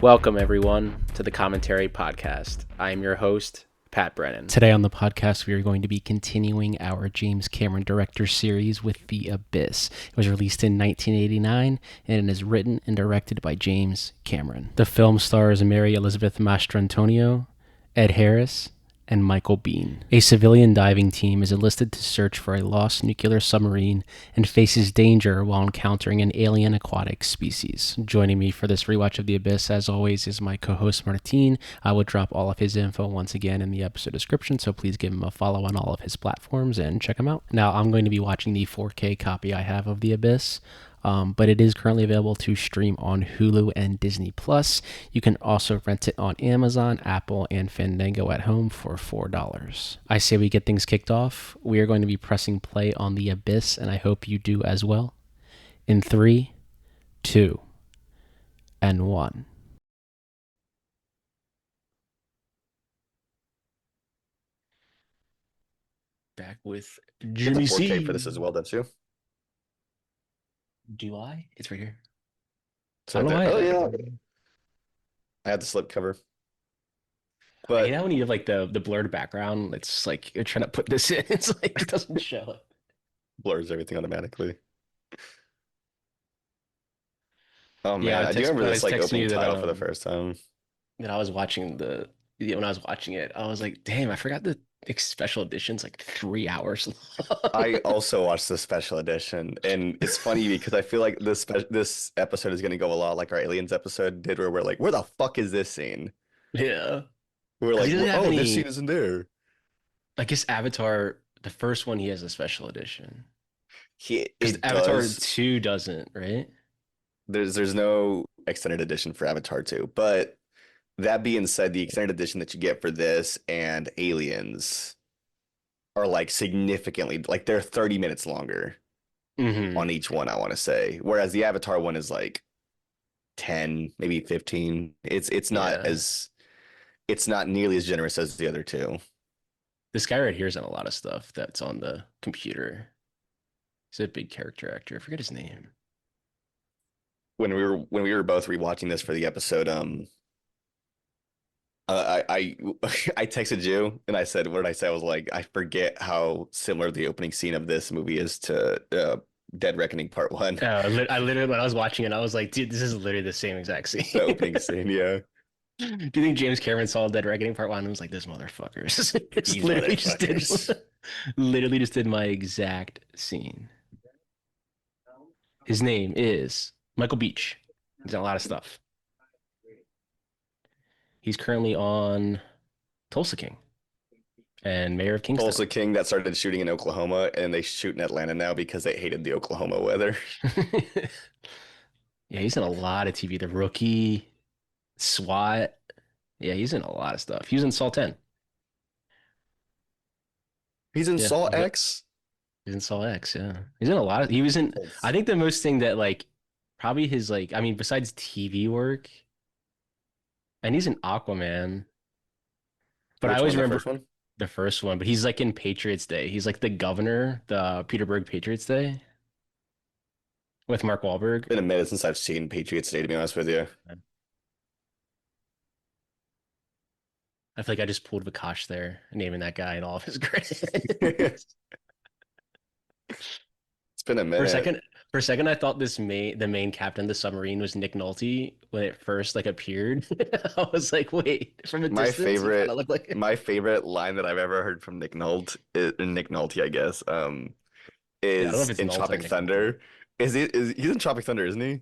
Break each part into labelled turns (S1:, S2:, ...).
S1: Welcome, everyone, to the Commentary Podcast. I am your host, Pat Brennan.
S2: Today on the podcast, we are going to be continuing our James Cameron director series with The Abyss. It was released in 1989, and it is written and directed by James Cameron. The film stars Mary Elizabeth Mastrantonio, Ed Harris, and Michael Biehn. A civilian diving team is enlisted to search for a lost nuclear submarine and faces danger while encountering an alien aquatic species. Joining me for this rewatch of The Abyss, as always, is my co-host Martin. I will drop all of his info once again in the episode description, so please give him a follow on all of his platforms and check him out. Now, I'm going to be watching the 4K copy I have of The Abyss. But it is currently available to stream on Hulu and Disney+. You can also rent it on Amazon, Apple, and Fandango at home for $4. I say we get things kicked off. We are going to be pressing play on The Abyss, and I hope you do as well. In 3, 2, and 1. Back with Jimmy
S3: It's a 4K
S2: C.
S3: for this as well, don't you?
S2: Do I? It's right here.
S3: So
S2: I don't know why.
S3: oh yeah, I had the slipcover.
S2: I
S3: But
S2: hate how when you have like the blurred background, it's like you're trying to put this in. It's like it doesn't show up.
S3: blurs everything automatically. Oh
S2: Yeah,
S3: man, I do remember
S2: I
S3: this
S2: was
S3: like
S2: texting
S3: opening
S2: you
S3: title for the first time.
S2: that I was watching when I was watching it, I was like, damn, I forgot the special edition's like 3 hours long.
S3: I also watched the special edition, and it's funny because I feel like this episode is gonna go a lot like our Aliens episode did, where we're like, where the fuck is this scene?
S2: Yeah.
S3: We're
S2: 'Cause he
S3: like,
S2: doesn't have
S3: oh, this scene
S2: any,
S3: isn't there.
S2: I guess Avatar, the first one, he has a special edition. Because
S3: It
S2: Avatar
S3: does.
S2: 2 doesn't, right?
S3: There's no extended edition for Avatar 2, but that being said, the extended edition that you get for this and Aliens are like significantly like they're 30 minutes longer
S2: Mm-hmm.
S3: on each one, I want to say. Whereas the Avatar one is like 10, maybe 15.
S2: Yeah.
S3: It's not nearly as generous as the other two.
S2: This guy right here is in a lot of stuff that's on the computer. He's a big character actor. I forget his name.
S3: When we were both rewatching this for the episode, I I texted you and I said, what did I say? I was like, I forget how similar the opening scene of this movie is to Dead Reckoning Part One.
S2: I literally, when I was watching it, I was like, dude, this is literally the same exact scene.
S3: The opening scene, yeah.
S2: Do you think James Cameron saw Dead Reckoning Part 1 and was like, this motherfucker
S3: These
S2: literally
S3: motherfuckers.
S2: literally just did my exact scene. His name is Michael Beach. He's done a lot of stuff. He's currently on Tulsa King and Mayor of Kingston.
S3: Tulsa King that started shooting in Oklahoma and they shoot in Atlanta now because they hated the Oklahoma weather.
S2: Yeah, he's in a lot of TV. The Rookie, SWAT. Yeah, he's in a lot of stuff. He was in Saw 10.
S3: He's in
S2: Yeah,
S3: Saw X.
S2: he's in Saw X. Yeah, he's in a lot of. He was in. I think the most thing that like probably his like. I mean, besides TV work, and he's in Aquaman. But I
S3: Which
S2: always
S3: one, the
S2: remember
S3: first one?
S2: the first one. But he's like in Patriots Day. He's like the governor, the Peterburg Patriots Day with Mark Wahlberg.
S3: Been a minute since I've seen Patriots Day, to be honest with you.
S2: I feel like I just pulled Vikash there, naming that guy and all of his credits.
S3: It's been a
S2: For a
S3: minute.
S2: second, I thought the main captain of the submarine was Nick Nolte when it first like appeared. I was like, wait, from a
S3: My
S2: distance, he
S3: favorite,
S2: kinda looked like
S3: my favorite line that I've ever heard from Nick Nolte, I guess,
S2: yeah, I don't know if
S3: is
S2: it's
S3: in
S2: Nolte or
S3: Tropic
S2: Nick Nolte.
S3: Thunder. Is he's in Tropic Thunder, isn't he?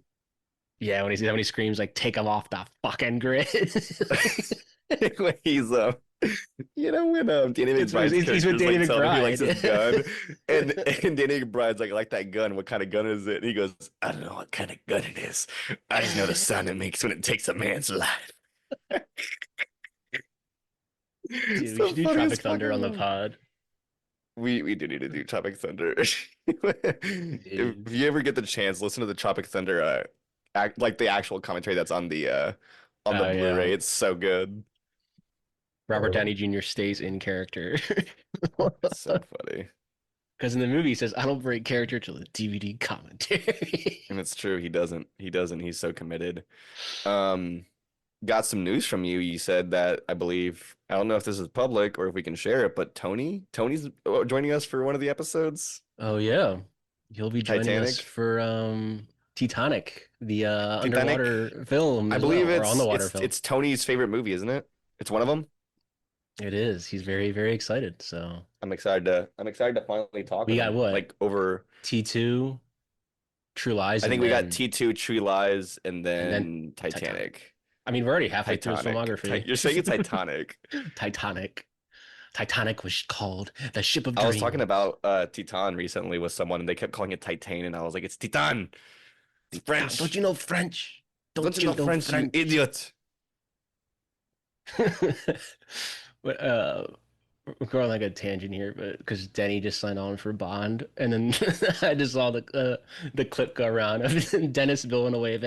S2: Yeah, when he screams like, "Take him off the fucking grid."
S3: When he's when Danny McBride's
S2: He's with
S3: character's
S2: Danny
S3: like telling him he likes his gun,
S2: McBride.
S3: and Danny McBride's like that gun. What kind of gun is it? And he goes, I don't know what kind of gun it is. I just know the sound it makes when it takes a man's life.
S2: Dude, we
S3: So
S2: should do
S3: funny as
S2: Tropic Thunder on the
S3: fucking.
S2: pod.
S3: We do need to do Tropic Thunder.
S2: Dude.
S3: If you ever get the chance, listen to the Tropic Thunder like the actual commentary that's on the
S2: Oh yeah,
S3: Blu-ray. It's so good.
S2: Robert Downey Jr. stays in character.
S3: It's so funny.
S2: Because in the movie, he says, "I don't break character till the DVD commentary."
S3: And it's true, he doesn't. He doesn't. He's so committed. Um got some news from you. You said that I believe I don't know if this is public or if we can share it, but Tony's joining us for one of the episodes.
S2: Oh yeah, he'll be joining us
S3: Titanic.
S2: for Titanic, the
S3: Titanic.
S2: underwater film
S3: I
S2: as
S3: believe
S2: well, or on the
S3: it's
S2: water
S3: it's
S2: film.
S3: it's Tony's favorite movie, isn't it? It's one of them.
S2: It is. He's very, very excited. So
S3: I'm excited to finally talk
S2: we
S3: with
S2: got
S3: him.
S2: what?
S3: Like over
S2: T2, True Lies,
S3: I
S2: and
S3: think we got
S2: then
S3: T2 Tree Lies and
S2: and then
S3: then
S2: Titanic.
S3: Titanic.
S2: I mean, we're already halfway through his
S3: Titanic.
S2: filmography.
S3: You're saying it's Titanic.
S2: Titanic. Titanic was called the ship of
S3: I was talking
S2: dreams.
S3: about Titan recently with someone and they kept calling it Titan and I was like, it's Titan. It's
S2: Titan. Don't you
S3: French.
S2: know French?
S3: Don't
S2: Don't
S3: you
S2: you
S3: know
S2: know
S3: French, you
S2: French?
S3: idiot?
S2: But we're going like a tangent here, but because Denny just signed on for Bond, and then I just saw the clip go around of Dennis Villeneuve.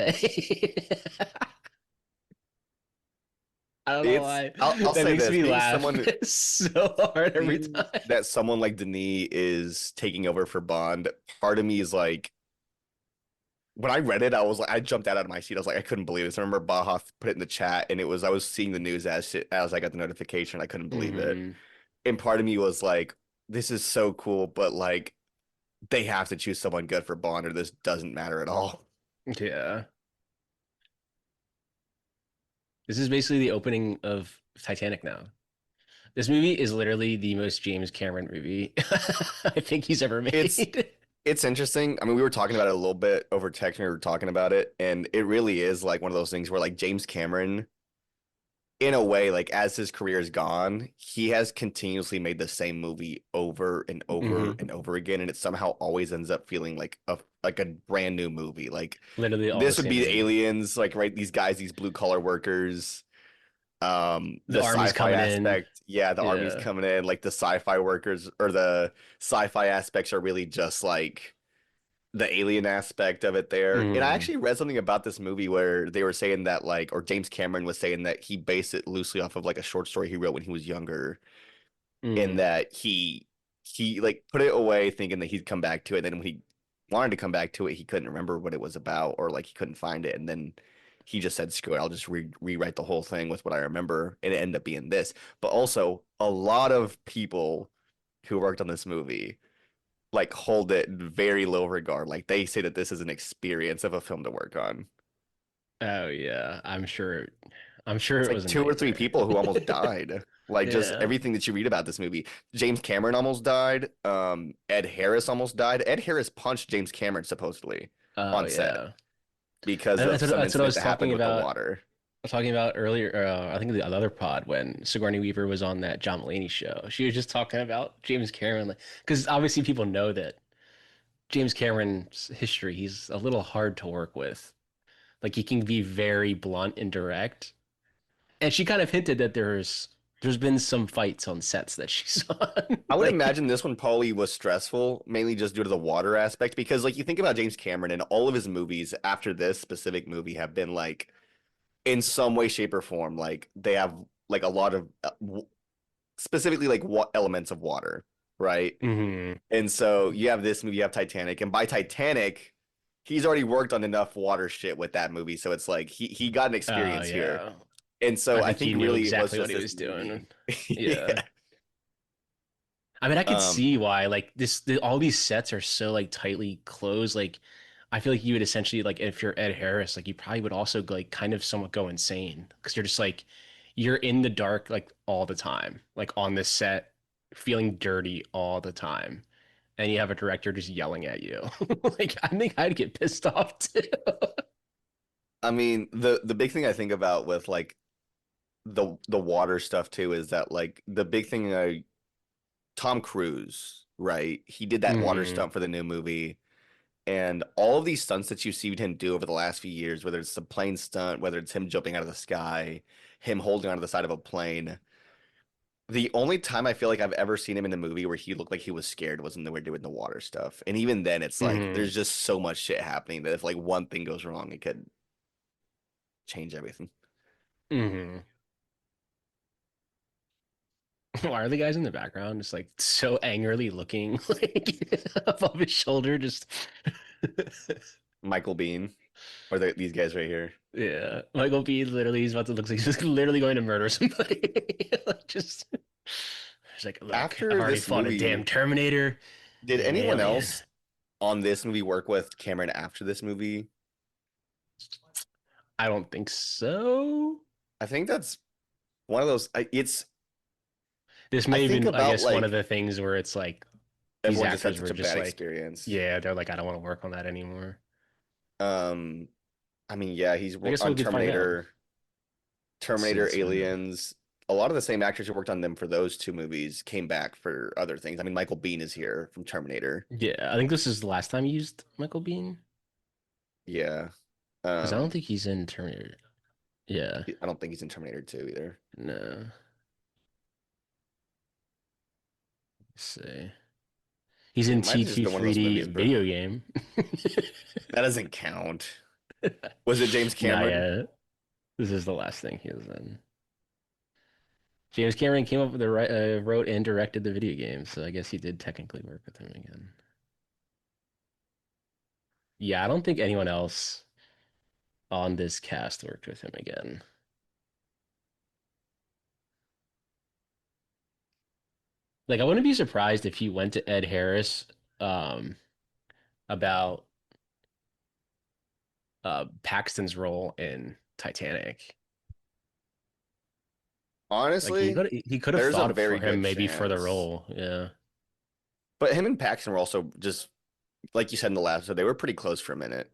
S2: I don't know
S3: It's
S2: why
S3: I'll
S2: that
S3: say
S2: makes
S3: this,
S2: me
S3: being
S2: laugh
S3: someone
S2: so hard every
S3: being
S2: time.
S3: that someone like Denis is taking over for Bond, part of me is like when I read it, I was like, I jumped out of my seat. I was like, I couldn't believe this. I remember Baha put it in the chat, and it was I was seeing the news as I got the notification. I couldn't believe it,
S2: Hmm.
S3: and part of me was like, this is so cool, but like they have to choose someone good for Bond, or this doesn't matter at all.
S2: Yeah, this is basically the opening of Titanic now. This movie is literally the most James Cameron movie I think he's ever
S3: It's
S2: made.
S3: it's interesting. I mean, we were talking about it a little bit over text when we were talking about it, and it really is like one of those things where like James Cameron in a way, like as his career has gone, he has continuously made the same movie over and over
S2: Hmm.
S3: and over again, and it somehow always ends up feeling like a brand new movie. Like
S2: Literally all the
S3: this would
S2: same
S3: be the
S2: movie.
S3: aliens, like right, these guys, these blue collar workers. The
S2: The army's
S3: sci-fi
S2: coming in.
S3: aspect, yeah, the army's
S2: Yeah.
S3: coming in, like the sci-fi workers or the sci-fi aspects are really just like the alien aspect of it there. And I
S2: Mm,
S3: actually read something about this movie where they were saying that like, or James Cameron was saying that he based it loosely off of like a short story he wrote when he was younger, in
S2: mm.
S3: that he like put it away thinking that he'd come back to it. Then when he wanted to come back to it, he couldn't remember what it was about, or like he couldn't find it. And then he just said, "Screw it, I'll just rewrite the whole thing with what I remember," and it ended up being this. But also, a lot of people who worked on this movie like hold it in very low regard. Like they say that this is an experience of a film to work on.
S2: Oh yeah, I'm sure. I'm sure
S3: It's
S2: it
S3: like
S2: was a
S3: two or three
S2: nightmare.
S3: people who almost died. Like just
S2: Yeah.
S3: everything that you read about this movie. James Cameron almost died. Ed Harris almost died. Ed Harris punched James Cameron supposedly
S2: Oh
S3: on set
S2: yeah.
S3: because
S2: And
S3: of some
S2: that's what I
S3: incident
S2: was
S3: that happened
S2: talking
S3: with the
S2: about.
S3: water.
S2: Talking about earlier. I think the other pod when Sigourney Weaver was on that John Mulaney show. She was just talking about James Cameron, like, because obviously people know that James Cameron's history. He's a little hard to work with. Like he can be very blunt and direct. And she kind of hinted that there's been some fights on sets that she's on.
S3: I would
S2: Like,
S3: imagine this one probably was stressful, mainly just due to the water aspect. Because like you think about James Cameron and all of his movies after this specific movie have been like in some way, shape, or form, like they have like a lot of specifically like what elements of water, right?
S2: mhm.
S3: And so you have this movie, you have Titanic, and by Titanic, he's already worked on enough water shit with that movie, so it's like he got an
S2: Oh
S3: experience here.
S2: yeah.
S3: And so
S2: I
S3: I
S2: think he
S3: think
S2: knew
S3: really it was
S2: exactly what
S3: just
S2: he
S3: this
S2: was doing.
S3: movie.
S2: Yeah.
S3: Yeah.
S2: I mean, I could
S3: Um,
S2: see why like all these sets are so like tightly closed. Like, I feel like you would essentially like if you're Ed Harris, like you probably would also like kind of somewhat go insane because you're just like you're in the dark like all the time, like on this set, feeling dirty all the time, and you have a director just yelling at you. Like, I think I'd get pissed off too.
S3: I mean, the big thing I think about with like the water stuff too is that like the big thing Tom Cruise, right? He did that water
S2: Hmm.
S3: stunt for the new movie. And all of these stunts that you've seen him do over the last few years, whether it's the plane stunt, whether it's him jumping out of the sky, him holding onto the side of a plane, the only time I feel like I've ever seen him in a movie where he looked like he was scared was when they were doing the water stuff. And even then, it's like
S2: Hmm.
S3: there's just so much shit happening that if like one thing goes wrong, it could change everything.
S2: Hmm. Why are the guys in the background just like so angrily looking like above his shoulder? Just
S3: Michael Bean. Or these guys right here.
S2: Yeah, Michael B. literally is about to look like he's literally going to murder somebody. Like just, he's like, look, I've
S3: After
S2: already
S3: this
S2: fought a damn
S3: movie,
S2: Terminator
S3: did
S2: and an
S3: anyone
S2: alien.
S3: else on this movie work with Cameron after this movie?
S2: I don't think so.
S3: I think that's one of those. It's.
S2: This
S3: I
S2: may have
S3: think
S2: been, I
S3: about
S2: guess, one of
S3: like
S2: the things where it's like these
S3: everyone just had
S2: actors
S3: such
S2: were
S3: a
S2: just
S3: bad
S2: like,
S3: experience.
S2: yeah, they're like, I don't want to work on that anymore.
S3: Um, I mean, yeah,
S2: I guess
S3: on
S2: we'll get find out. Let's see.
S3: Terminator,
S2: Let's find out.
S3: Aliens. A lot of the same actors who worked on them for those two movies came back for other things. I mean, Michael Biehn is here from Terminator.
S2: Yeah, I think this is the last time he used Michael Biehn
S3: Yeah.
S2: because I don't think he's in Terminator. Yeah,
S3: I don't think he's in Terminator 2 either.
S2: no. Let's see. He's
S3: It
S2: in
S3: might have just
S2: T2
S3: been one of those
S2: 3D
S3: movies, bro.
S2: video game.
S3: That doesn't count. Was it James
S2: Not
S3: Cameron?
S2: yet. This is the last thing he was in. James Cameron came up with the wrote and directed the video game, so I guess he did technically work with him again. Yeah, I don't think anyone else on this cast worked with him again. Like, I wouldn't be surprised if he went to Ed Harris um, about Paxton's role in Titanic. Like
S3: Honestly,
S2: he could have
S3: there's a
S2: fought for
S3: very
S2: him
S3: good
S2: maybe for the
S3: chance.
S2: role. Yeah.
S3: But him and Paxton were also just, like you said in the last episode, they were pretty close for a minute.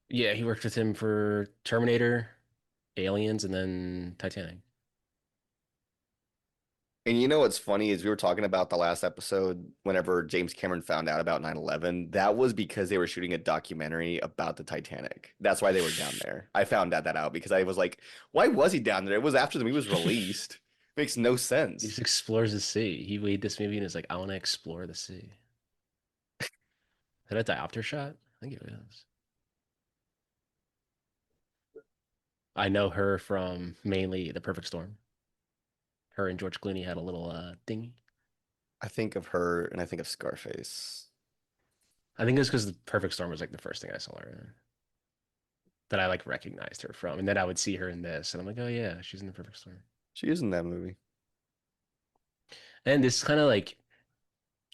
S2: Yeah, he worked with him for Terminator, Aliens, and then Titanic.
S3: And you know what's funny is we were talking about the last episode whenever James Cameron found out about 9/11. That was because they were shooting a documentary about the Titanic. That's why they were down there. I found that out because I was like, why was he down there? It was after the movie was released. Makes no
S2: He just
S3: sense.
S2: explores the sea. He made this movie and is like, I want to explore the sea. Is that a diopter shot? I think it is. I know her from mainly The Perfect Storm. Her and George Clooney had a little thingy.
S3: I think of her and I think of Scarface.
S2: I think it's because The Perfect Storm was like the first thing I saw her in, that I like recognized her from. And then I would see her in this, and I'm like, oh yeah, she's in The Perfect Storm.
S3: She is in that movie.
S2: And this kind of like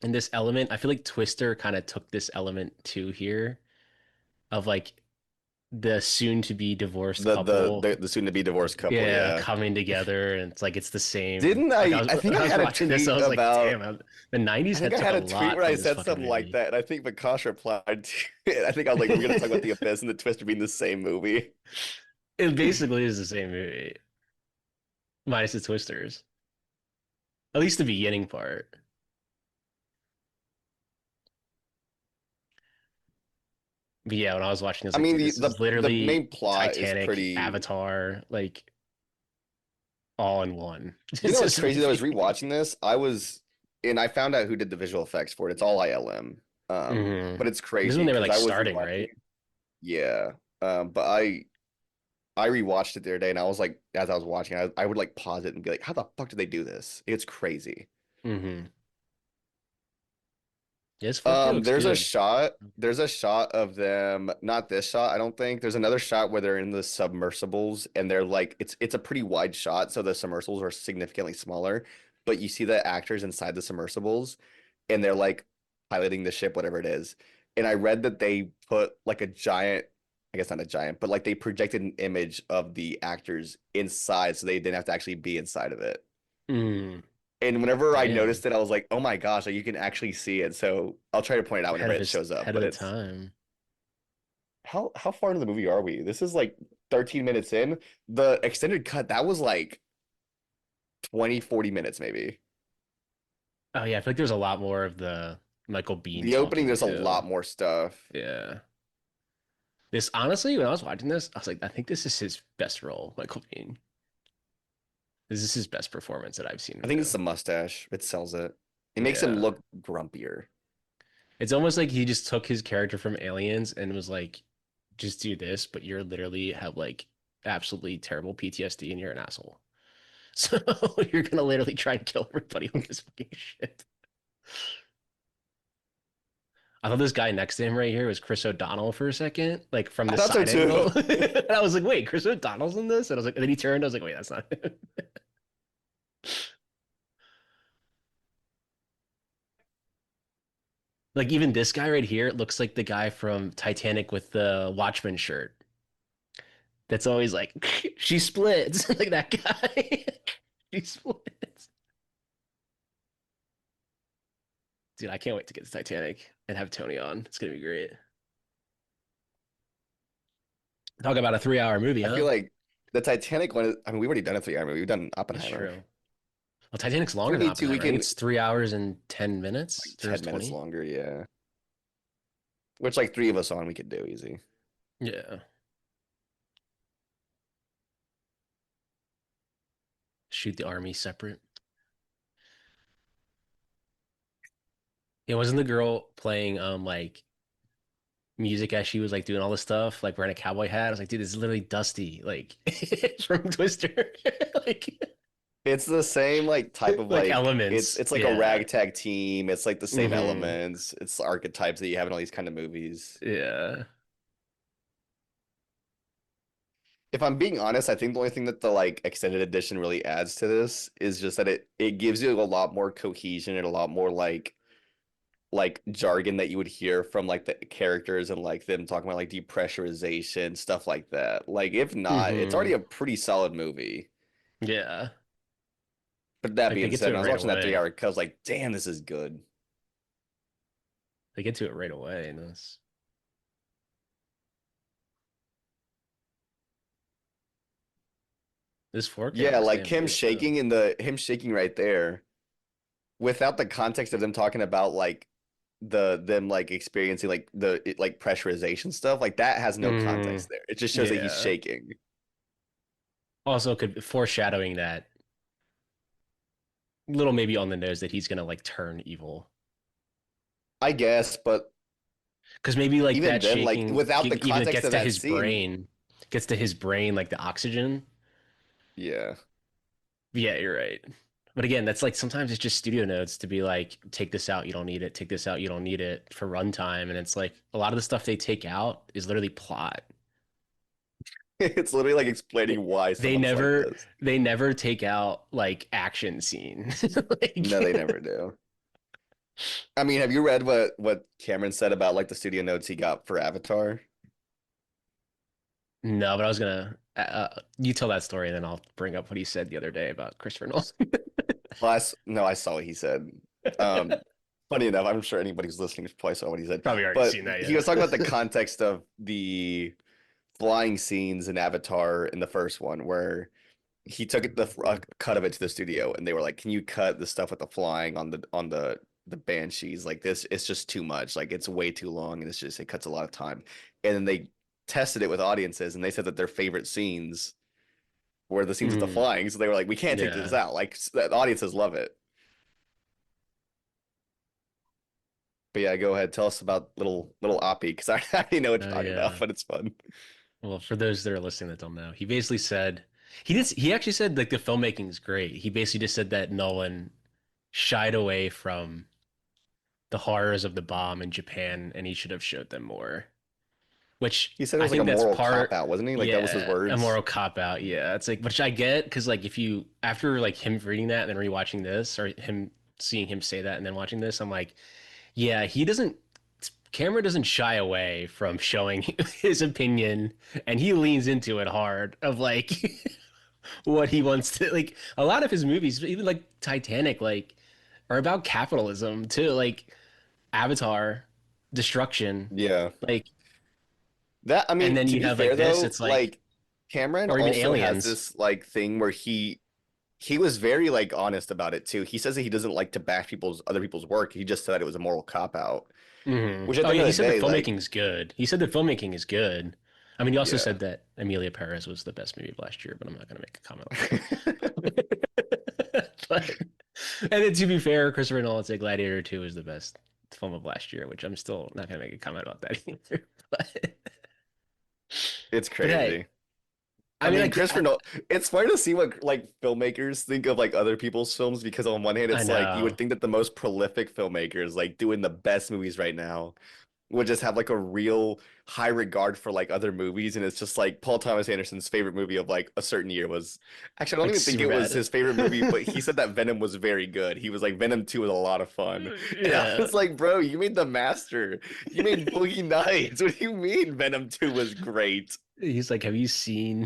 S2: in this element, I feel like Twister kind of took this element too here of like the soon to be divorced couple,
S3: The soon to be divorced couple,
S2: yeah,
S3: yeah.
S2: coming together, and it's like it's the same.
S3: Didn't
S2: Like
S3: I think I
S2: I was
S3: had a
S2: watching this, I
S3: tweet
S2: was like,
S3: about
S2: damn, the '90s
S3: I think
S2: had
S3: I
S2: took
S3: had
S2: a
S3: a tweet
S2: lot
S3: where I
S2: from this
S3: said
S2: fucking
S3: something like
S2: movie.
S3: that, and I think Vikash replied to it. I think I was like, we're gonna talk about the Abyss and the Twister being the same movie.
S2: It basically is the same movie, minus the twisters. At least the beginning part. But yeah, when I was watching, I was
S3: I
S2: like,
S3: mean,
S2: dude, this is
S3: the
S2: literally
S3: main plot is
S2: Titanic,
S3: pretty.
S2: Avatar, like all in one.
S3: You
S2: It's
S3: know what's
S2: this
S3: crazy though is
S2: movie.
S3: rewatching this. And I found out who did the visual effects for it. It's all ILM.
S2: Hmm.
S3: But it's
S2: This is when
S3: crazy
S2: they were
S3: because
S2: like
S3: I was
S2: starting,
S3: rewatching.
S2: right?
S3: Yeah. But I rewatched it the other day, and I was like, as I was watching, I would like pause it and be like, how the fuck did they do this? It's crazy.
S2: Hmm. Yeah, this 4K looks good.
S3: There's a shot of them, not this shot, I don't think. There's another shot where they're in the submersibles and they're like it's a pretty wide shot, so the submersibles are significantly smaller, but you see the actors inside the submersibles and they're like piloting the ship, whatever it is. And I read that they put like a giant, I guess not a giant, but like they projected an image of the actors inside so they didn't have to actually be inside of it.
S2: Mm,
S3: And whenever I
S2: damn.
S3: noticed it, I was like, "Oh my gosh, like you can actually see it." So I'll try to point it out whenever it shows up.
S2: Ahead of
S3: But
S2: the
S3: it's
S2: time.
S3: how far into the movie are we? This is like 13 minutes in. The extended cut, that was like 20, 40 minutes maybe.
S2: Oh yeah, I feel like there's a lot more of the Michael Bean
S3: The opening,
S2: talking
S3: there's a
S2: too.
S3: lot more stuff.
S2: Yeah. This honestly, when I was watching this, I was like, I think this is his best role, Michael Bean. This is his best performance that I've seen
S3: I
S2: him
S3: think it's
S2: do.
S3: the mustache. It sells it. It makes him
S2: Yeah.
S3: look grumpier.
S2: It's almost like he just took his character from Aliens and was like, just do this, but you're literally have like absolutely terrible PTSD and you're an asshole. So you're gonna literally try and kill everybody with this fucking shit. I thought this guy next to him right here was Chris O'Donnell for a second, like from
S3: I
S2: the
S3: thought so
S2: side angle.
S3: too.
S2: And I was like, wait, Chris O'Donnell's in this? And I was like, and then he turned, I was like, wait, that's not him. Like even this guy right here looks like the guy from Titanic with the Watchman shirt. That's always like, she splits. Like that guy. She splits. Dude, I can't wait to get to Titanic and have Tony on. It's gonna be great. Talk about a 3 hour movie,
S3: I feel
S2: huh?
S3: like the Titanic one. I mean, we've already done a 3 hour movie. We've done
S2: That's
S3: Oppenheimer.
S2: true. Well, Titanic's
S3: If we
S2: longer than
S3: need to, we
S2: Oppenheimer. I think
S3: can
S2: it's 3 hours and 10 minutes.
S3: like
S2: 3 hours
S3: 10 minutes
S2: 20.
S3: longer. Yeah, which like three of us on we could do easy.
S2: Yeah. Shoot the army separate. It wasn't the girl playing like music as she was like doing all this stuff, like wearing a cowboy hat. I was like, dude, this is literally Dusty, like from Twister. Like
S3: It's the same like type of
S2: like
S3: like it's
S2: elements.
S3: it's like a
S2: Yeah.
S3: ragtag team. It's like the same
S2: Hmm.
S3: elements. It's the archetypes that you have in all these kind of movies.
S2: Yeah.
S3: If I'm being honest, I think the only thing that the like extended edition really adds to this is just that it gives you a lot more cohesion and a lot more like jargon that you would hear from like the characters and like them talking about like depressurization, stuff like that. Like if not, it's already
S2: Hmm.
S3: a pretty solid movie.
S2: Yeah.
S3: But that
S2: Like they
S3: being
S2: get
S3: said,
S2: to it
S3: when I was
S2: right
S3: watching that three
S2: away.
S3: hour cut, I was like, damn, this is good.
S2: They get to it right away in this 4K
S3: Yeah,
S2: looks
S3: like
S2: damn
S3: him
S2: good too.
S3: shaking in the him shaking right there without the context of them talking about like them like experiencing like like pressurization stuff, like that has no
S2: Hmm.
S3: context there. It just shows that he's
S2: Yeah.
S3: shaking.
S2: Also could foreshadowing that little maybe on the nose that he's gonna like turn evil.
S3: I guess, but
S2: Because maybe like
S3: even
S2: that
S3: then, like
S2: shaking
S3: without the
S2: even
S3: context
S2: gets
S3: of
S2: to
S3: that
S2: his
S3: scene,
S2: brain, gets to his brain like the oxygen.
S3: yeah.
S2: Yeah, you're right. But again, that's like sometimes it's just studio notes to be like, take this out, you don't need it. Take this out, you don't need it for runtime. And it's like a lot of the stuff they take out is literally plot.
S3: It's literally like explaining
S2: They,
S3: why
S2: they
S3: someone's like
S2: never
S3: this.
S2: they never take out like action scene.
S3: No, they
S2: Like
S3: never do. I mean, have you read what Cameron said about like the studio notes he got for Avatar?
S2: no, but I was gonna you tell that story and then I'll bring up what he said the other day about Christopher Nolan.
S3: Well, no, I saw what he said. Um, funny enough, I'm sure anybody who's listening probably saw what he said.
S2: Probably already
S3: But
S2: seen that,
S3: he was
S2: yeah.
S3: talking about the context of the flying scenes in Avatar in the first one, where he took it cut of it to the studio, and they were like, "Can you cut the stuff with the flying on the banshees? Like this, it's just too much. Like it's way too long, and it cuts a lot of time." And then they tested it with audiences, and they said that their favorite scenes were the scenes with the
S2: Mm,
S3: flying. So they were like, "We can't take this
S2: yeah.
S3: out." Like the audiences love it. But yeah, go ahead. Tell us about little Oppie because I already know what you're
S2: Oh
S3: talking about,
S2: yeah.
S3: but it's fun.
S2: Well, for those that are listening that don't know, he basically said he actually said like the filmmaking is great. He basically just said that Nolan shied away from the horrors of the bomb in Japan and he should have showed them more. Which
S3: He said it
S2: I
S3: was like a
S2: think that's
S3: moral cop
S2: part,
S3: out, wasn't he? Like that was his
S2: yeah, a
S3: words.
S2: moral cop out. Yeah, it's like which I get because like if you after like him reading that and then rewatching this or him seeing him say that and then watching this, I'm like, yeah, he doesn't. Cameron doesn't shy away from showing his opinion, and he leans into it hard. Of like what he wants to like. A lot of his movies, even like Titanic, like are about capitalism too. Like Avatar, destruction,
S3: Yeah.
S2: like,
S3: That I
S2: and
S3: mean,
S2: then
S3: to
S2: you
S3: be
S2: have
S3: fair
S2: like this.
S3: though,
S2: It's like,
S3: like Cameron
S2: or even
S3: also has
S2: Aliens.
S3: this like thing where he was very like honest about it too. He says that he doesn't like to bash other people's work. He just said it was a moral cop out. Which at
S2: Oh
S3: the end
S2: yeah,
S3: of
S2: he
S3: the
S2: said the
S3: day, like
S2: filmmaking is good. He said the filmmaking is good. I mean, he also
S3: yeah.
S2: said that Amelia Perez was the best movie of last year, but I'm not going to make a comment on that. But and then to be fair, Christopher Nolan said Gladiator 2 is the best film of last year, which I'm still not going to make a comment about that either. But,
S3: It's
S2: but hey,
S3: crazy. I
S2: I mean,
S3: mean, Christopher Nolan. It's funny to see what like filmmakers think of like other people's films because on one hand,
S2: I
S3: it's like you would
S2: know.
S3: think that the most prolific filmmakers like doing the best movies right now would just have like a real high regard for like other movies, and it's just like Paul Thomas Anderson's favorite movie of like a certain year was actually I don't
S2: Like
S3: even think it
S2: super
S3: was
S2: bad.
S3: his favorite movie, but he said that Venom was very good. He was like Venom 2 was a lot of fun, and I
S2: Yeah.
S3: was like, bro, you made The Master, you made Boogie Nights. What do you mean Venom 2 was great?
S2: He's like, have you seen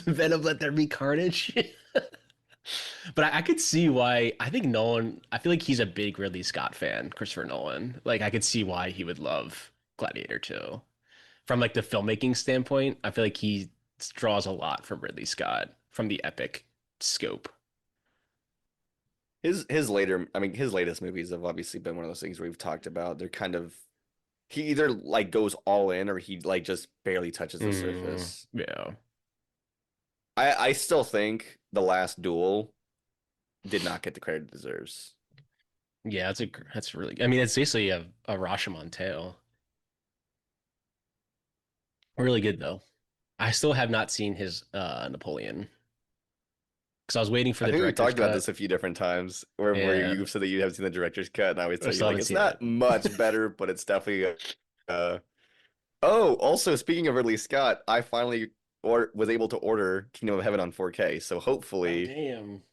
S2: Venom Let There Be Carnage? But I could see why. I think Nolan, I feel like he's a big Ridley Scott fan, Christopher Nolan. Like, I could see why he would love Gladiator 2. From like the filmmaking standpoint, I feel like he draws a lot from Ridley Scott from the epic scope.
S3: His later, I mean, his latest movies have obviously been one of those things where we've talked about. They're kind of he either like goes all in or he like just barely touches the surface.
S2: Yeah.
S3: I still think The Last Duel did not get the credit it deserves.
S2: Yeah, that's really, I mean, it's basically a Rashomon tale. Really good though. I still have not seen his Napoleon because I was waiting for
S3: I
S2: the
S3: think we've
S2: director's
S3: talked about this
S2: cut.
S3: a few different times where
S2: Yeah,
S3: you've said that you haven't seen the director's cut, and I always
S2: I
S3: tell you
S2: still
S3: like
S2: haven't
S3: it's
S2: seen it.
S3: not much better, but it's definitely uh oh, also speaking of Ridley Scott, I finally or was able to order Kingdom of Heaven on 4K, so
S2: Oh
S3: hopefully
S2: damn.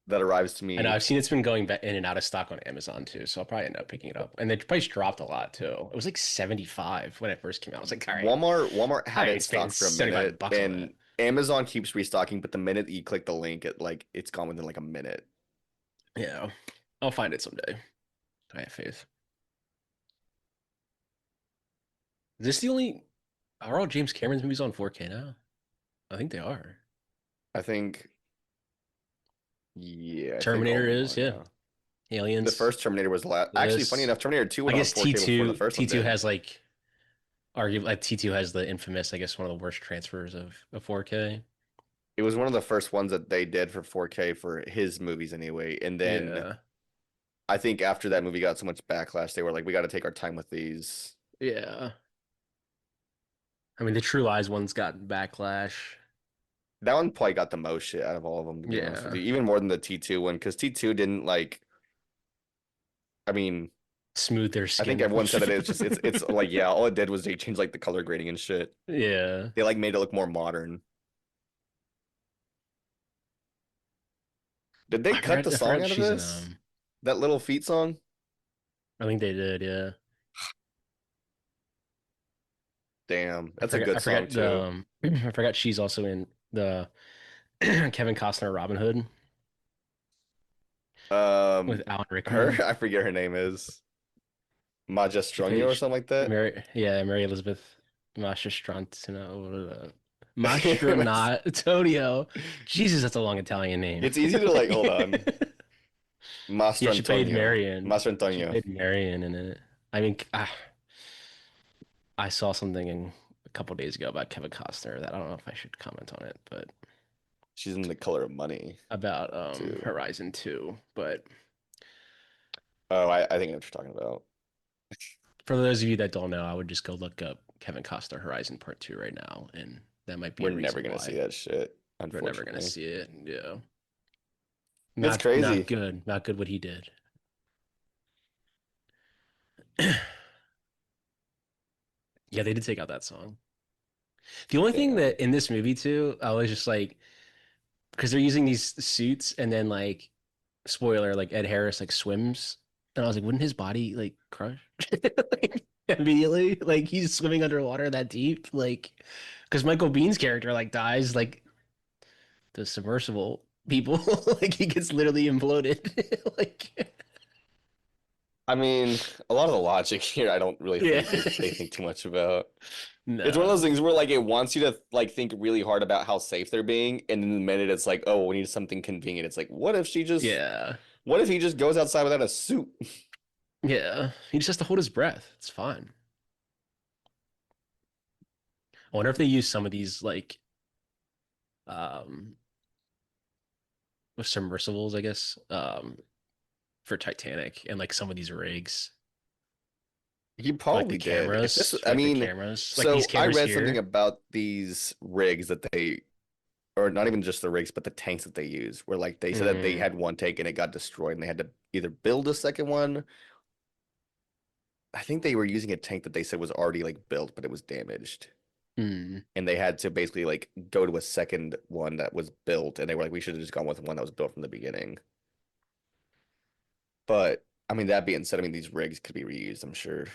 S3: that arrives to
S2: I know
S3: me.
S2: I've seen it's been going back in and out of stock on Amazon too, so I'll probably end up picking it up. And the price dropped a lot too. It was like 75 when it first came out. I was like,
S3: Walmart
S2: I
S3: had it
S2: ain't spending
S3: stocked for a
S2: 75
S3: minute,
S2: bucks on
S3: and
S2: that.
S3: Amazon keeps restocking, but the minute you click the link, it's gone within like a minute.
S2: Yeah. I'll find it someday. I have faith. Is this the only are all James Cameron's movies on 4K now? I think they are.
S3: I think, yeah, I think all
S2: Terminator
S3: of them
S2: is,
S3: are
S2: yeah.
S3: now. The
S2: Aliens,
S3: first Terminator was last. Actually, funny
S2: this.
S3: enough, Terminator 2
S2: I
S3: went on
S2: guess
S3: 4K before the
S2: T2
S3: first one
S2: T2
S3: did.
S2: has like arguably like T2 has the infamous, I guess, one of the worst transfers of 4K.
S3: It was one of the first ones that they did for 4K for his movies anyway. And then
S2: Yeah.
S3: I think after that movie got so much backlash, they were like, we got to take our time with these.
S2: Yeah. I mean, the True Lies one's gotten backlash.
S3: That one probably got the most shit out of all of them, to be honest with
S2: Yeah.
S3: you, even more than the T2 one, because T2 didn't like. I mean,
S2: Smooth their
S3: I think
S2: skin.
S3: everyone said that it's like yeah, all it did was they changed like the color grading and shit.
S2: Yeah.
S3: They like made it look more modern. Did they cut the
S2: I forgot
S3: song out of
S2: she's in
S3: this? That little feet song?
S2: I think they did, yeah.
S3: Damn, that's a good
S2: I
S3: song
S2: forgot the
S3: too.
S2: I forgot she's also in the Kevin Costner Robin Hood with
S3: Um,
S2: Alan
S3: her,
S2: Rickman.
S3: I forget her name is
S2: She
S3: Majestrunio or
S2: plays
S3: something like that.
S2: Mary Elizabeth Mastrantino.
S3: It's
S2: Mastrantonio. Jesus, that's a long Italian name.
S3: it's easy to like hold on.
S2: Yeah, she played
S3: Mastrantonio.
S2: Marion. She
S3: Mastrantonio.
S2: played Marion in it. I mean, I saw something a couple days ago about Kevin Costner that I don't know if I should comment on it, but
S3: She's in The Color of Money
S2: about
S3: too.
S2: Horizon 2. But
S3: Oh, I think I know what you're talking about.
S2: for those of you that don't know, I would just go look up Kevin Costner Horizon Part 2 right now, and that might be
S3: We're
S2: a
S3: never
S2: reason
S3: gonna see
S2: why
S3: that shit,
S2: we're never gonna
S3: unfortunately.
S2: see it. Yeah.
S3: It's
S2: Not
S3: crazy.
S2: good. Not good what he did. Yeah, they did take out that song. The only thing
S3: Damn.
S2: that in this movie too, I was just like, because they're using these suits, and then like, spoiler, like Ed Harris like swims, and I was like, wouldn't his body like crush like, immediately? Like he's swimming underwater that deep, like, because Michael Bean's character like dies like the submersible people, like he gets literally imploded, like
S3: I mean, a lot of the logic here, I don't really
S2: yeah,
S3: think they think too much about. It's one of those
S2: no,
S3: things where like it wants you to like think really hard about how safe they're being, and then the minute it's like, oh, we need something convenient, it's like,
S2: yeah,
S3: what if he just goes outside without a suit?
S2: yeah, he just has to hold his breath. It's fine. I wonder if they use some of these like um submersibles, I guess, for Titanic and like some of these rigs
S3: He
S2: for like the
S3: probably did. If this,
S2: cameras, for
S3: I
S2: like the
S3: mean,
S2: cameras, like these
S3: so I
S2: cameras
S3: read something
S2: here.
S3: about these rigs that they or not even just the rigs, but the tanks that they use, where like they said that they
S2: Mm,
S3: had one tank and it got destroyed and they had to either build a second one. I think they were using a tank that they said was already like built, but it was damaged.
S2: mm.
S3: And they had to basically like go to a second one that was built, and they were like, we should have just gone with one that was built from the beginning. But I mean, that being said, I mean these rigs could be reused, I'm sure.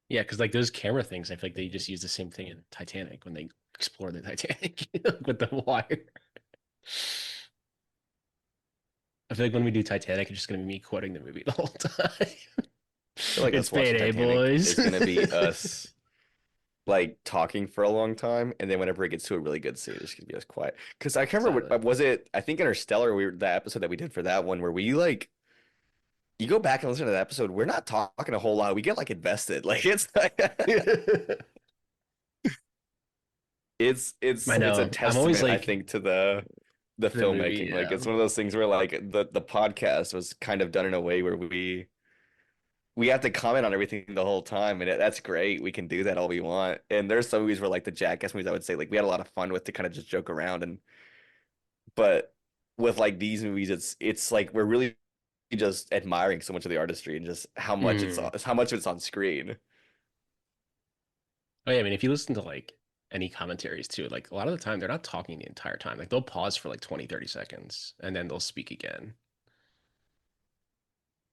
S2: Yeah, because like those camera things, I feel like they just use the same thing in Titanic when they explore the Titanic with the wire. I feel like when we do Titanic, it's just gonna be me quoting the movie the whole time.
S3: I feel like
S2: It's
S3: us watching
S2: payday,
S3: Titanic
S2: boys.
S3: is gonna be us like talking for a long time, and then whenever it gets to a really good scene, it's gonna be us quiet. Because I can't remember
S2: Silent.
S3: was it? I think Interstellar. We were that episode that we did for that one where we like you go back and listen to that episode. We're not talking a whole lot. We get like invested. Like it's like,
S2: I
S3: it's a
S2: know. I'm always
S3: testament, I
S2: like
S3: think, to the
S2: the movie.
S3: filmmaking. Like
S2: Yeah,
S3: it's one of those things where like the podcast was kind of done in a way where we have to comment on everything the whole time, and that's great. We can do that all we want. And there's some movies where like the Jackass movies, I would say like we had a lot of fun with to kind of just joke around, and but with like these movies, it's like we're really just admiring so much of the artistry and just
S2: mm.
S3: how much of it's on screen.
S2: Oh yeah. I mean, if you listen to like any commentaries too, like a lot of the time they're not talking the entire time. Like they'll pause for like 20, 30 seconds and then they'll speak again.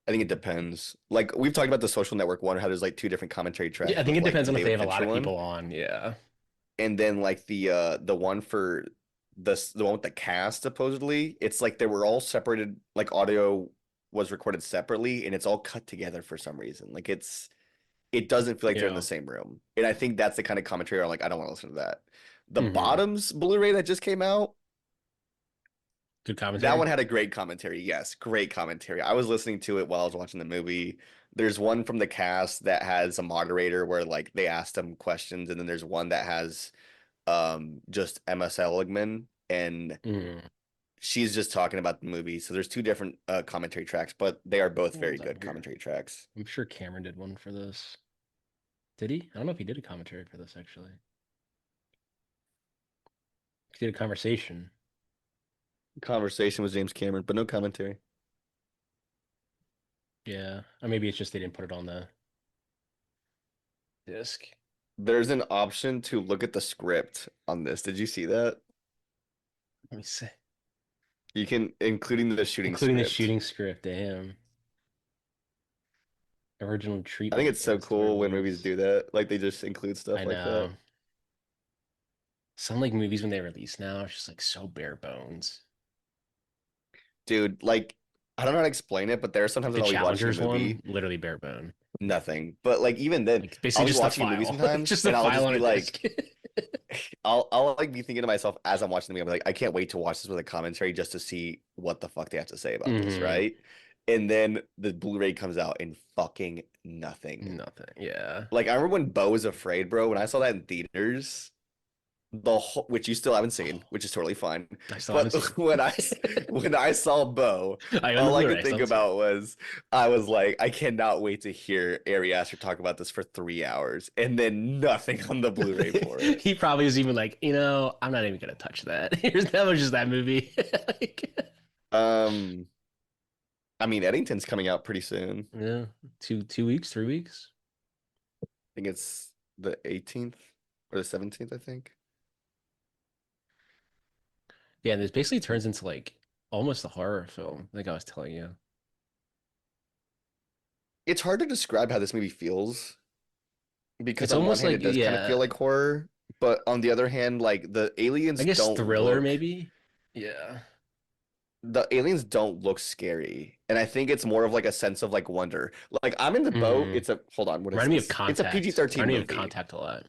S3: I think it depends. Like we've talked about the Social Network one, how there's like two different commentary
S2: Yeah, I
S3: tracks
S2: think
S3: with
S2: it
S3: like
S2: depends
S3: the
S2: on if they
S3: David
S2: have a lot
S3: Fincher
S2: of
S3: one,
S2: people on. Yeah.
S3: and then like the one for the one with the cast supposedly. It's like they were all separated, like audio was recorded separately, and it's all cut together for some reason. Like it doesn't feel like they're in the
S2: Yeah.
S3: same room, and I think that's the kind of commentary I'm like I don't want to listen to that. The
S2: Hmm.
S3: Bottoms Blu-ray that just came out.
S2: Good
S3: That one
S2: commentary.
S3: had a great commentary. Yes, great commentary. I was listening to it while I was watching the movie. There's one from the cast that has a moderator where like they ask them questions, and then there's one that has just Emma Seligman, and
S2: Mm.
S3: she's just talking about the movie. So there's two different commentary tracks, but they are both
S2: What
S3: very
S2: was that
S3: good
S2: here?
S3: commentary tracks.
S2: I'm sure Cameron did one for this. Did he? I don't know if he did a commentary for this actually. He did a conversation.
S3: Conversation with James Cameron, but no commentary.
S2: Yeah. Or maybe it's just they didn't put it on the disc.
S3: There's an option to look at the script on this. Did you see that?
S2: Let me see.
S3: You can, including the shooting
S2: Including the
S3: script.
S2: shooting script, damn. Original
S3: I think
S2: treatment
S3: it's so
S2: enhanced
S3: cool when movies
S2: reviews.
S3: do that. Like they just include
S2: I
S3: stuff like that.
S2: know. Some like movies when they release now, it's just like so bare bones.
S3: Dude, like I don't know how to explain it, but there are
S2: Like
S3: sometimes
S2: the
S3: when I'll be watching a
S2: Challengers one,
S3: movie,
S2: literally bare bone.
S3: nothing. But like even then,
S2: Like basically
S3: I'll be
S2: just a
S3: watching a movie
S2: file.
S3: sometimes
S2: Just a
S3: and I'll
S2: file
S3: just
S2: on
S3: be
S2: a disc.
S3: like I'll like be thinking to myself as I'm watching the movie, I'm like, I can't wait to watch this with a commentary just to see what the fuck they have to say about this,
S2: Hmm.
S3: right? And then the Blu-ray comes out and fucking nothing.
S2: Nothing. Yeah.
S3: Like I remember when Bo was Afraid, bro, when I saw that in theaters. The whole, which you still haven't seen,
S2: Oh,
S3: which is totally fine.
S2: I still haven't
S3: But
S2: seen
S3: when I saw Bo,
S2: I own the
S3: all I
S2: Blu-ray,
S3: could
S2: I still
S3: think
S2: haven't seen it.
S3: about was I was like, I cannot wait to hear Ari Aster talk about this for 3 hours, and then nothing on the Blu-ray for it.
S2: He probably was even like, I'm not even gonna touch that. Here's that was just that movie. Like,
S3: Um, I mean, Eddington's coming out pretty soon.
S2: yeah, 2 weeks, 3 weeks.
S3: I think it's the 18th or the 17th, I think.
S2: Yeah, and this basically turns into like almost a horror film, like I was telling you.
S3: It's hard to describe how this movie feels because
S2: It's
S3: on one
S2: almost
S3: hand
S2: like
S3: it does kind of feel
S2: yeah,
S3: like horror, but on the other hand, like
S2: I guess thriller maybe. Yeah.
S3: the aliens don't look scary. And I think it's more of like a sense of like wonder. Like I'm in the boat.
S2: Hmm.
S3: It's a hold on, what is
S2: Reminded me of
S3: this? It's a
S2: Contact.
S3: PG-13
S2: Reminded me of
S3: movie.
S2: Contact a lot.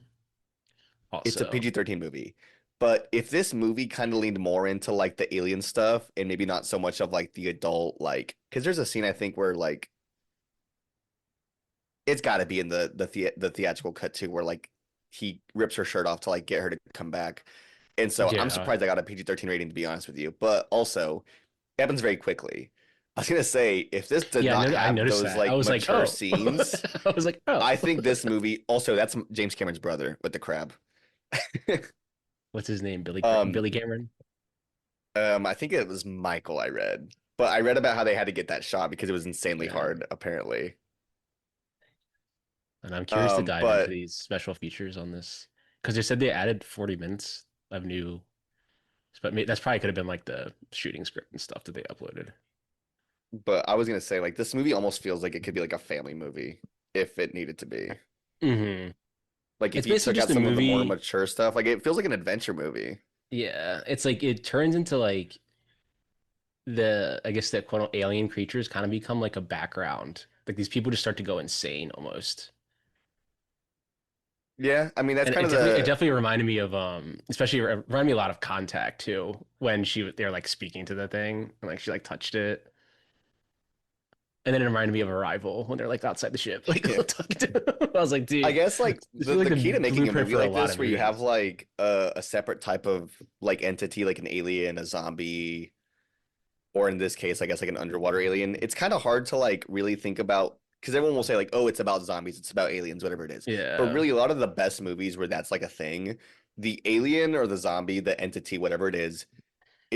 S3: It's a
S2: Also,
S3: PG-13 movie. But if this movie kind of leaned more into like the alien stuff and maybe not so much of like the adult like because there's a scene I think where like it's got to be in the theatrical cut too where like he rips her shirt off to like get her to come back. And so I'm
S2: yeah.
S3: surprised I got a PG-13 rating to be honest with you. But also it happens very quickly. I was gonna say, if this did
S2: Yeah,
S3: not
S2: I
S3: have
S2: noticed
S3: those
S2: that. I
S3: like
S2: was like,
S3: mature
S2: oh.
S3: scenes,
S2: I was like, oh.
S3: I think this movie also that's James Cameron's brother with the crab.
S2: What's his name?
S3: Um,
S2: Billy Cameron.
S3: I think it was Michael I read. But I read about how they had to get that shot because it was insanely
S2: Yeah.
S3: hard, apparently.
S2: And I'm curious to dive into
S3: But
S2: these special features on this because they said they added 40 minutes of new, but that's probably could have been like the shooting script and stuff that they uploaded.
S3: but I was gonna say, like, this movie almost feels like it could be like a family movie if it needed to be.
S2: Hmm.
S3: Like if
S2: It's
S3: you
S2: basically
S3: took out
S2: just a
S3: some of the more
S2: movie.
S3: mature stuff, like it feels like an adventure movie.
S2: Yeah, it's like it turns into like I guess the quote unquote alien creatures kind of become like a background. Like these people just start to go insane almost.
S3: Yeah, I mean that's
S2: And
S3: kind of
S2: it
S3: the
S2: definitely reminded me of especially it reminded me a lot of Contact too when they're like speaking to the thing and like she like touched it. And then it reminded me of Arrival when they're like outside the ship, like
S3: yeah.
S2: talking to. I was like,
S3: I
S2: dude,
S3: guess like
S2: this
S3: the
S2: feels like
S3: the
S2: the
S3: key to making a
S2: blueprint
S3: movie
S2: for a
S3: like
S2: lot
S3: this
S2: of
S3: where you have
S2: movies.
S3: like a separate type of like entity like an alien, a zombie, or in this case, I guess like an underwater alien, it's kind of hard to like really think about because everyone will say like, oh, it's about zombies, it's about aliens, whatever it is. But
S2: Yeah.
S3: really, a lot of the best movies where that's like a thing, the alien or the zombie, the entity, whatever it is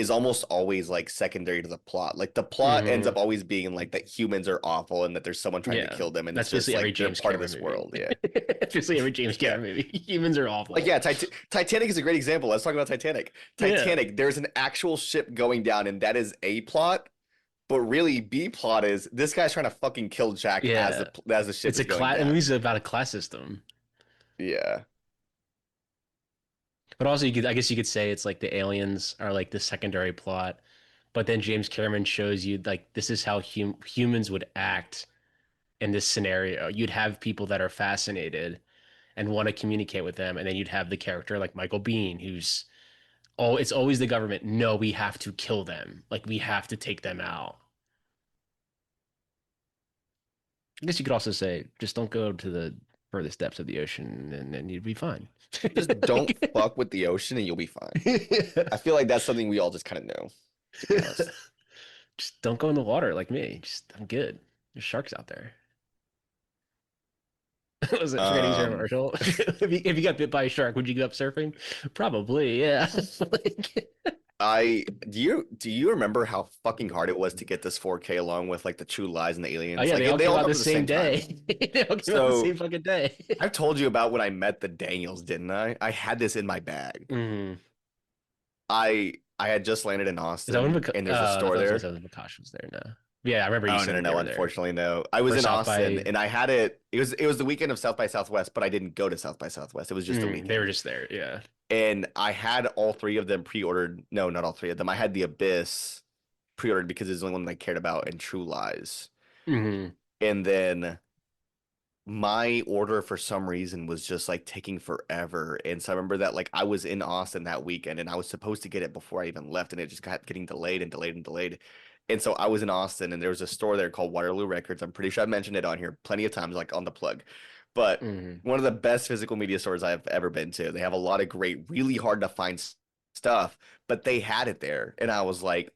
S3: almost always like secondary to the plot. Like the plot ends
S2: Hmm.
S3: up always being like that humans are awful and that there's someone trying to
S2: Yeah.
S3: kill them, and it's
S2: That's
S3: just
S2: basically every
S3: like they're
S2: James
S3: part of
S2: Cameron
S3: this
S2: movie.
S3: world. Yeah,
S2: It's basically every James
S3: yeah.
S2: Cameron movie. Humans are
S3: Like
S2: awful.
S3: yeah, Titanic is a great example. Let's talk about Titanic.
S2: Yeah.
S3: Titanic, there's an actual ship going down, and that is A plot. But really, B plot is this guy's trying to fucking kill Jack
S2: Yeah.
S3: as the ship
S2: It's a
S3: is going
S2: class. The
S3: down.
S2: movie's about a class system.
S3: Yeah.
S2: But also, I guess you could say it's like the aliens are like the secondary plot. But then James Cameron shows you like this is how humans would act in this scenario. You'd have people that are fascinated and want to communicate with them, and then you'd have the character like Michael Bean, who's it's always the government. No, we have to kill them. Like we have to take them out. I guess you could also say just don't go to the furthest depths of the ocean, and then you'd be fine.
S3: Just don't fuck with the ocean and you'll be fine. I feel like that's something we all just kind of know, to be honest.
S2: Just don't go in the water like me. Just I'm good. There's sharks out there. Was it forgetting Sarah
S3: Um,
S2: Marshall? If you got bit by a shark, would you go up surfing? Probably, yeah. Like,
S3: do you remember how fucking hard it was to get this 4K along with like the True Lies and the
S2: oh
S3: aliens?
S2: yeah,
S3: Like
S2: they all
S3: they
S2: came
S3: all
S2: out
S3: dropped
S2: the
S3: at the
S2: same
S3: same time.
S2: day. They all came out the same
S3: So
S2: fucking day.
S3: I've told you about when I met the Daniels, didn't I? I had this in my bag.
S2: Mm.
S3: I had just landed in
S2: Is that when
S3: Austin and there's a
S2: I
S3: store
S2: thought it was
S3: there.
S2: when Vakash was there. No. Yeah, I remember you
S3: Oh no
S2: said
S3: no
S2: that they
S3: no!
S2: were there
S3: Unfortunately, no. I was
S2: for
S3: in
S2: South
S3: Austin
S2: by.
S3: and I had it. It was the weekend of South by Southwest, but I didn't go to South by Southwest. It was just a
S2: They were
S3: weekend,
S2: just there. Yeah.
S3: and I had all three of them pre-ordered. No, not all three of them. I had the Abyss pre-ordered because it's the only one I cared about, and True Lies.
S2: Hmm.
S3: And then my order for some reason was just like taking forever. And so I remember that like I was in Austin that weekend and I was supposed to get it before I even left, and it just kept getting delayed and delayed and delayed. And so I was in Austin and there was a store there called Waterloo Records. I'm pretty sure I mentioned it on here plenty of times, like on the plug. But
S2: Hmm.
S3: one of the best physical media stores I've ever been to. They have a lot of great, really hard to find stuff, but they had it there. And I was like,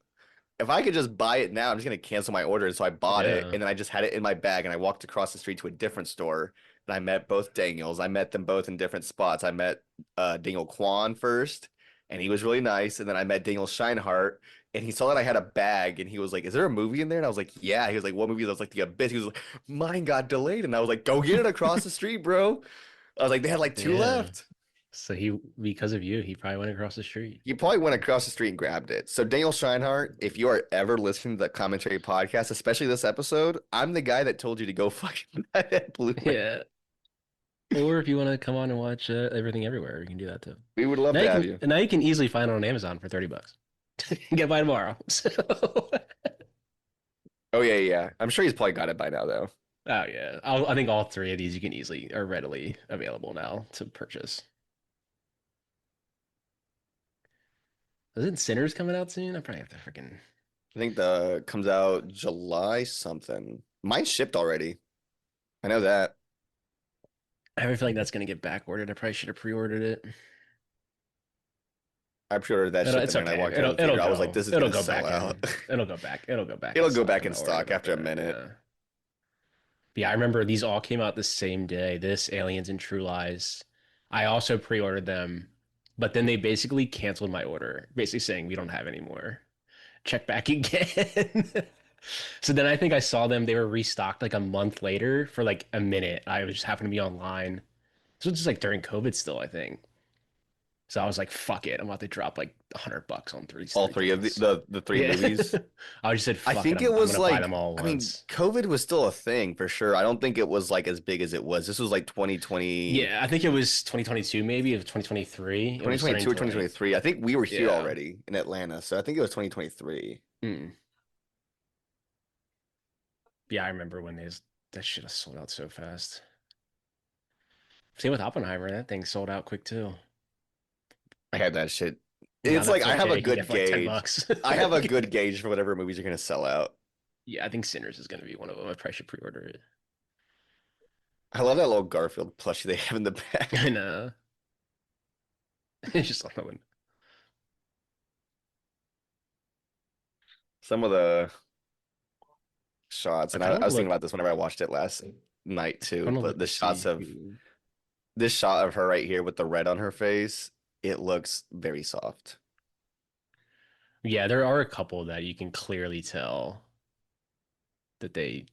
S3: if I could just buy it now, I'm just gonna cancel my order. And so I bought it,
S2: Yeah.
S3: and then I just had it in my bag, and I walked across the street to a different store, and I met both Daniels. I met them both in different spots. I met Daniel Kwan first, and he was really nice. And then I met Daniel Scheinhardt, and he saw that I had a bag, and he was like, "Is there a movie in there?" And I was like, "Yeah." He was like, "What movie?" I was like, "The Abyss." He was like, "Mine got delayed," and I was like, "Go get it across the street, bro." I was like, "They had like two
S2: Yeah.
S3: left."
S2: So because of you, he probably went across the street.
S3: You probably went across the street and grabbed it. So Daniel Scheinhardt, if you are ever listening to the commentary podcast, especially this episode, I'm the guy that told you to go fucking buy that Blu-ray.
S2: Yeah. Or if you want to come on and watch Everything Everywhere, you can do that too.
S3: We would love
S2: Now
S3: to
S2: you
S3: have
S2: can
S3: you.
S2: now you can easily find it on Amazon for $30. Get by tomorrow. So, oh
S3: Oh yeah, yeah. I'm sure he's probably got it by now though.
S2: yeah, I think all three of these you can easily are readily available now to purchase. Isn't Sinners coming out soon? I probably have to freaking.
S3: I think the comes out July something. Mine shipped already. I know that.
S2: I have a feeling that's gonna get back ordered. I probably should have pre-ordered it.
S3: I pre-ordered that shit the
S2: It's
S3: minute I
S2: okay.
S3: walked out of the
S2: It'll
S3: theater. I was like,
S2: go.
S3: this is
S2: It'll
S3: gonna
S2: go
S3: sell
S2: back
S3: out.
S2: in. It'll go back. It'll go back in
S3: It'll go
S2: stock.
S3: back
S2: I'm
S3: in
S2: not worried
S3: stock
S2: about
S3: after a
S2: that.
S3: minute.
S2: Yeah. But yeah, I remember these all came out the same day. This, Aliens, and True Lies. I also pre-ordered them, but then they basically canceled my order, basically saying we don't have any more. Check back again. So then I think I saw them. They were restocked like a month later for like a minute. I was just happened to be online. This was just like during COVID still, I think. So I was like, fuck it. I'm about to drop like $100 on these
S3: All
S2: three
S3: three of
S2: things.
S3: the three
S2: Yeah.
S3: movies.
S2: I just said,
S3: I
S2: fuck it.
S3: think it
S2: I'm
S3: was
S2: gonna buy
S3: like,
S2: them all
S3: I mean,
S2: once.
S3: COVID was still a thing for sure. I don't think it was like as big as it was. This was like 2020,
S2: Yeah, I think it was 2022, maybe of 2023. It was starting
S3: 2022 or
S2: to like,
S3: 2023. I think we were here
S2: yeah.
S3: already in Atlanta, so I think it was 2023.
S2: Mm. Yeah, I remember when that shit sold out so fast. Same with Oppenheimer. That thing sold out quick too.
S3: I had that shit.
S2: Now
S3: It's
S2: that
S3: like I have
S2: 4K
S3: a
S2: you can get
S3: good
S2: for like 10
S3: gauge.
S2: bucks.
S3: I have a
S2: Like,
S3: good gauge for whatever movies are gonna sell out.
S2: yeah, I think Sinners is gonna be one of them. I probably should pre-order it.
S3: I love that little Garfield plushie they have in the
S2: I
S3: back.
S2: know. It's just on the window.
S3: Some of the shots,
S2: I
S3: and
S2: kind
S3: I
S2: of want
S3: was
S2: to
S3: thinking
S2: look.
S3: about this whenever I watched it last night
S2: I
S3: too.
S2: want to
S3: But
S2: look
S3: the
S2: to
S3: shots
S2: see
S3: of
S2: who.
S3: this shot of her right here with the red on her face, it looks very soft.
S2: Yeah, there are a couple that you can clearly tell that they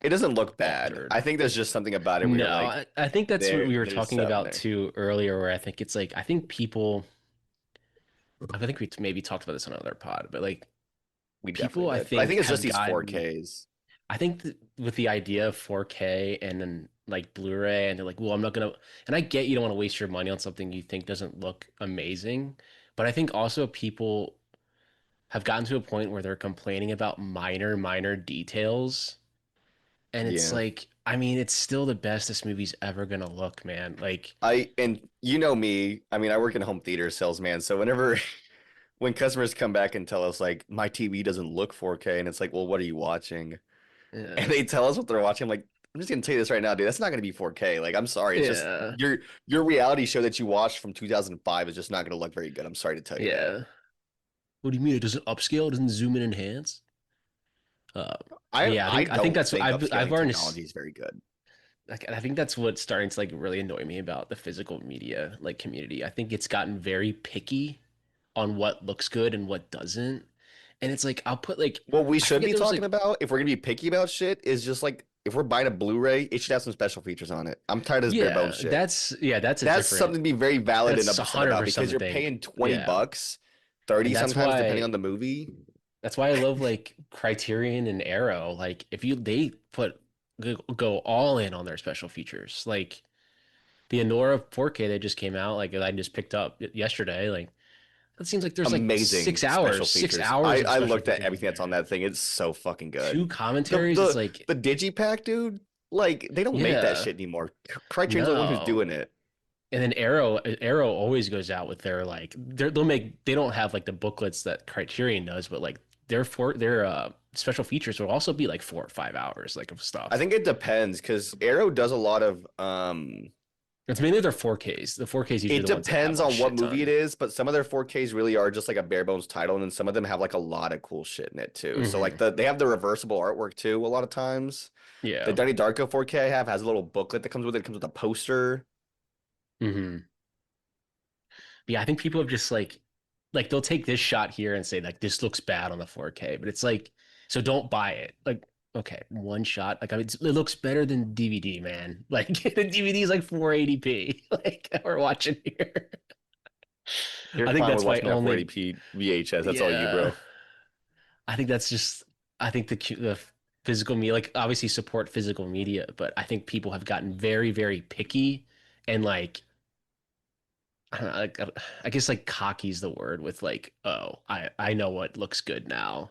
S3: It doesn't look bad.
S2: altered.
S3: I think there's just something about it where
S2: No,
S3: you're like,
S2: I think that's what we were
S3: there's
S2: talking
S3: something
S2: about
S3: there.
S2: too earlier, where I think it's like, I think people, I think we maybe talked about this on another pod, but like
S3: We definitely
S2: people, I
S3: did. But I
S2: think
S3: think it's just
S2: have
S3: these
S2: gotten,
S3: 4Ks.
S2: I think that with the idea of 4K and then like Blu-ray, and they're like, well, I'm not gonna, and I get you don't want to waste your money on something you think doesn't look amazing, but I think also people have gotten to a point where they're complaining about minor details. And it's
S3: Yeah.
S2: like, I mean, it's still the best this movie's ever gonna look, man. Like,
S3: And you know me, I mean, I work in a home theater salesman, so whenever when customers come back and tell us like my TV doesn't look 4K, and it's like, well, what are you watching? And
S2: yeah,
S3: they tell us what they're watching. I'm like, I'm just gonna tell you this right now, dude. That's not gonna be 4K. Like, I'm sorry. It's just
S2: yeah,
S3: your reality show that you watched from 2005 is just not gonna look very good. I'm sorry to tell you that.
S2: yeah. What do you mean? It doesn't upscale? It doesn't zoom in and enhance? Uh, but yeah,
S3: I
S2: I think
S3: don't
S2: that's what
S3: think
S2: I've
S3: upscaling
S2: already
S3: technology is very good.
S2: like I think that's what's starting to like really annoy me about the physical media like community. I think it's gotten very picky on what looks good and what doesn't. And it's like I'll put like
S3: What we
S2: I
S3: should
S2: forget
S3: be
S2: there was
S3: talking
S2: like
S3: about, if we're gonna be picky about shit, is just like if we're buying a Blu-ray, it should have some special features on it. I'm tired of this bare bones shit.
S2: that's a
S3: That's
S2: different
S3: something to be very valid and
S2: that's a
S3: upset
S2: hundred
S3: about
S2: percent
S3: because
S2: the
S3: you're
S2: thing.
S3: paying 20
S2: Yeah.
S3: bucks, 30
S2: And
S3: sometimes, depending on the movie.
S2: that's why I love like Criterion and Arrow. Like if you they put go all in on their special features. Like the Anora 4K that just came out, like I just picked up yesterday. Like it seems like there's like
S3: Amazing special
S2: six
S3: features.
S2: hours of
S3: I
S2: special
S3: looked at
S2: features in
S3: everything that's on
S2: there.
S3: that thing. It's so fucking
S2: Two
S3: good.
S2: commentaries. It's like,
S3: The Digipack, dude, like they don't make that
S2: yeah,
S3: shit anymore. Criterion's the only one who's
S2: no.
S3: doing it.
S2: And then Arrow always goes out with their like they don't have like the booklets that Criterion does, but like their special features will also be like 4 or 5 hours like of
S3: I
S2: stuff.
S3: think it depends because Arrow does a lot of
S2: It's mainly their 4Ks. The 4Ks usually
S3: it
S2: the ones that have
S3: depends
S2: a
S3: on what
S2: shit
S3: movie it
S2: ton.
S3: is, but some of their 4Ks really are just like a bare bones title, and then some of them have like a lot of cool shit in it too. So like
S2: Hmm.
S3: they have the reversible artwork too a lot of times. The
S2: Yeah.
S3: Donnie Darko 4K I have has a little booklet that comes with it. It comes with a poster.
S2: Hmm. Yeah, I think people have just like they'll take this shot here and say like this looks bad on the 4K, but it's like so don't buy it. Like okay, one shot. Like I mean, it looks better than DVD, man. Like the DVD is like 480p. Like we're watching here.
S3: You're
S2: I think
S3: fine with
S2: that's my
S3: watching that
S2: only.
S3: 480p VHS. That's all you,
S2: Yeah,
S3: bro.
S2: I think that's just. I think the physical media, like obviously support physical media, but I think people have gotten very picky and like I don't know, like I guess like cocky's the word with like, oh, I know what looks good now.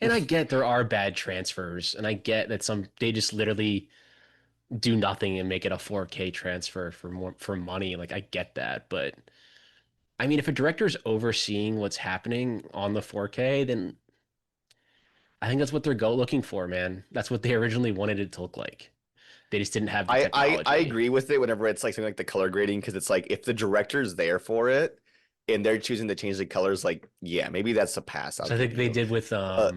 S2: And I get there are bad transfers, and I get that some they just literally do nothing and make it a 4K transfer for more for money. Like I get that, but I mean, if a director's overseeing what's happening on the 4K, then I think that's what they're go looking for, man. That's what they originally wanted it to look like. They just didn't have the
S3: I
S2: technology.
S3: agree with it whenever it's like something like the color grading because it's like if the director's there for it, and they're choosing to change the colors, like, yeah, maybe that's a pass I'll
S2: So I
S3: give
S2: think they
S3: you.
S2: did with
S3: Uh,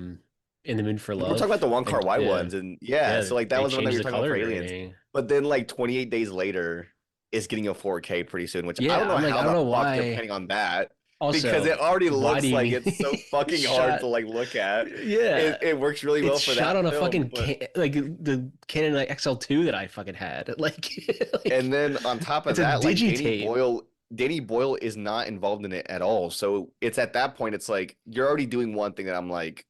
S2: In the Mood for
S3: we're talking about
S2: Love.
S3: the one car
S2: And
S3: white
S2: yeah,
S3: ones, and yeah,
S2: yeah,
S3: so like that
S2: they
S3: was the one that we
S2: changed
S3: were
S2: the
S3: talking about
S2: color
S3: for Aliens.
S2: grading.
S3: But then like 28 days later, it's getting a 4K pretty soon, which I don't
S2: Yeah,
S3: know
S2: I'm like,
S3: how
S2: I don't
S3: the
S2: know
S3: fuck they're
S2: why.
S3: planning on that because
S2: Also,
S3: it already
S2: why do
S3: looks
S2: you
S3: like
S2: need
S3: it's so fucking hard to
S2: shot?
S3: like look at.
S2: Yeah,
S3: It works really
S2: it's
S3: well for
S2: shot
S3: that
S2: on a
S3: film,
S2: fucking
S3: but
S2: like the Canon like XL2 that I fucking had. Like,
S3: and
S2: like
S3: then on top
S2: it's
S3: of
S2: a
S3: that, like
S2: digitape.
S3: Danny Boyle is not involved in it at all. So it's at that point, it's like you're already doing one thing that I'm like,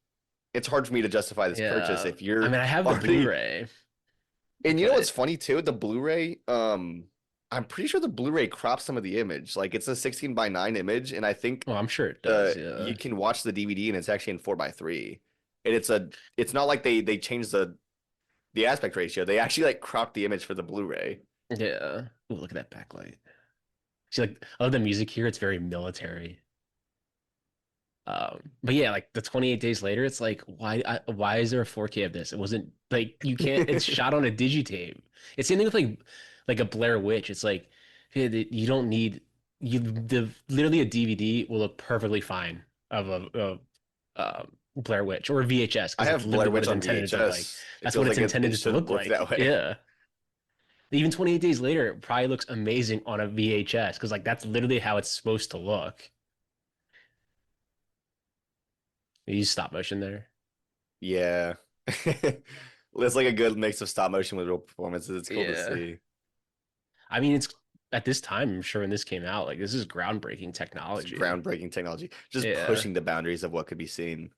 S3: it's hard for me to justify this purchase
S2: Yeah,
S3: if
S2: I
S3: you're
S2: mean, I have the
S3: already.
S2: Blu-ray,
S3: And you know what's
S2: but
S3: funny too? The Blu-ray, I'm pretty sure the Blu-ray crops some of the image. Like it's a 16:9 image, and I think
S2: well, I'm sure it does.
S3: you
S2: Yeah,
S3: can watch the DVD and it's actually in 4:3. And it's not like they changed the aspect ratio. They actually like cropped the image for the Blu-ray.
S2: yeah. Ooh, look at that backlight. See, like, I love the music here. It's very military. But yeah, like the 28 days later, it's like, why is there a 4K of this? It wasn't like you can't. It's shot on a digitape. It's the same thing with like a Blair Witch. It's like hey, you don't need the literally a DVD will look perfectly fine of a Blair Witch or a VHS
S3: I
S2: because that's
S3: have Blair
S2: literally what
S3: Witch
S2: it's
S3: on
S2: intended to look like.
S3: VHS. It
S2: That's what
S3: feels
S2: it's
S3: like it
S2: intended to
S3: should
S2: look
S3: look that
S2: like.
S3: way.
S2: Yeah. Even 28 days later, it probably looks amazing on a VHS because like that's literally how it's supposed to look. You use stop motion there.
S3: Yeah. It's like a good mix of stop motion with real performances. It's cool to
S2: Yeah.
S3: see.
S2: I mean, it's at this time, I'm sure when this came out, like this is groundbreaking
S3: It's
S2: technology.
S3: groundbreaking technology. Just
S2: Yeah.
S3: pushing the boundaries of what could be seen.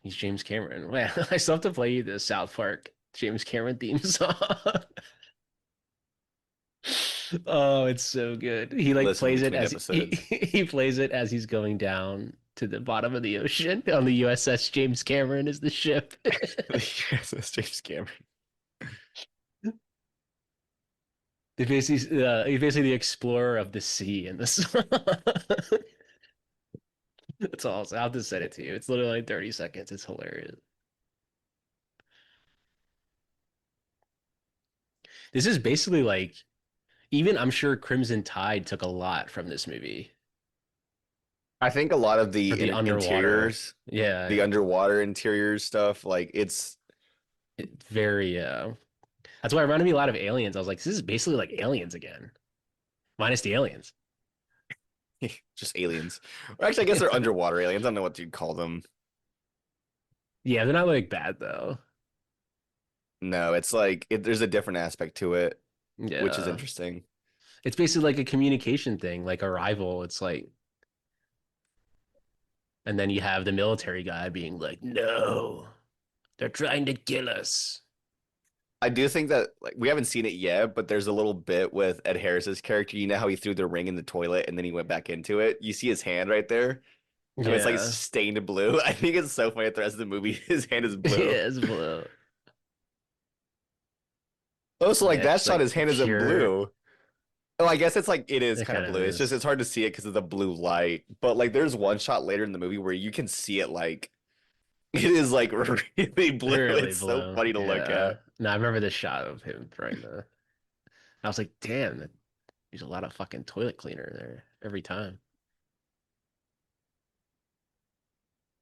S2: He's James Cameron. Man, I still have to play you the South Park James Cameron theme song. Oh, it's so good. He like
S3: Listen
S2: plays it
S3: between
S2: as
S3: episodes.
S2: he plays it as he's going down to the bottom of the ocean on the USS James Cameron is the ship.
S3: Yes, it's James Cameron.
S2: He's basically the explorer of the sea in the song. That's all. I'll have to send it to you. It's literally like 30 seconds. It's hilarious. This is basically like even I'm sure Crimson Tide took a lot from this movie
S3: I think a lot of
S2: for
S3: the
S2: the underwater.
S3: interiors, the
S2: Yeah,
S3: underwater interior stuff, like it's
S2: very. That's why it reminded me a lot of Aliens. I was like, this is basically like Aliens again, minus the aliens.
S3: just aliens. Or actually, I guess they're underwater aliens. I don't know what you'd call them.
S2: Yeah, they're not like bad though.
S3: No, it's like there's a different aspect to it, which is
S2: Yeah,
S3: interesting.
S2: it's basically like a communication thing, like Arrival. It's like, and then you have the military guy being like, no, they're trying to kill us.
S3: I do think that like we haven't seen it yet, but there's a little bit with Ed Harris's character. You know how he threw the ring in the toilet and then he went back into it. You see his hand right there, and it's like
S2: Yeah,
S3: stained blue. I think it's so funny at the rest of the movie. His hand is blue.
S2: yeah, it's blue.
S3: Also, like
S2: Yeah,
S3: that
S2: just
S3: shot,
S2: like
S3: his hand isn't
S2: pure.
S3: blue. Oh, I guess it's like it is
S2: It
S3: kind of
S2: kind of
S3: blue. It's just
S2: is.
S3: it's hard to see it because of the blue light. But like there's one shot later in the movie where you can see it like it is like really blue.
S2: Really
S3: It's so
S2: blue.
S3: funny to look
S2: Yeah.
S3: at.
S2: No, I remember the shot of him throwing the. I was like, damn, there's a lot of fucking toilet cleaner there every time.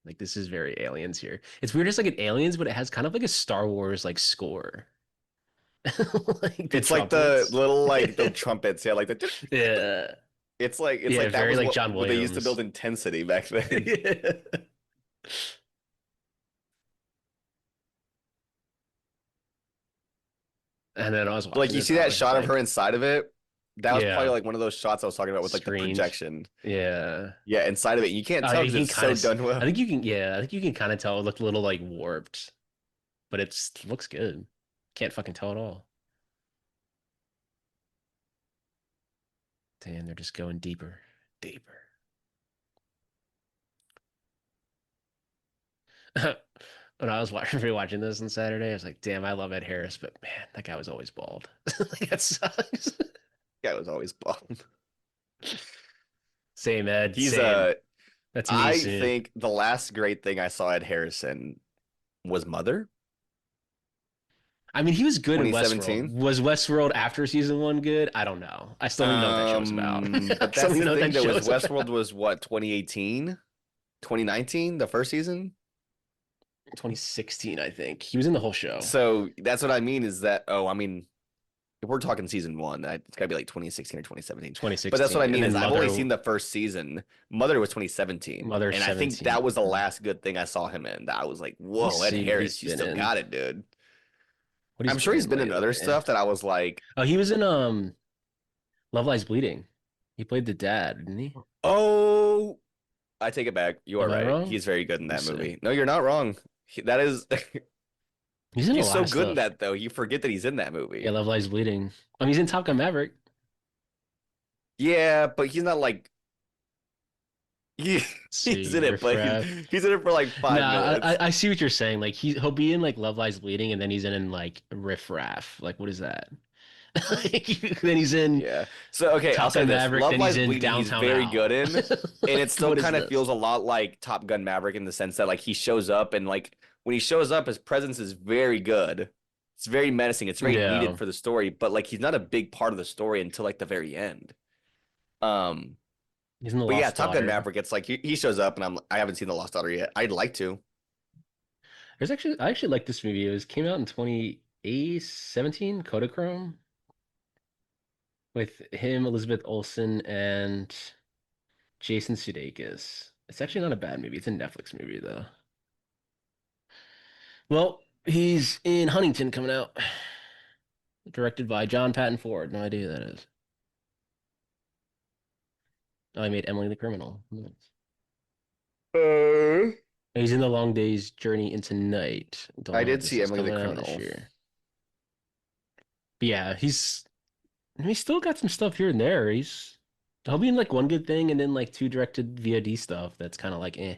S2: Like this is very aliens here. It's weird, it's like an aliens, but it has kind of like a Star Wars like score. Like the
S3: It's like the
S2: trumpets.
S3: little like the trumpets, yeah, like the
S2: Yeah.
S3: it's
S2: Yeah,
S3: like that
S2: very
S3: was
S2: like John
S3: what they used to
S2: Williams.
S3: build intensity back then.
S2: Yeah. And then I was
S3: Like
S2: watching
S3: you
S2: this
S3: see
S2: and I
S3: that
S2: was just
S3: shot of her
S2: like,
S3: inside of it. That was probably
S2: yeah,
S3: like one of those shots I was talking about with like the
S2: screened.
S3: projection.
S2: Yeah.
S3: Yeah, inside of it. You can't
S2: Oh,
S3: tell
S2: yeah, you
S3: because
S2: can
S3: it's
S2: kind
S3: so
S2: of.
S3: done
S2: I
S3: well.
S2: think you can. Yeah, I think you can kind of tell it looked a little like warped, but it looks good. Can't fucking tell at all. Damn, they're just going deeper, deeper. When I was watching rewatching this on Saturday, I was like, "Damn, I love Ed Harris, but man, that guy was always bald. Like that sucks."
S3: Yeah, it was always bald.
S2: Same Ed,
S3: He's
S2: same. That's me
S3: I
S2: soon.
S3: think the last great thing I saw at Harrison was Mother.
S2: I mean, he was good in Westworld.
S3: 2017.
S2: Was Westworld after season one good? I don't know. I still don't even know what that show's about. I
S3: But
S2: still
S3: that's
S2: don't
S3: the
S2: even know what
S3: thing
S2: that
S3: though, is
S2: show's
S3: Westworld
S2: about.
S3: was what, 2018, 2019, the first season?
S2: 2016, I think. He was in the whole show.
S3: So that's what I mean is that, oh, I mean, if we're talking season one, it's got to be like 2016 or 2017. But that's what I
S2: 2016. And
S3: mean is
S2: then
S3: I've only seen the first season. Mother was 2017.
S2: Mother
S3: And I think
S2: 17.
S3: that was the last good thing I saw him in. That I was like,
S2: Let me
S3: whoa, Ed
S2: see what he's
S3: Harris, you
S2: been
S3: still
S2: in.
S3: got it, dude.
S2: What he's
S3: I'm sure
S2: been
S3: he's
S2: in
S3: been in other
S2: lately.
S3: stuff that I was like,
S2: Oh, he was in Love Lies Bleeding. He played the dad, didn't he?
S3: oh, I take it back. You are
S2: Am I
S3: right.
S2: wrong?
S3: He's very good in
S2: Let me
S3: that
S2: see.
S3: movie. No, you're not wrong. That is,
S2: He's in a
S3: he's
S2: lot
S3: so
S2: of
S3: good in
S2: stuff.
S3: that though. You forget that he's in that
S2: Yeah,
S3: movie.
S2: Love Lies Bleeding. He's in Top Gun Maverick.
S3: Yeah, but he's not like he,
S2: Let's
S3: he's
S2: see,
S3: in it,
S2: Riff
S3: but
S2: Raff.
S3: he's in it for like
S2: No,
S3: 5 minutes.
S2: I see what you're saying. Like he'll be in like Love Lies Bleeding, and then he's in like Riff Raff. Like what is that? Like, then he's in
S3: Yeah. So okay, I'll
S2: Top
S3: say
S2: Gun
S3: this:
S2: Maverick.
S3: Love
S2: Then he's
S3: Lies
S2: in
S3: Bleeding. He's
S2: Downtown
S3: very good
S2: Al.
S3: in, and it
S2: Like
S3: still
S2: what is
S3: kind of
S2: this?
S3: feels a lot like Top Gun Maverick in the sense that like he shows up and like when he shows up, his presence is very good. It's very menacing. It's very needed
S2: Yeah,
S3: for the story, but like he's not a big part of the story until like the very end. Um,
S2: he's in The
S3: but yeah,
S2: Lost
S3: Top Gun
S2: Daughter.
S3: Maverick. It's like he shows up, and I haven't seen the Lost Daughter yet. I'd like to.
S2: I actually like this movie. It came out in 2017, Kodachrome, with him, Elizabeth Olsen, and Jason Sudeikis. It's actually not a bad movie. It's a Netflix movie though. Well, he's in Huntington coming out, directed by John Patton Ford. No idea who that is. Oh, he made Emily the Criminal. Nice.
S3: Uh,
S2: He's in The Long Day's Journey into Night. Don't
S3: I
S2: know what
S3: did
S2: this
S3: see
S2: is
S3: Emily the
S2: coming out this
S3: Criminal.
S2: year. But yeah, he's still got some stuff here and there. He'll be in like one good thing and then like two directed VOD stuff that's kind of like eh.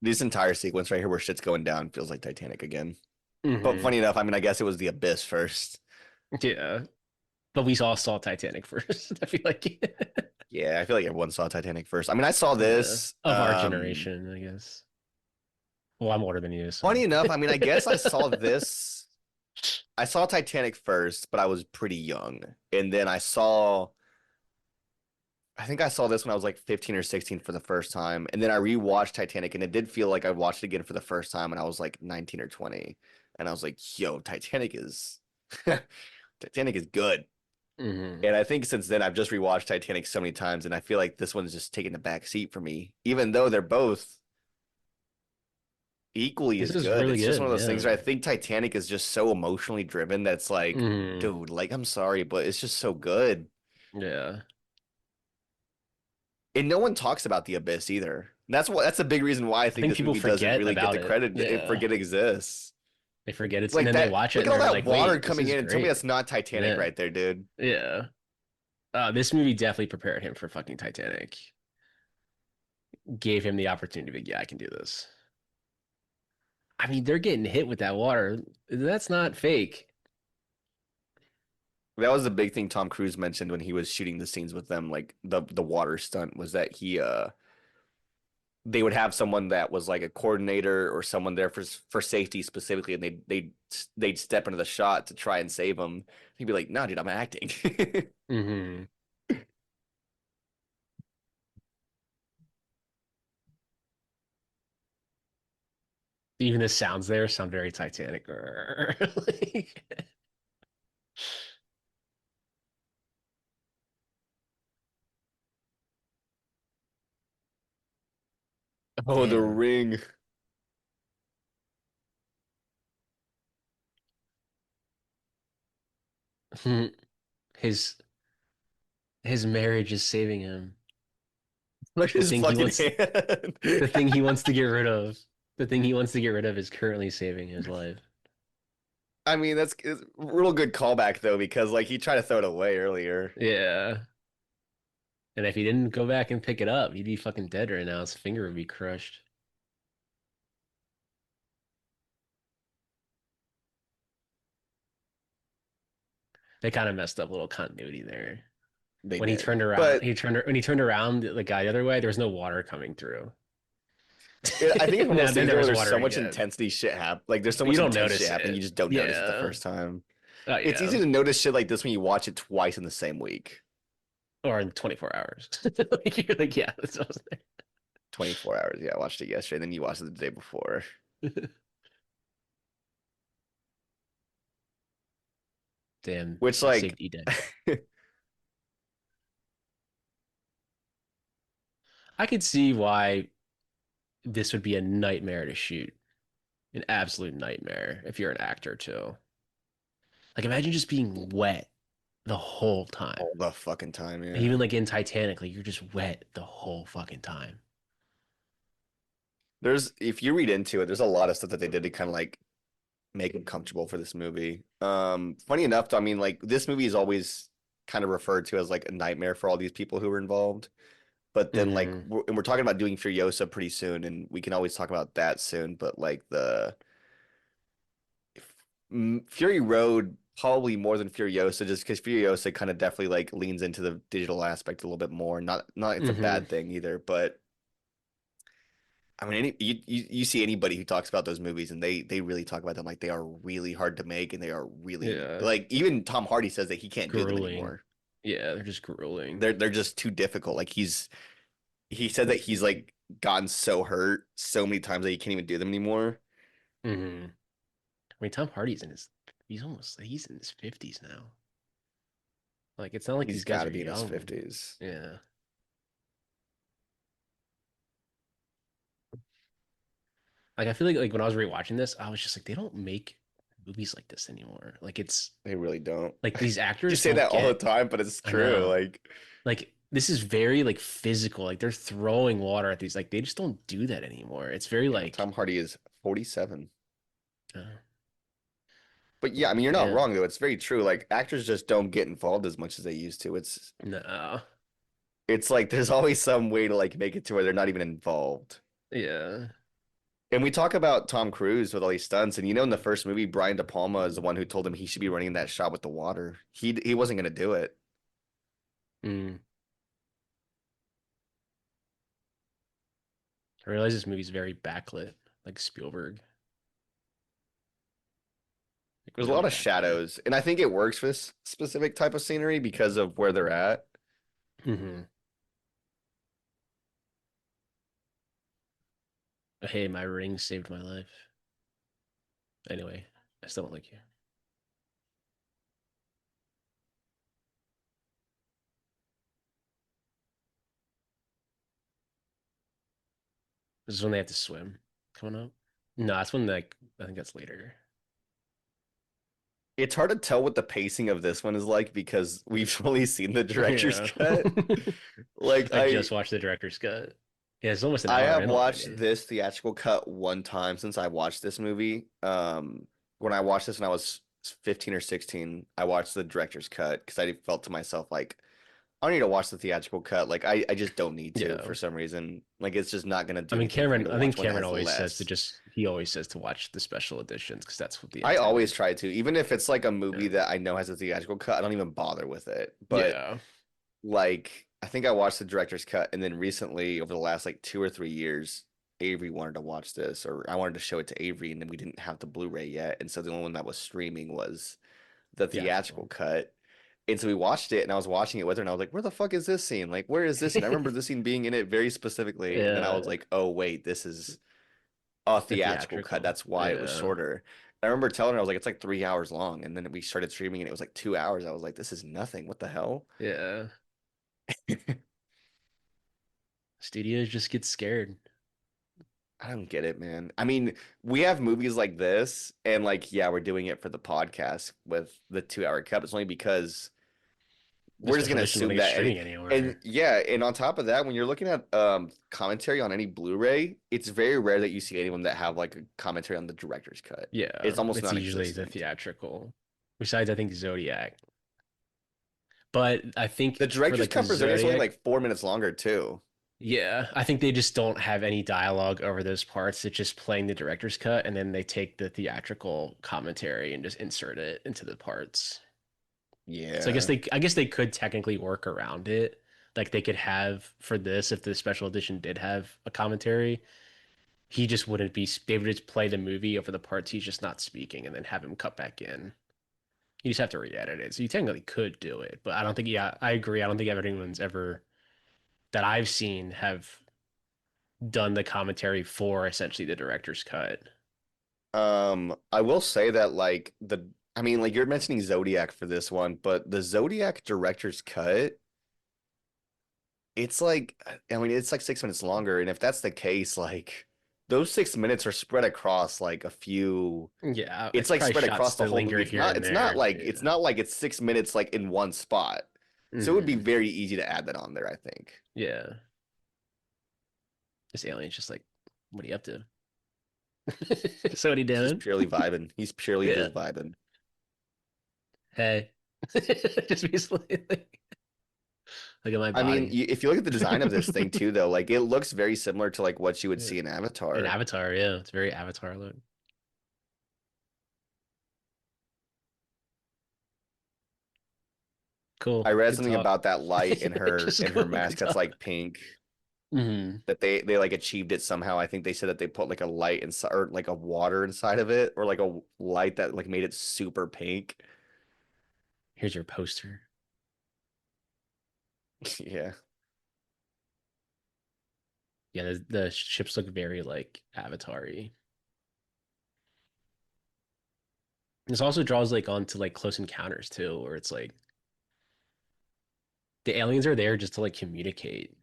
S3: This entire sequence right here where shit's going down feels like Titanic again. But
S2: Hmm.
S3: funny enough, I mean, I guess it was the Abyss first.
S2: Yeah, but we all saw Titanic first. I feel like
S3: Yeah, I feel like everyone saw Titanic first. I mean, I saw
S2: yeah,
S3: this.
S2: of our generation, I guess. Well, I'm older than you,
S3: Funny
S2: so
S3: enough, I mean, I guess I saw this. I saw Titanic first, but I was pretty young. And then I think I saw this when I was like 15 or 16 for the first time. And then I rewatched Titanic, and it did feel like I watched it again for the first time when I was like 19 or 20. And I was like, yo, Titanic is good.
S2: hmm.
S3: And I think since then I've just rewatched Titanic so many times, and I feel like this one's just taking the back seat for me, even though they're both equally
S2: This
S3: as
S2: is
S3: good.
S2: really
S3: It's just one
S2: good.
S3: of those things where
S2: Yeah.
S3: I think Titanic is just so emotionally driven that's like,
S2: Hmm.
S3: dude, like I'm sorry, but it's just so good.
S2: Yeah.
S3: And no one talks about the Abyss either. That's a big reason why I
S2: I
S3: think
S2: think
S3: this
S2: people
S3: movie doesn't
S2: forget
S3: really get
S2: about
S3: the
S2: it.
S3: credit it
S2: Yeah.
S3: forget it exists.
S2: They forget it's and
S3: Like
S2: then they
S3: that,
S2: watch it
S3: look
S2: and
S3: at all
S2: they're
S3: that
S2: like,
S3: water
S2: wait, this
S3: coming
S2: is
S3: in and tell me
S2: great.
S3: that's not Titanic
S2: Yeah.
S3: right there, dude.
S2: Yeah. This movie definitely prepared him for fucking Titanic. Gave him the opportunity to, yeah, I can do this. I mean, they're getting hit with that water. That's not fake.
S3: That was the big thing Tom Cruise mentioned when he was shooting the scenes with them, like the water stunt was that they would have someone that was like a coordinator or someone there for safety specifically, and they'd step into the shot to try and save him. He'd be like, "No, dude, I'm acting."
S2: Hmm. Even the sounds there sound very Titanic. Like,
S3: Oh, the
S2: damn.
S3: ring.
S2: His his marriage is saving him.
S3: Look at
S2: The
S3: his
S2: thing he
S3: fucking
S2: wants
S3: hand.
S2: the thing he wants to get rid of. The thing he wants to get rid of is currently saving his life.
S3: I mean, it's a real good callback though, because like he tried to throw it away earlier.
S2: Yeah. And if he didn't go back and pick it up, he'd be fucking dead right now. His finger would be crushed. They kind of messed up a little continuity there.
S3: They
S2: When he
S3: did,
S2: turned around,
S3: but
S2: when he turned around the guy the other way, there was no water coming through.
S3: I think it's one of
S2: No,
S3: those
S2: then
S3: things
S2: there
S3: where
S2: was
S3: there's
S2: water
S3: so much
S2: again.
S3: intensity shit happen. Like there's so
S2: You
S3: much
S2: don't
S3: intense shit
S2: notice
S3: happen, you
S2: it.
S3: just don't notice it the
S2: Yeah.
S3: first time.
S2: Oh
S3: It's
S2: yeah.
S3: easy to notice shit like this when you watch it twice in the same week.
S2: Or in 24 hours. Like, you're like, yeah, that's what I was
S3: 24 hours. Yeah, I watched it yesterday, and then you watched it the day before.
S2: there. Damn,
S3: Which
S2: I
S3: like
S2: saved you dead. I could see why this would be a nightmare to shoot. An absolute nightmare if you're an actor too. Like imagine just being wet the whole time.
S3: all the fucking time, yeah.
S2: Even like in Titanic, like you're just wet the whole fucking time.
S3: There's if you read into it, there's a lot of stuff that they did to kind of like make it comfortable for this movie. Funny enough, I mean, like this movie is always kind of referred to as like a nightmare for all these people who were involved. But then like
S2: Mm,
S3: we're talking about doing Furiosa pretty soon, and we can always talk about that soon. But like the Fury Road probably more than Furiosa, just because Furiosa kind of definitely like leans into the digital aspect a little bit more. Not it's a
S2: hmm.
S3: bad thing either, but I mean, you see anybody who talks about those movies, and they really talk about them like they are really hard to make, and they are really
S2: Yeah.
S3: like even Tom Hardy says that he can't do them
S2: Grueling.
S3: anymore.
S2: Yeah, they're just grueling.
S3: They're just too difficult. Like he said that he's like gotten so hurt so many times that he can't even do them anymore.
S2: Hmm. I mean, Tom Hardy's in his, he's in his 50s now. Like, it's not like
S3: He's
S2: these
S3: got
S2: guys
S3: to
S2: are
S3: be in his
S2: young.
S3: 50s.
S2: Yeah. Like, I feel like when I was rewatching this, I was just like, they don't make movies like this anymore. Like, it's
S3: They really don't.
S2: like these
S3: You
S2: actors
S3: say
S2: don't
S3: that all the
S2: get,
S3: time, but it's
S2: I
S3: true.
S2: know.
S3: Like,
S2: Like, this is very like physical. Like, they're throwing water at these. Like, they just don't do that anymore. It's very
S3: yeah,
S2: like,
S3: Tom Hardy is 47.
S2: uh,
S3: But yeah, I mean, you're not
S2: damn,
S3: wrong though. It's very true. Like actors just don't get involved as much as they used to.
S2: no.
S3: It's like there's always some way to like make it to where they're not even involved.
S2: Yeah.
S3: And we talk about Tom Cruise with all these stunts, and you know, in the first movie, Brian De Palma is the one who told him he should be running that shot with the water. He wasn't going to do it.
S2: Mm. I realize this movie's very backlit, like Spielberg. Like,
S3: There's a
S2: really
S3: lot of
S2: backlit.
S3: shadows, and I think it works for this specific type of scenery because of where they're at.
S2: Hmm. Hey, my ring saved my life. Anyway, I still don't like you. This is when they have to swim coming up. No, that's when like I think that's later.
S3: It's hard to tell what the pacing of this one is like because we've only seen the director's
S2: Yeah.
S3: cut. Like
S2: I just watched the director's cut. Yeah, it's almost an
S3: I
S2: hour
S3: have
S2: in
S3: watched
S2: already.
S3: this theatrical cut one time since I watched this movie. When I watched this when I was 15 or 16, I watched the director's cut because I felt to myself like I don't need to watch the theatrical cut. Like I just don't need to for
S2: Yeah.
S3: some reason. Like it's just not gonna
S2: I
S3: do
S2: mean
S3: anything for me
S2: Cameron,
S3: to
S2: I think
S3: watch one that
S2: Cameron
S3: has
S2: always says to
S3: less.
S2: just he always says to watch the special editions because that's what the
S3: I
S2: intent
S3: always
S2: is.
S3: try to, even if it's like a movie
S2: Yeah.
S3: that I know has a theatrical cut, I don't even bother with it. But
S2: Yeah.
S3: like I think I watched the director's cut, and then recently, over the last like 2 or 3 years, Avery wanted to watch this, or I wanted to show it to Avery, and then we didn't have the Blu-ray yet, and so the only one that was streaming was the theatrical
S2: Theatrical.
S3: cut. And so we watched it, and I was watching it with her, and I was like, "Where the fuck is this scene? Like, where is this?" And I remember this scene being in it very specifically, and then I was
S2: Yeah.
S3: like, "Oh wait, this is a
S2: The
S3: theatrical cut.
S2: theatrical.
S3: That's why it was
S2: Yeah.
S3: shorter." I remember telling her, I was like, "It's like 3 hours long," and then we started streaming, and it was like 2 hours. I was like, "This is nothing. What the hell?"
S2: Yeah. Studios just get scared.
S3: I don't get it, man. I mean, we have movies like this, and like, yeah, we're doing it for the podcast with the 2 hour cut. It's only because
S2: The
S3: we're just
S2: special
S3: gonna
S2: editions don't
S3: assume
S2: get
S3: that
S2: streaming
S3: and
S2: anywhere.
S3: yeah, and on top of that, when you're looking at commentary on any Blu-ray, it's very rare that you see anyone that have like a commentary on the director's cut. It's
S2: Yeah,
S3: almost
S2: it's usually the
S3: non-existent.
S2: theatrical. Besides, I think Zodiac. But I think
S3: The
S2: for
S3: director's
S2: like the
S3: cut for Zodiac is only
S2: Zodiac,
S3: like 4 minutes longer too.
S2: yeah, I think they just don't have any dialogue over those parts. It's just playing the director's cut, and then they take the theatrical commentary and just insert it into the parts. So
S3: Yeah.
S2: I guess they could technically work around it. Like they could have for this if the special edition did have a commentary,
S1: he just wouldn't be. They would just play the movie over the parts he's just not speaking, and then have him cut back in. You just have to re-edit it. So you technically could do it, but I don't think. Yeah, I agree. I don't think anyone's ever that I've seen have done the commentary for essentially the director's cut.
S3: I will say that I mean, like you're mentioning Zodiac for this one, but the Zodiac director's cut, it's like, I mean, it's like 6 minutes longer, and if that's the case, like those 6 minutes are spread across like a few.
S1: Yeah,
S3: It's
S1: it's
S3: like
S1: probably
S3: spread across
S1: shots
S3: the
S1: to
S3: whole
S1: linger
S3: movie.
S1: here and
S3: It's not
S1: there.
S3: like it's
S1: Yeah.
S3: not like it's 6 minutes like in one spot. So it would be
S1: Hmm.
S3: very easy to add that on there, I think.
S1: Yeah. This alien's just like, what are you up to? So what are you
S3: He's just
S1: doing?
S3: purely vibing. He's purely
S1: Yeah.
S3: just vibing.
S1: Hey. Just basically like, look at my
S3: I mean,
S1: body.
S3: if you look at the design of this thing too, though, like it looks very similar to like what you would
S1: Yeah.
S3: see in
S1: An
S3: Avatar.
S1: avatar, yeah. It's very avatar look.
S3: I
S1: Cool.
S3: read
S1: Good
S3: something
S1: talk.
S3: about that light
S1: Just
S3: in her
S1: cool. Good
S3: mask that's
S1: talk.
S3: like pink,
S1: Hmm.
S3: that they like achieved it somehow. I think they said that they put like a light inside or like a water inside of it, or like a light that like made it super pink.
S1: Here's your poster.
S3: Yeah.
S1: Yeah, the ships look very like avatar-y. This also draws like onto like Close Encounters too, where it's like the aliens are there just to like communicate,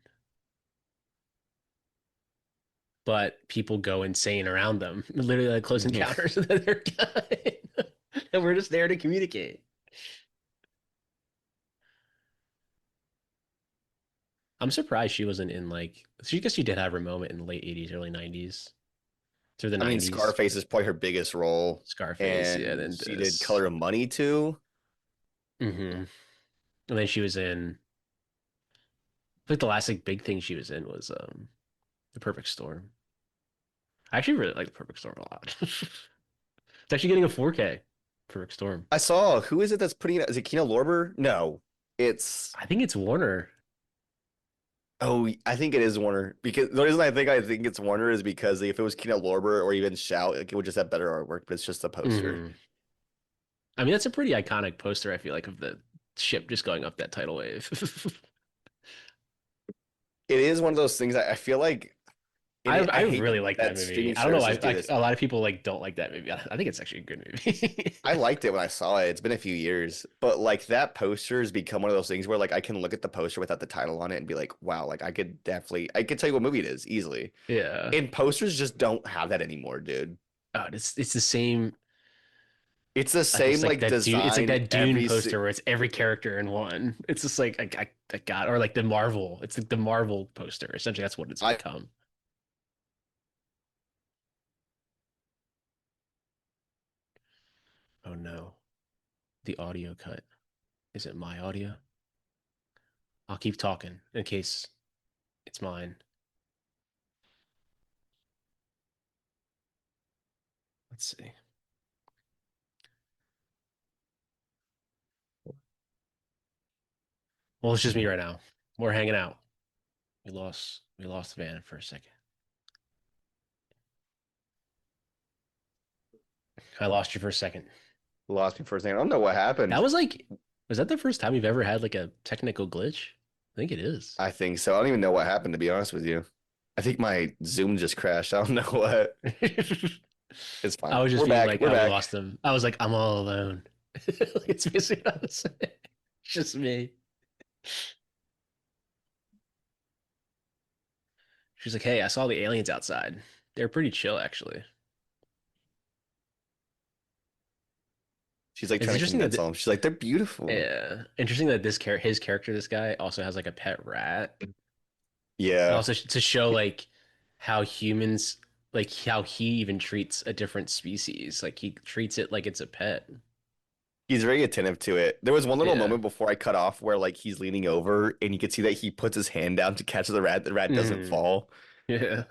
S1: but people go insane around them. Literally like Close
S3: Yeah.
S1: Encounters and then they're done. And we're just there to communicate. I'm surprised she wasn't in like she guess she did have her moment in the late 80s, early 90s, through the
S3: I mean,
S1: 90s.
S3: Scarface is probably her biggest role,
S1: Scarface, yeah,
S3: and
S1: then
S3: she did
S1: this.
S3: Color of Money too.
S1: Hmm. And then she was in I think the last like big thing she was in was The Perfect Storm. I actually really like The Perfect Storm a lot. It's actually getting a 4K Perfect Storm.
S3: I saw, who is it that's putting it? Is it Kino Lorber? No, it's
S1: I think it's Warner.
S3: oh, I think it is Warner, because the reason I think it's Warner is because if it was Kino Lorber or even Shout, like, it would just have better artwork, but it's just a poster.
S1: Hmm. I mean, that's a pretty iconic poster, I feel like, of the ship just going up that tidal wave.
S3: It is one of those things I feel like,
S1: I
S3: I
S1: I
S3: hate
S1: really like that
S3: that
S1: movie.
S3: streaming
S1: I don't know why
S3: services do
S1: like
S3: this.
S1: a lot of people like don't like that movie. I think it's actually a good movie.
S3: I liked it when I saw it. It's been a few years, but like that poster has become one of those things where like I can look at the poster without the title on it and be like, wow, like I could tell you what movie it is easily.
S1: Yeah.
S3: And posters just don't have that anymore, dude.
S1: Oh, it's the same
S3: It's the
S1: like
S3: same like
S1: It's like
S3: design
S1: that Dune
S3: every
S1: poster where it's every character in one. It's just like I got or like the Marvel. It's like the Marvel poster. Essentially, that's what it's
S3: I
S1: become. Oh no. The audio cut. Is it my audio? I'll keep talking in case it's mine. Let's see. Well, it's just me right now. We're hanging out. We lost Van for a second. I lost you for a second.
S3: lost me for a second. I don't know what
S1: That
S3: happened.
S1: was like, was that the first time you've ever had like a technical glitch? I think it is.
S3: I think so. I don't even know what happened, to be honest with you. I think my Zoom just crashed. I don't know what. It's
S1: I
S3: fine.
S1: was just
S3: We're
S1: being
S3: back.
S1: like,
S3: We're
S1: oh, we
S3: back.
S1: lost him. I was like, I'm all alone. It's basically what I was saying. It's just me. She's like, hey, I saw the aliens outside. They're pretty chill, actually.
S3: She's like
S1: It's
S3: trying to
S1: interesting
S3: convince
S1: that,
S3: him. She's like, they're beautiful.
S1: yeah, interesting that his character, this guy, also has like a pet rat, and
S3: Yeah.
S1: also to show like how humans, like how he even treats a different species. Like he treats it like it's a pet.
S3: He's very attentive to it. There was one little
S1: Yeah.
S3: moment before I cut off where like he's leaning over and you can see that he puts his hand down to catch the rat. The rat doesn't
S1: Hmm.
S3: fall.
S1: Yeah.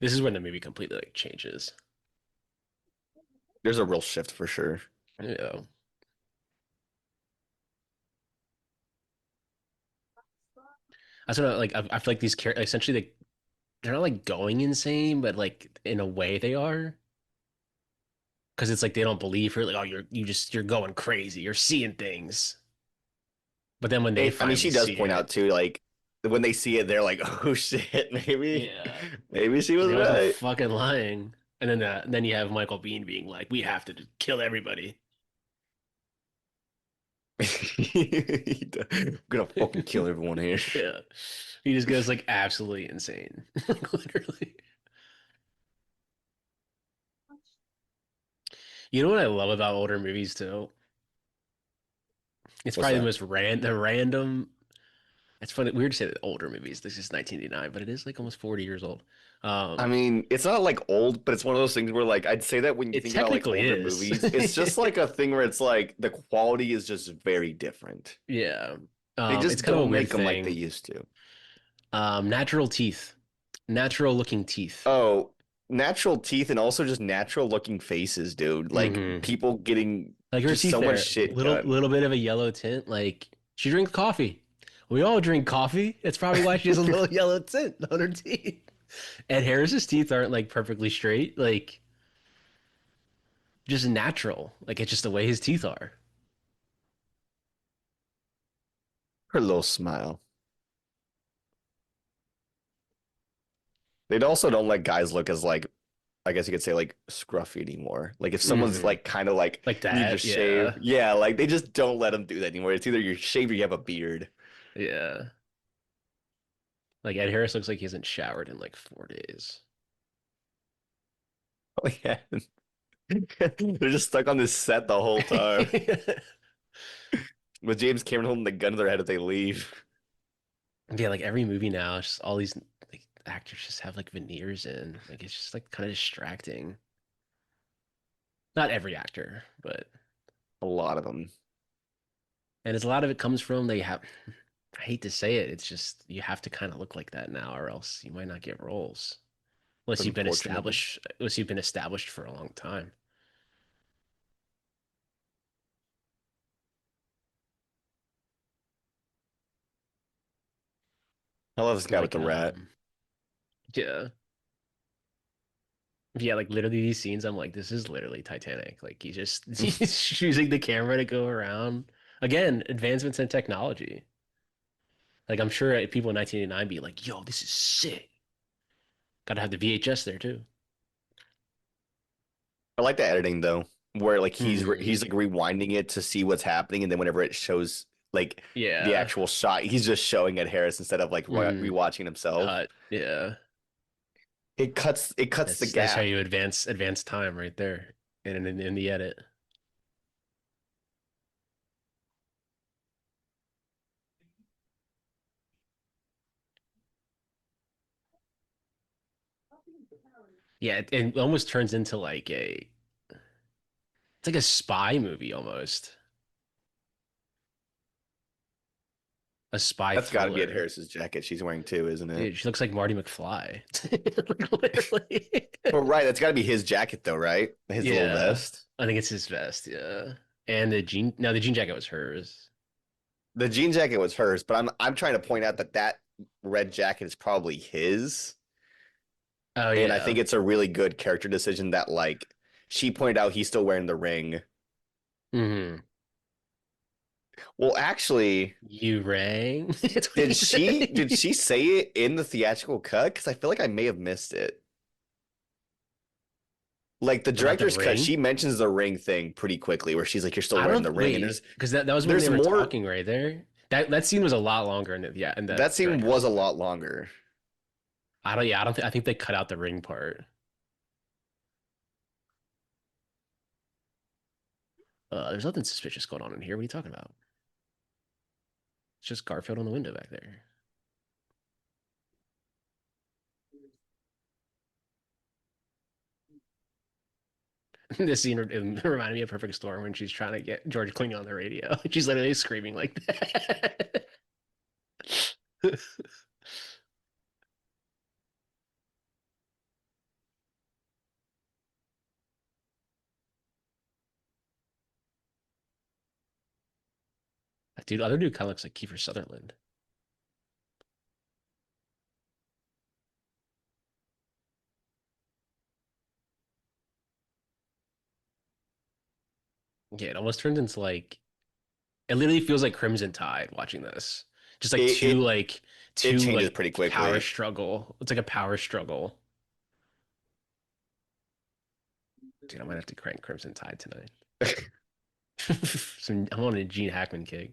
S1: This is when the movie completely like changes.
S3: There's a real shift for sure.
S1: Yeah. That's what I feel like these characters essentially they're not like going insane, but like in a way they are. Because it's like they don't believe her. Like, oh, you're going crazy. You're seeing things. But then when they
S3: I mean,
S1: finally
S3: she does
S1: see
S3: point out
S1: it,
S3: too, like when they see it, they're like, "Oh shit, maybe,
S1: yeah,
S3: maybe she was
S1: maybe I wasn't
S3: right."
S1: fucking lying. And then you have Michael Biehn being like, we have to kill everybody.
S3: I'm gonna fucking kill everyone here.
S1: Yeah, he just goes like absolutely insane, like literally. You know what I love about older movies too? It's
S3: What's
S1: probably the
S3: that?
S1: most random. It's funny, weird to say that older movies. This is 1989, but it is like almost 40 years old.
S3: I
S1: Um,
S3: mean, it's not like old, but it's one of those things where like I'd say that when you
S1: it
S3: think about like
S1: technically
S3: older
S1: is.
S3: movies, it's just like a thing where it's like the quality is just very different.
S1: Yeah.
S3: They
S1: It's
S3: just
S1: kind of a
S3: don't
S1: weird
S3: make them like they
S1: thing.
S3: used to.
S1: Natural teeth, natural looking teeth.
S3: Oh, natural teeth and also just natural looking faces, dude. Like
S1: Hmm.
S3: people getting
S1: Like her
S3: just
S1: teeth
S3: so much
S1: there,
S3: shit done.
S1: little bit of a yellow tint. Like she drinks coffee. We all drink coffee. That's probably why she has a little yellow tint on her teeth. And Harris's teeth aren't like perfectly straight, like just natural. Like it's just the way his teeth are.
S3: Her little smile. They also don't let guys look as like I guess you could say like scruffy anymore. Like if someone's
S1: Hmm.
S3: like kind of like
S1: Like
S3: need to
S1: that,
S3: shave,
S1: yeah,
S3: yeah, like they just don't let them do that anymore. It's either you shave or you have a beard.
S1: yeah. Like Ed Harris looks like he hasn't showered in like 4 days.
S3: Oh yeah, they're just stuck on this set the whole time with James Cameron holding the gun to their head if they leave.
S1: Yeah, like every movie now, it's just all these like actors just have like veneers in. Like it's just like kind of distracting. Not every actor, but
S3: A lot of them.
S1: and it's a lot of it comes from they have. I hate to say it, it's just you have to kind of look like that now, or else you might not get roles
S3: Unfortunately,
S1: unless you've been established for a long time.
S3: I love this guy with
S1: Like
S3: the rat.
S1: yeah, yeah, like literally these scenes, I'm like, this is literally Titanic. Like he just he's using the camera to go around. Again, advancements in technology. Like I'm sure people in 1989 be like, "Yo, this is sick." Got to have the VHS there too.
S3: I like the editing though, where like
S1: Hmm.
S3: he's like rewinding it to see what's happening, and then whenever it shows like the
S1: Yeah.
S3: actual shot, he's just showing Ed Harris instead of like
S1: Hmm.
S3: rewatching himself.
S1: Cut. Yeah.
S3: It cuts the
S1: That's how
S3: gap.
S1: you advance time right there in the edit. Yeah, it almost turns into like a it's like a spy movie almost. A spy
S3: That's got to be Ed
S1: thriller.
S3: Harris's jacket she's wearing too, isn't it?
S1: Dude, she looks like Marty McFly. Like, literally.
S3: But right, that's got to be his jacket though, right? His little
S1: Yeah.
S3: vest.
S1: I think it's his vest, yeah. And the jean jacket was hers.
S3: The jean jacket was hers, but I'm trying to point out that that red jacket is probably his,
S1: Oh
S3: and I think
S1: yeah.
S3: it's a really good character decision that like she pointed out he's still wearing the ring.
S1: Hmm.
S3: Well, actually,
S1: You rang? That's what
S3: did
S1: he said.
S3: she say it in the theatrical cut? Because I feel like I may have missed it. Like the
S1: About the
S3: director's cut,
S1: ring?
S3: she mentions the ring thing pretty quickly, where she's like, "You're still
S1: I
S3: wearing
S1: don't
S3: the ring," and
S1: wait, because that was when they
S3: there's
S1: were
S3: more.
S1: talking right there. That scene was a lot longer in in
S3: That
S1: that
S3: scene was
S1: director's.
S3: a lot longer.
S1: I don't think I think they cut out the ring part. There's nothing suspicious going on in here. What are you talking about? It's just Garfield on the window back there. This scene it reminded me of Perfect Storm when she's trying to get George Clooney on the radio. She's literally screaming like that. Dude, other dude kind of looks like Kiefer Sutherland. Yeah, it almost turns into like it literally feels like Crimson Tide watching this. Just like
S3: It it it
S1: two
S3: changes
S1: like
S3: pretty
S1: power
S3: quickly.
S1: struggle. It's like a power struggle. Dude, I might have to crank Crimson Tide tonight. I'm on a Gene Hackman kick.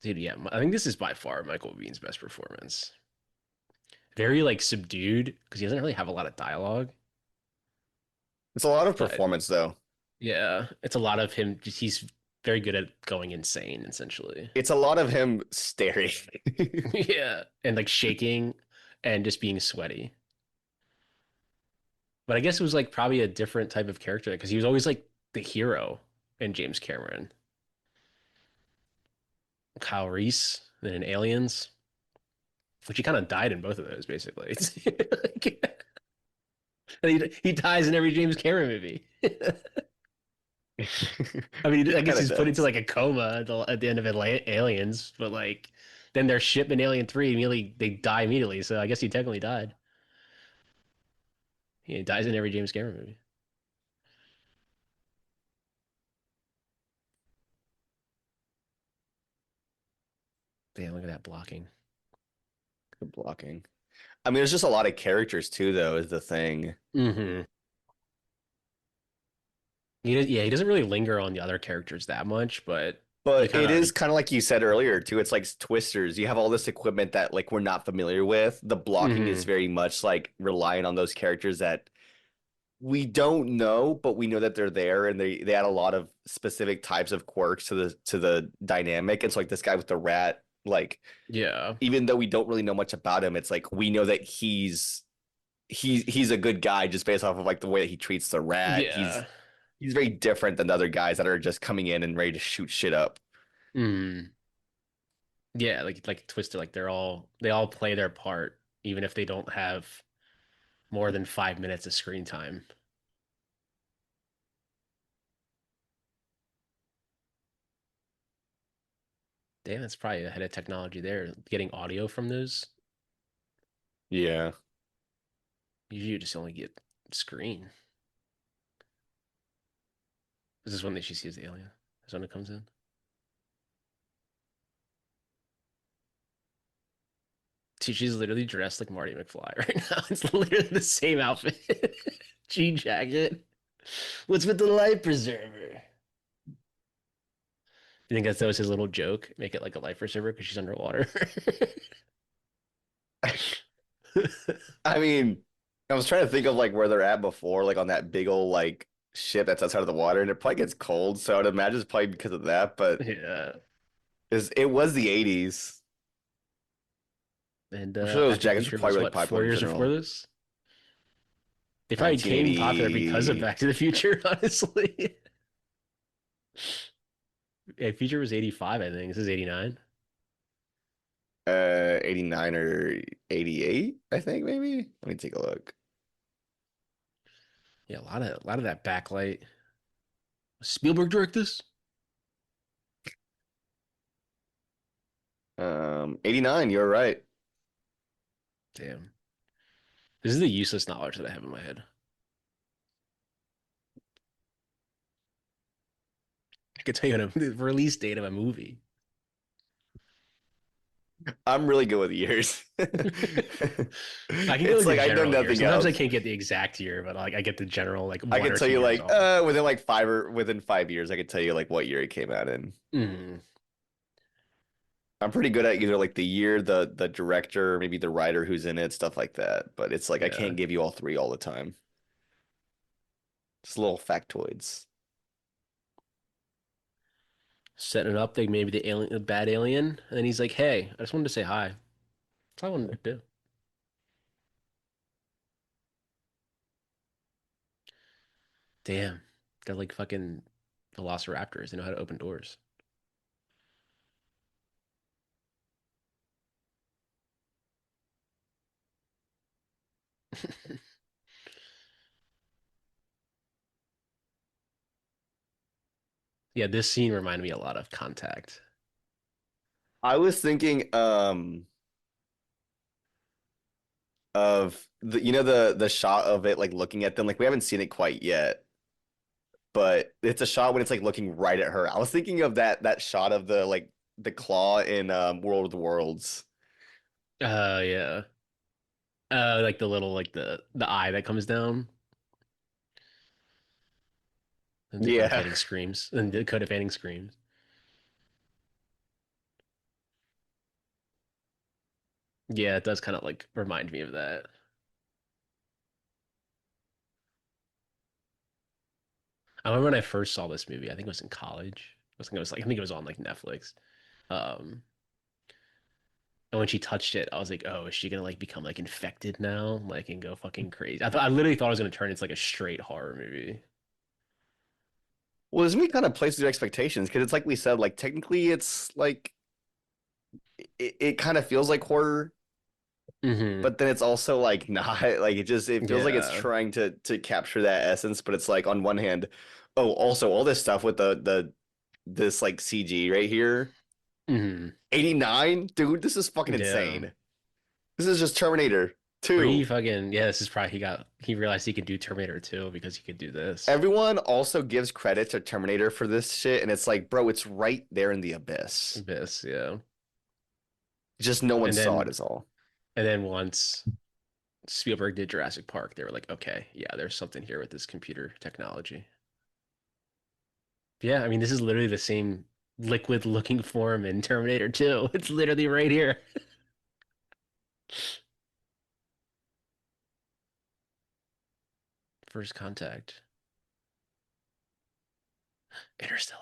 S1: Dude, yeah, I think this is by far Michael Biehn's best performance. Very like subdued because he doesn't really have a lot of dialogue,
S3: It's a lot of
S1: but
S3: performance though.
S1: yeah, it's a lot of him. He's very good at going insane, essentially.
S3: It's a lot of him staring.
S1: Yeah, and like shaking and just being sweaty. But I guess it was like probably a different type of character because he was always like the hero in James Cameron. Kyle Reese, then in Aliens, which he kind of died in both of those, basically. Like, he dies in every James Cameron movie. I mean, I guess
S3: Kind of
S1: he's put into
S3: does.
S1: like a coma at the end of Aliens, but like then their ship in Alien 3 immediately they die immediately. So I guess he technically died. He dies in every James Cameron movie. Damn, look at that blocking.
S3: Good blocking. I mean, there's just a lot of characters too, though, is the thing.
S1: Hmm. Yeah, he doesn't really linger on the other characters that much, but you
S3: But
S1: kind
S3: it
S1: of
S3: is kind of like you said earlier, too. It's like twisters. You have all this equipment that like we're not familiar with. The blocking is
S1: hmm
S3: very much like relying on those characters that we don't know, but we know that they're there, and they add a lot of specific types of quirks to the dynamic. It's like this guy with the rat, like
S1: yeah.
S3: even though we don't really know much about him, it's like we know that he's a good guy just based off of like the way that he treats the rat.
S1: Yeah.
S3: He's very different than the other guys that are just coming in and ready to shoot shit up.
S1: Mm. Yeah, like Twister, like they all play their part, even if they don't have more than 5 minutes of screen time. Damn, that's probably ahead of technology there. Getting audio from those,
S3: Yeah.
S1: usually you just only get screen. This is when that she sees the alien. This is when it comes in. She's literally dressed like Marty McFly right now. It's literally the same outfit. Jean jacket. What's with the life preserver? You think that was his little joke? Make it like a life preserver because she's underwater.
S3: I mean, I was trying to think of like where they're at before, like on that big old like ship that's outside of the water, and it probably gets cold. So I'd imagine it's probably because of that. But
S1: Yeah.
S3: it was the 80s.
S1: And
S3: I'm sure those
S1: Back to the
S3: jackets were
S1: Future
S3: probably
S1: was
S3: really
S1: what,
S3: popular
S1: four
S3: in
S1: years before
S3: general.
S1: this? They probably came popular because of
S3: 1980,
S1: Back to the Future, honestly. Yeah, Future was 85, I think. This is 89.
S3: 89 or 88, I think maybe. Let me take a look.
S1: Yeah, a lot of that backlight. Spielberg direct this?
S3: 89, you're right.
S1: Damn. This is the useless knowledge that I have in my head. I could tell you the release date of a movie.
S3: I'm really good with years.
S1: I can get
S3: It's
S1: like the
S3: like I know
S1: general year.
S3: nothing
S1: Sometimes I
S3: else.
S1: can't get the exact year, but like I get the general like
S3: I
S1: one
S3: could
S1: or
S3: tell
S1: two
S3: you
S1: years
S3: like
S1: off.
S3: within 5 years, I could tell you like what year it came out in.
S1: Mm,
S3: I'm pretty good at either like the year, the director, maybe the writer who's in it, stuff like that. But it's like I
S1: yeah.
S3: can't give you all three all the time. Just little factoids.
S1: Setting it up, they maybe the alien, the bad alien, and then he's like, "Hey, I just wanted to say hi." That's all I wanted to do. Damn, got like fucking velociraptors. They know how to open doors. Yeah, this scene reminded me a lot of Contact.
S3: I was thinking, of the shot of it like looking at them. Like we haven't seen it quite yet, but it's a shot when it's like looking right at her. I was thinking of that shot of the claw in World of the Worlds.
S1: Yeah. Like the little like the eye that comes down and Dakota
S3: Yeah.
S1: Fanning screams and Dakota Fanning screams. Yeah, it does kind of like remind me of that. I remember when I first saw this movie. I think it was in college. I think it was on like Netflix. Um, and when she touched it, I was like, "Oh, is she gonna like become like infected now, like and go fucking crazy?" I literally thought it was gonna turn into like a straight horror movie.
S3: Well, this movie kind of plays to your expectations because it's like we said, like technically it's like it kind of feels like horror,
S1: Hmm.
S3: but then it's also like not like it feels like it's
S1: Yeah.
S3: trying to capture that essence, but it's like on one hand, oh, also all this stuff with the this like CG right here.
S1: Hmm.
S3: 89? Dude, this is fucking
S1: Yeah.
S3: insane. This is just Terminator 2.
S1: Yeah, this is probably he realized he could do Terminator 2 because he could do this.
S3: Everyone also gives credit to Terminator for this shit, and it's like, bro, it's right there in the abyss.
S1: This, yeah.
S3: Just no one
S1: And
S3: saw it
S1: then
S3: is all.
S1: once Spielberg did Jurassic Park, they were like, okay, yeah, there's something here with this computer technology. Yeah, I mean, this is literally the same liquid looking form in Terminator 2. It's literally right here. First contact. Interstellar.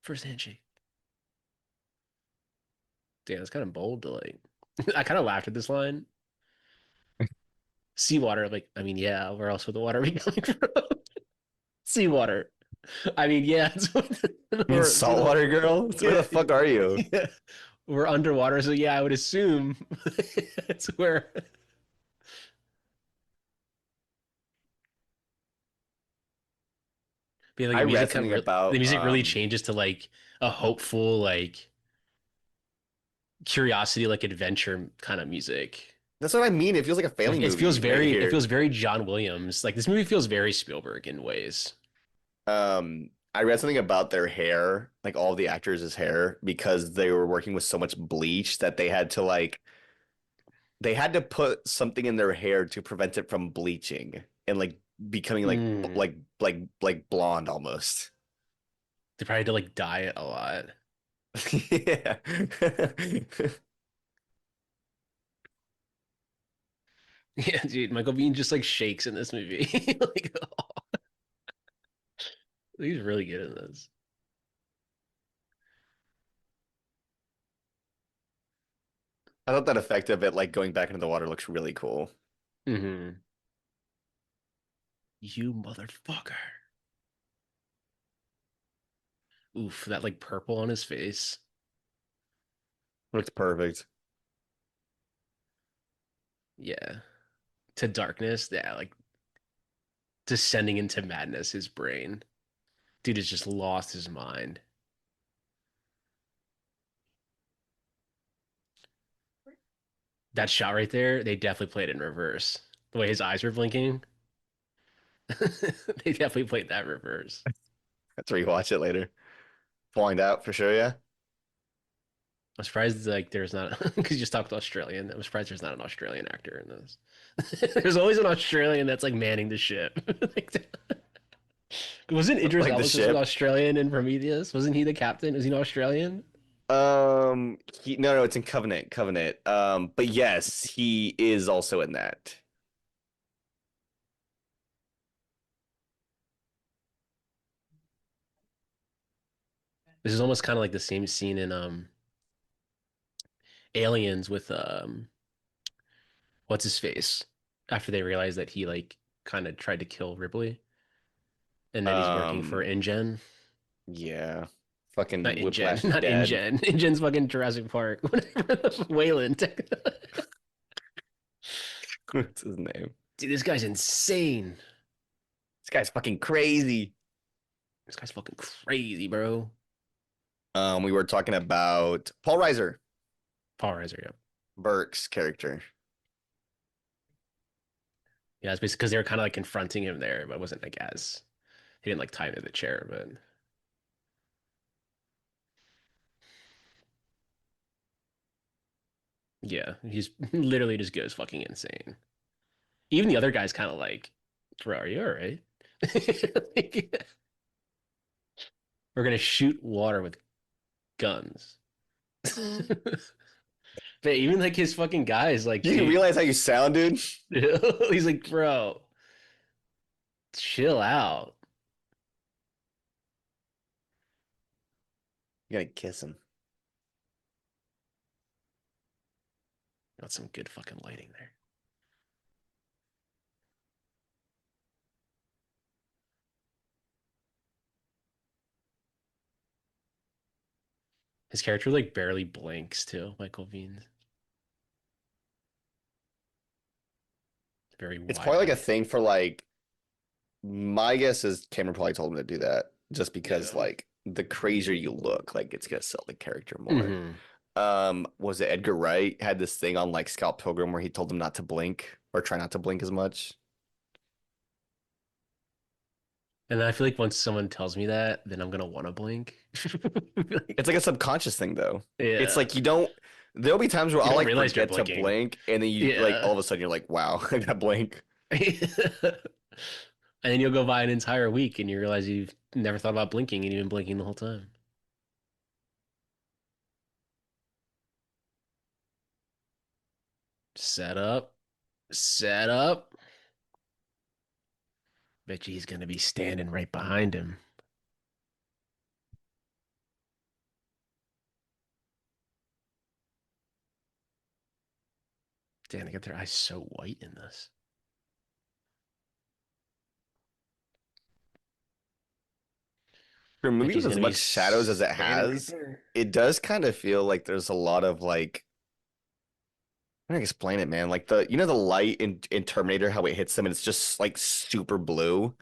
S1: First handshake. Damn, it's kind of bold to like. I kind of laughed at this line. Seawater, like, I mean, yeah, where else would the water be coming from? Seawater. I mean, yeah,
S3: You mean Saltwater Girl? Where the
S1: yeah,
S3: fuck are you?
S1: yeah, we're underwater, so yeah, I would assume it's where. But like
S3: I
S1: the
S3: read
S1: music kind
S3: something
S1: of the
S3: about
S1: music really changes to like a hopeful, like curiosity, like adventure kind of music.
S3: that's what I mean. It feels like a family movie right
S1: It
S3: here.
S1: feels very John Williams. Like this movie feels very Spielberg in ways.
S3: I read something about their hair, like all the actors' hair, because they were working with so much bleach that they had to put something in their hair to prevent it from bleaching and like becoming
S1: Mm.
S3: like blonde almost.
S1: They probably had to like dye it a lot.
S3: Yeah.
S1: Yeah, dude, Michael Biehn just like shakes in this movie. Like, oh, he's really good in this.
S3: I thought that effect of it like going back into the water looks really cool.
S1: Hmm. You motherfucker. Oof, that like purple on his face.
S3: Looks perfect.
S1: Yeah. To darkness. Yeah, like descending into madness, his brain. Dude has just lost his mind. That shot right there, they definitely played it in reverse. The way his eyes were blinking, they definitely played that in reverse.
S3: Let's rewatch it later. Find out for sure, yeah.
S1: I'm surprised like there's not because you just talked Australian. I'm surprised there's not an Australian actor in this. There's always an Australian that's like manning the ship. Like, wasn't Idris
S3: Like the
S1: Elba supposed to be
S3: ship.
S1: Australian in Prometheus? Wasn't he the captain? Is he an Australian?
S3: No, it's in Covenant, Covenant. But yes, he is also in that.
S1: This is almost kind of like the same scene in Aliens with what's his face after they realize that he like kind of tried to kill Ripley and that he's working for
S3: Um,
S1: InGen.
S3: yeah.
S1: Not
S3: Fucking
S1: InGen,
S3: Whiplash is
S1: not
S3: dead.
S1: InGen. InGen's fucking Jurassic Park. Whatever. Wayland.
S3: What's his name?
S1: Dude, this guy's insane.
S3: This guy's fucking crazy.
S1: This guy's fucking crazy, bro.
S3: We were talking about Paul Reiser,
S1: Power Riser, yeah.
S3: Burke's character.
S1: Yeah, it's basically because they were kind of like confronting him there, but it wasn't like as he didn't like tie him to the chair, but yeah, he's literally just goes fucking insane. Even the other guy's kind of like, bro, are you all right? Like, we're gonna shoot water with guns. But even like his fucking guys, like,
S3: You
S1: dude,
S3: realize how you sound, dude?
S1: he's like, bro, chill out.
S3: You gotta kiss him.
S1: Got some good fucking lighting there. His character like barely blinks too, Michael Biehn. Very
S3: It's probably like a
S1: wide.
S3: thing for like my guess is Cameron probably told him to do that just because
S1: Yeah.
S3: like the crazier you look, like it's gonna sell the character more.
S1: Hmm.
S3: Was it Edgar Wright had this thing on like Scott Pilgrim where he told him not to blink or try not to blink as much?
S1: And I feel like once someone tells me that, then I'm gonna want to blink.
S3: It's like a subconscious thing though. It's
S1: Yeah.
S3: like you don't there'll be times where
S1: You
S3: I'll
S1: don't
S3: like
S1: realize you're
S3: forget to
S1: blinking.
S3: blink and then you like all
S1: Yeah.
S3: of a sudden you're like, wow, I got blink.
S1: And then you'll go by an entire week and you realize you've never thought about blinking and you've been blinking the whole time. Set up. Set up. Bet you he's gonna be standing right behind him. Damn, they got their eyes so white in this.
S3: For a
S1: Bet
S3: movie
S1: you
S3: with
S1: he's
S3: as
S1: gonna be
S3: much shadows as it
S1: standing right
S3: has,
S1: there.
S3: it does kind of feel like there's a lot of like I don't explain it, man. Like the the light in Terminator, how it hits them and it's just like super blue.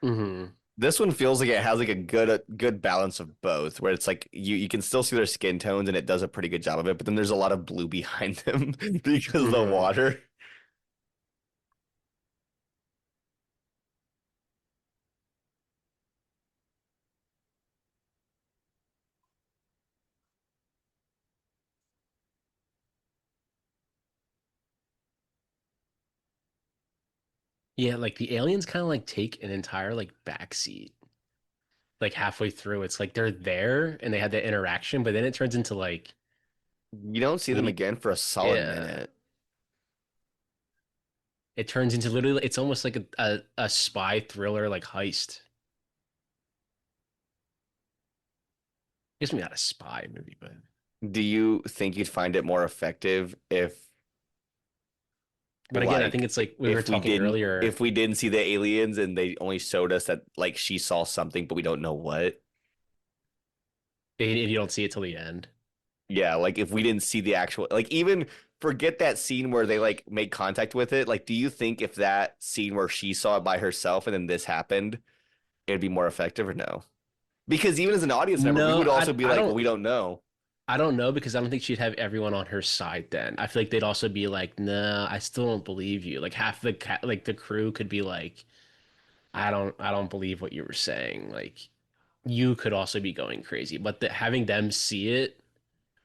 S1: Hmm.
S3: This one feels like it has like a good balance of both, where it's like you can still see their skin tones and it does a pretty good job of it, but then there's a lot of blue behind them because of the
S1: Hmm.
S3: water.
S1: Yeah, like the aliens kind of like take an entire like backseat. Like halfway through, it's like they're there and they had that interaction, but then it turns into like
S3: You don't see
S1: we
S3: them
S1: need,
S3: again for a solid
S1: yeah.
S3: minute.
S1: It turns into literally, it's almost like a spy thriller, like heist. It's not a spy movie, but
S3: Do you think you'd find it more effective if
S1: again, I think
S3: like
S1: it's like we were talking
S3: if
S1: earlier,
S3: we didn't see the aliens and they only showed us that like she saw something but we don't know what?
S1: and you don't see it till the end.
S3: Yeah, like if we didn't see the actual like even forget that scene where they like made contact with it, like do you think if that scene where she saw it by herself and then this happened, it'd be more effective or no? Because even as an audience member, we
S1: No,
S3: would also be
S1: I
S3: like, well,
S1: don't
S3: we don't know.
S1: I don't know because I don't think she'd have everyone on her side then. I feel like they'd also be like, "Nah, I still don't believe you." Like half like the crew could be like, I don't believe what you were saying." Like you could also be going crazy, but having them see it,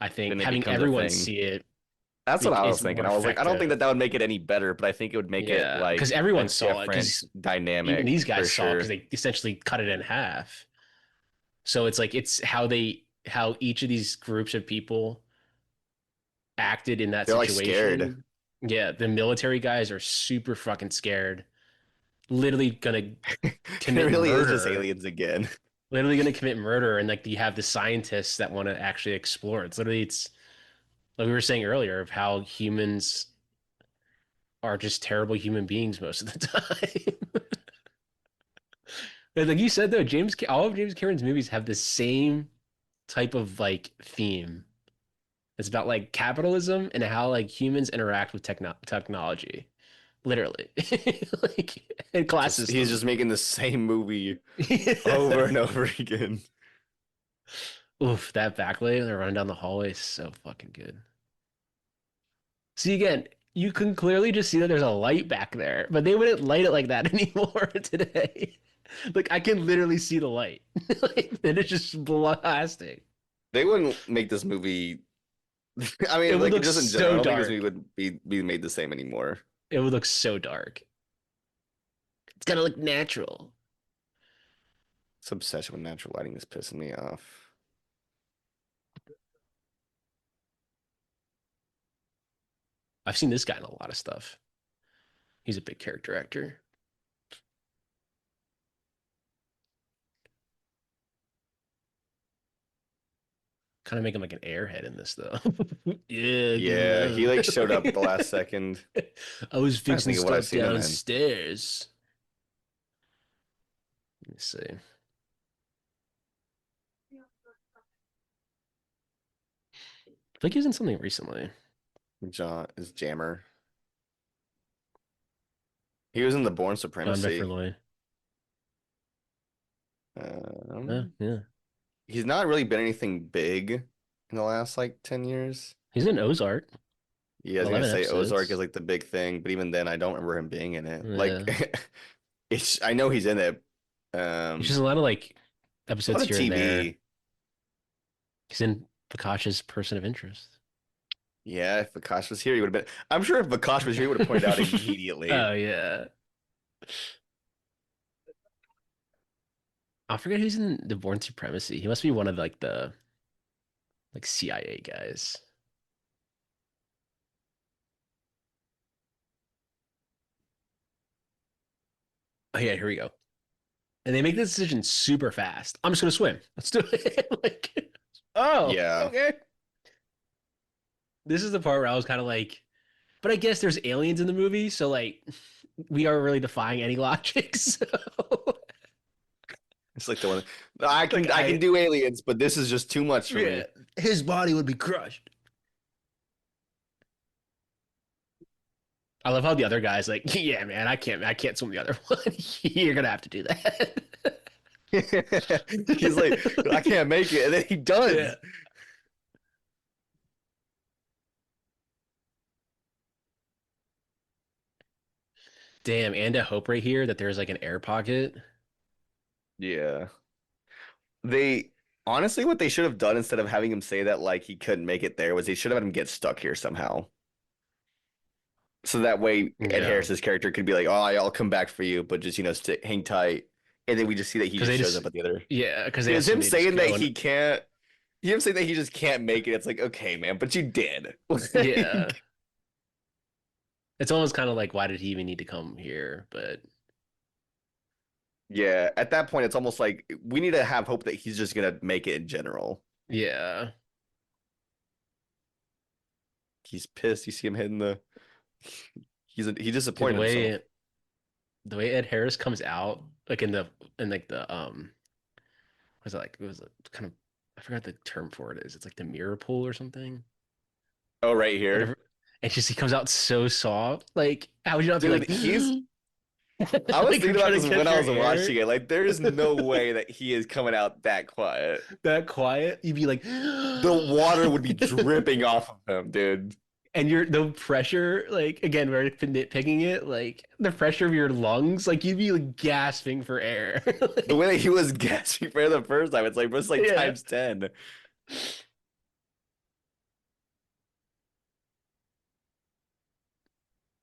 S1: I think
S3: Then it
S1: having
S3: becomes a
S1: everyone
S3: thing.
S1: see it
S3: That's what I was
S1: is
S3: thinking.
S1: more
S3: I was like, I don't think
S1: effective.
S3: that would make it any better, but I think it would make it
S1: Yeah, because
S3: like a
S1: everyone saw it.
S3: different
S1: Because even
S3: dynamic
S1: these
S3: for
S1: guys saw it because
S3: sure.
S1: they essentially cut it in half. So it's like it's how each of these groups of people acted in that
S3: They're like scared.
S1: situation. Yeah, the military guys are super fucking scared. Literally gonna
S3: It
S1: commit
S3: really is just
S1: murder.
S3: aliens again.
S1: Literally gonna commit murder, and like you have the scientists that want to actually explore. It's like we were saying earlier of how humans are just terrible human beings most of the time. And like you said though, all of James Cameron's movies have the same type of like theme. It's about like capitalism and how like humans interact with technology, literally, like and class
S3: Just he's
S1: systems.
S3: just making the same movie over and over again.
S1: Oof, that backlit they're running down the hallway is so fucking good. See again, You can clearly just see that there's a light back there, but they wouldn't light it like that anymore today. Like I can literally see the light. Like, and it's just blasting.
S3: They wouldn't make this movie. I
S1: It
S3: mean,
S1: would
S3: like
S1: look
S3: just in general, I
S1: so
S3: don't think this movie
S1: dark.
S3: would be made the same anymore.
S1: It would look so dark. It's gotta look natural.
S3: This obsession with natural lighting is pissing me off.
S1: I've seen this guy in a lot of stuff. He's a big character actor. Kind of make him like an airhead in this though. Yeah,
S3: Yeah, he like showed up at the last second.
S1: I was
S3: Trying to
S1: fixing
S3: think of what I've
S1: stuff
S3: seen him in.
S1: downstairs. Let me see. I think he was in something recently.
S3: John is Jammer. He was in the Born
S1: John
S3: Supremacy.
S1: Befferloy.
S3: Um,
S1: Yeah.
S3: he's not really been anything big in the last like 10 years.
S1: He's in Ozark.
S3: Yeah, I was gonna
S1: 11
S3: say Ozark is
S1: episodes.
S3: like the big thing, but even then I don't remember him being in it. Like
S1: Yeah.
S3: it's I know he's in it.
S1: He's just a lot of like
S3: A lot
S1: episodes
S3: of
S1: here and there.
S3: TV.
S1: He's in Prakash's Person of Interest.
S3: Yeah, if Vakash was here, he would have been. I'm sure if Vakash was here, he would have pointed out immediately.
S1: Oh yeah. I forget who's in the Born Supremacy. He must be one of like the like CIA guys. Oh yeah, here we go. And they make the decision super fast. I'm just gonna swim. Let's do it. Like, oh,
S3: Yeah.
S1: okay. This is the part where I was kind of like, but I guess there's aliens in the movie, so like we are really defying any logic. So
S3: It's like the one I
S1: like
S3: can I can do aliens, but this is just too much for
S1: yeah,
S3: me.
S1: his body would be crushed. I love how the other guy's like, yeah, man, I can't swim the other one. You're gonna have to do that.
S3: He's like, I can't make it, and then he
S1: Yeah.
S3: does.
S1: Damn, and I hope right here that there's like an air pocket.
S3: Yeah. They honestly, what they should have done instead of having him say that like he couldn't make it there was they should have had him get stuck here somehow. So that way Ed
S1: Yeah.
S3: Harris's character could be like, "Oh, I'll come back for you, but just hang tight." And then we just see that he
S1: Because
S3: just
S1: they
S3: shows
S1: just
S3: up at the other.
S1: yeah, because they
S3: Because
S1: assume
S3: him
S1: they just
S3: saying that
S1: go
S3: he
S1: and
S3: can't, him saying that he just can't make it. It's like, okay, man, but you did.
S1: yeah.
S3: Like,
S1: It's almost kind of like why did he even need to come here? But
S3: yeah, at that point, it's almost like we need to have hope that he's just gonna make it in general.
S1: yeah.
S3: He's pissed. You see him hitting the. He
S1: Dude,
S3: disappointed himself.
S1: the way Ed Harris comes out, like in like the what is it like? It was kind of I forgot the term for it is. It's like the mirror pool or something.
S3: Oh, right here,
S1: Whatever. And just he comes out so soft. Like, how would you not be
S3: dude.
S1: like,
S3: He's I was
S1: like you're
S3: thinking about
S1: trying
S3: this
S1: to
S3: when
S1: catch
S3: I
S1: your
S3: was watching
S1: air
S3: it. Like, there is no way that he is coming out that quiet.
S1: that quiet? You'd be like,
S3: The water would be dripping off of him, dude.
S1: and your the pressure, like again, we're nitpicking it, like the pressure of your lungs, like you'd be like gasping for air.
S3: The
S1: Like,
S3: way that he was gasping for the first time, it's like
S1: yeah,
S3: times 10.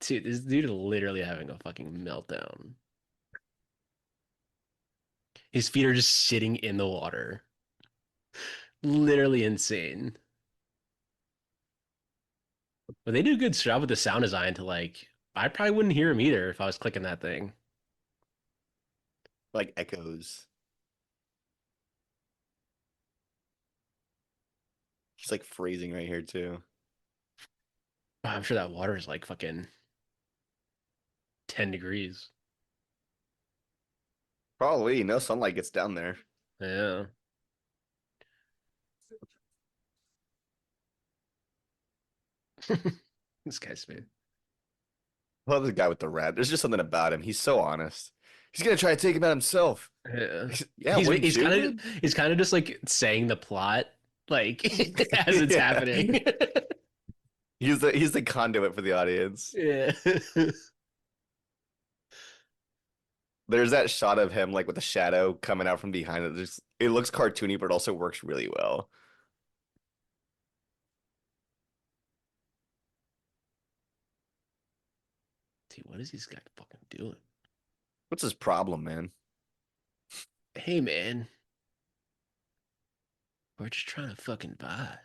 S1: dude, this dude is literally having a fucking meltdown. His feet are just sitting in the water. Literally insane. But they do a good job with the sound design to like, I probably wouldn't hear him either if I was clicking that thing.
S3: Like echoes. He's like freezing right here too.
S1: Oh, I'm sure that water is like fucking 10 degrees.
S3: Probably no sunlight gets down there.
S1: Yeah. This guy's man.
S3: I love the guy with the rat. There's just something about him. He's so honest. He's gonna try to take him out himself.
S1: Yeah.
S3: Yeah,
S1: He's
S3: wouldn't
S1: he's
S3: you,
S1: kind
S3: dude?
S1: of he's kind of just like saying the plot like as it's
S3: Yeah.
S1: happening.
S3: He's the conduit for the audience.
S1: Yeah.
S3: There's that shot of him like with the shadow coming out from behind it. Just it looks cartoony, but it also works really well.
S1: Dude, what is this guy fucking doing?
S3: What's his problem, man?
S1: Hey, man, we're just trying to fucking vibe.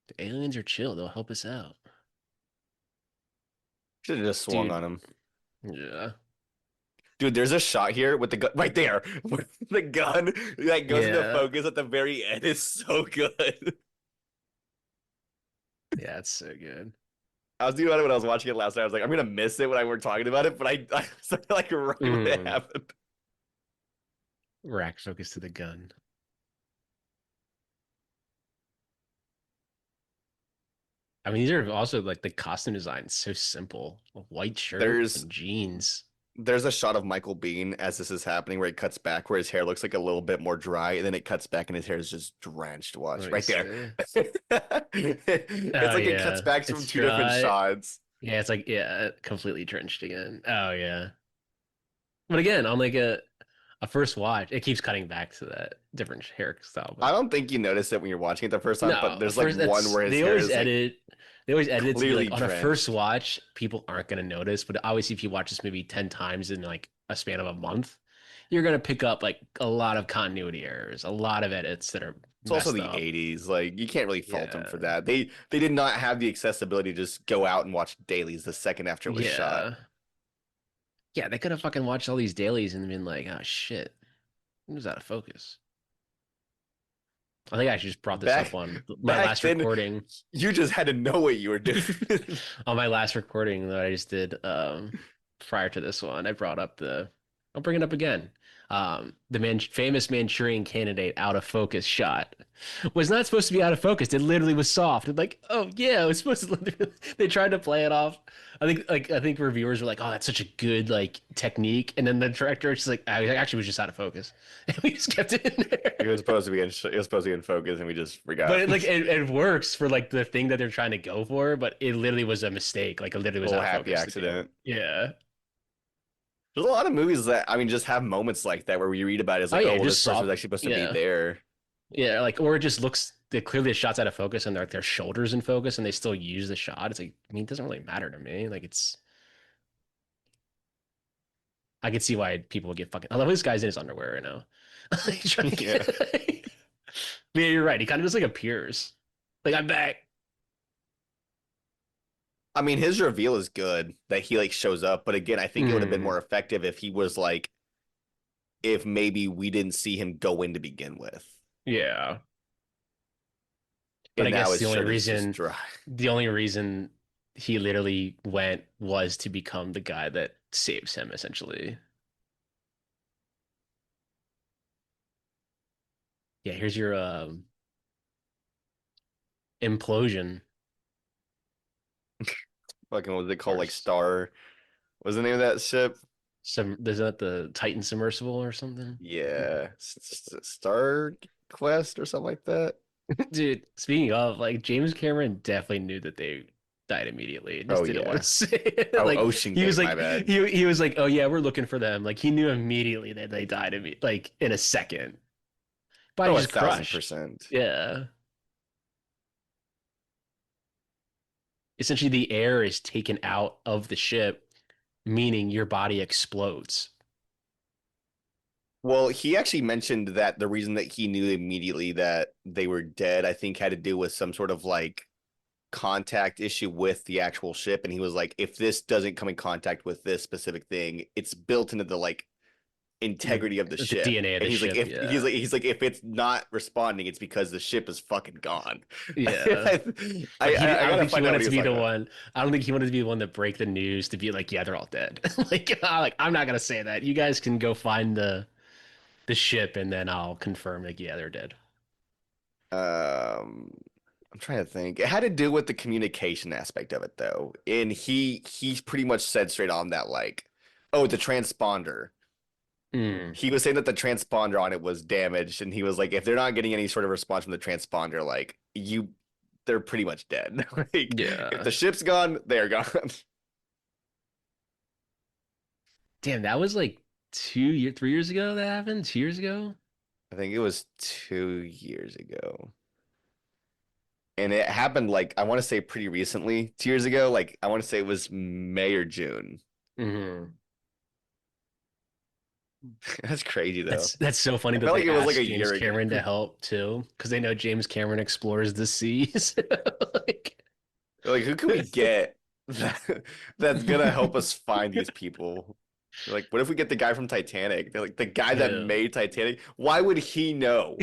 S1: The aliens are chill. They'll help us out.
S3: Should have just swung
S1: Dude,
S3: on him.
S1: yeah.
S3: Dude, there's a shot here with the gun right there. The gun that goes into
S1: Yeah.
S3: focus at the very end is so good.
S1: Yeah, it's so good.
S3: I was thinking about it when I was watching it last night. I was like, I'm gonna miss it when I were talking about it, but I started like right when it
S1: Mm.
S3: happened.
S1: Rack focus to the gun. I mean, these are also like the costume design is so simple. A white shirt
S3: There's
S1: and jeans.
S3: there's a shot of Michael Bean as this is happening where he cuts back where his hair looks like a little bit more dry, and then it cuts back and his hair is just drenched. Watch
S1: Let me
S3: right there.
S1: see.
S3: It's
S1: Oh
S3: like it cuts
S1: yeah.
S3: back from
S1: It's
S3: two different
S1: dry.
S3: shots.
S1: Yeah, it's like yeah, completely drenched again. Oh yeah. But again, on like a first watch, it keeps cutting back to that different hairstyle.
S3: I
S1: But
S3: don't think you notice it when you're watching it the first time, but
S1: no,
S3: there's like
S1: first
S3: one
S1: that's
S3: where his hair is like
S1: they always edit it to be
S3: clearly
S1: like on a first
S3: drenched.
S1: watch, people aren't gonna notice. But obviously if you watch this movie 10 times in like a span of a month, you're gonna pick up like a lot of continuity errors, a lot of edits that are
S3: It's also
S1: messed
S3: the
S1: up.
S3: 80s. Like you can't really fault them for
S1: Yeah.
S3: that. They did not have the accessibility to just go out and watch dailies the second after it was shot.
S1: Yeah. Yeah, they could have fucking watched all these dailies and been like, oh shit, it was out of focus. I think I actually just brought this up
S3: Back
S1: on my
S3: back
S1: last
S3: then,
S1: recording.
S3: you just had to know what you were doing.
S1: On my last recording that I just did prior to this one, I brought up the I'll bring it up again. The famous Manchurian Candidate out of focus shot was not supposed to be out of focus. It literally was soft. And like, oh yeah, it was supposed to. They tried to play it off. I think reviewers were like, oh, that's such a good like technique. And then the director was just like, I actually was just out of focus, and we just kept it in
S3: It
S1: there.
S3: was supposed to be in focus, and we just
S1: But
S3: forgot.
S1: it works for like the thing that they're trying to go for, but it literally was a mistake. Like it literally
S3: A
S1: was
S3: little
S1: out of
S3: happy
S1: focus to begin with.
S3: accident.
S1: Yeah.
S3: There's a lot of movies that I mean just have moments like that where you read about it, it's
S1: Oh
S3: like,
S1: yeah,
S3: oh
S1: it
S3: well, this
S1: just
S3: person was
S1: soft.
S3: actually supposed to be
S1: Yeah.
S3: there.
S1: Yeah, like or it just looks clearly the shot's out of focus and they're like their shoulders in focus and they still use the shot. It's like I mean, it doesn't really matter to me. Like it's I can see why people would get fucking I love this guy's in his underwear right now. He's trying to
S3: Yeah.
S1: get Yeah, you're right. He kind of just like appears. Like I'm back.
S3: I mean, his reveal is good that he like shows up, but again, I think it would have been
S1: Mm,
S3: more effective if he was like if maybe we didn't see him go in to begin with.
S1: yeah. But
S3: And
S1: I
S3: now
S1: guess
S3: his shirt is just dry.
S1: the only reason he literally went was to become the guy that saves him essentially. Yeah, here's your implosion.
S3: Fucking what was it called?
S1: Or
S3: Like Star. What's the name of that ship?
S1: some is that the Titan submersible or something?
S3: Yeah, Star Quest or something like that.
S1: Dude, speaking of, like James Cameron definitely knew that they died immediately. Just
S3: Oh
S1: didn't want to
S3: yeah.
S1: say it.
S3: Oh,
S1: Like
S3: Ocean
S1: he was
S3: Gate.
S1: like
S3: My bad.
S1: he was like, oh yeah, we're looking for them. Like he knew immediately that they died like in a second. Body
S3: Oh, a
S1: just
S3: thousand
S1: crushed.
S3: percent.
S1: Yeah. Essentially the air is taken out of the ship, meaning your body explodes.
S3: Well, he actually mentioned that the reason that he knew immediately that they were dead, I think, had to do with some sort of like contact issue with the actual ship. And he was like, if this doesn't come in contact with this specific thing, it's built into the like integrity of the
S1: The
S3: ship.
S1: DNA of
S3: And
S1: the
S3: he's like,
S1: ship,
S3: if
S1: yeah.
S3: he's like, if it's not responding, it's because the ship is fucking gone.
S1: Yeah.
S3: I,
S1: But
S3: I
S1: I don't
S3: gotta
S1: think he
S3: find out
S1: wanted
S3: what he
S1: to
S3: was
S1: be
S3: talking
S1: the
S3: about.
S1: one. I don't think he wanted to be the one to break the news to be like, yeah, they're all dead. Like I'm not gonna say that. You guys can go find the ship and then I'll confirm like, yeah, they're dead.
S3: Um, I'm trying to think. It had to do with the communication aspect of it, though. And he pretty much said straight on that, like, oh, the transponder.
S1: Mm.
S3: He was saying that the transponder on it was damaged, and he was like, if they're not getting any sort of response from the transponder, like they're pretty much dead. Like if
S1: Yeah.
S3: the ship's gone, they're gone.
S1: Damn, that was like 3 years ago that happened? 2 years ago?
S3: I think it was 2 years ago. And it happened like I want to say pretty recently, 2 years ago. Like I want to say it was May or June.
S1: Hmm.
S3: That's crazy though.
S1: That's so funny
S3: I
S1: that
S3: felt like
S1: they
S3: it was like
S1: asked
S3: a
S1: James
S3: year ago.
S1: Cameron to help too, because they know James Cameron explores the seas. Like,
S3: Like, who can we get that's gonna help us find these people? They're like, what if we get the guy from Titanic? They're like, the guy that
S1: yeah.
S3: made Titanic. Why would he know?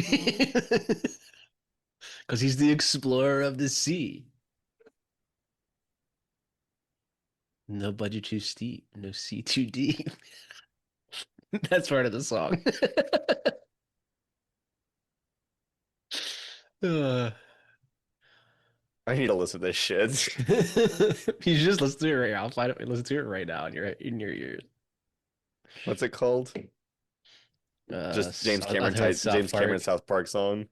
S1: Because he's the explorer of the sea. No budget too steep, no sea too deep. That's part of the song. Uh,
S3: I need to listen to this shit.
S1: you should just listen to it right now. I'll find it. Listen to it right now in your ears.
S3: What's it called? Just
S1: I think it's South
S3: James Cameron
S1: Park.
S3: South Park song.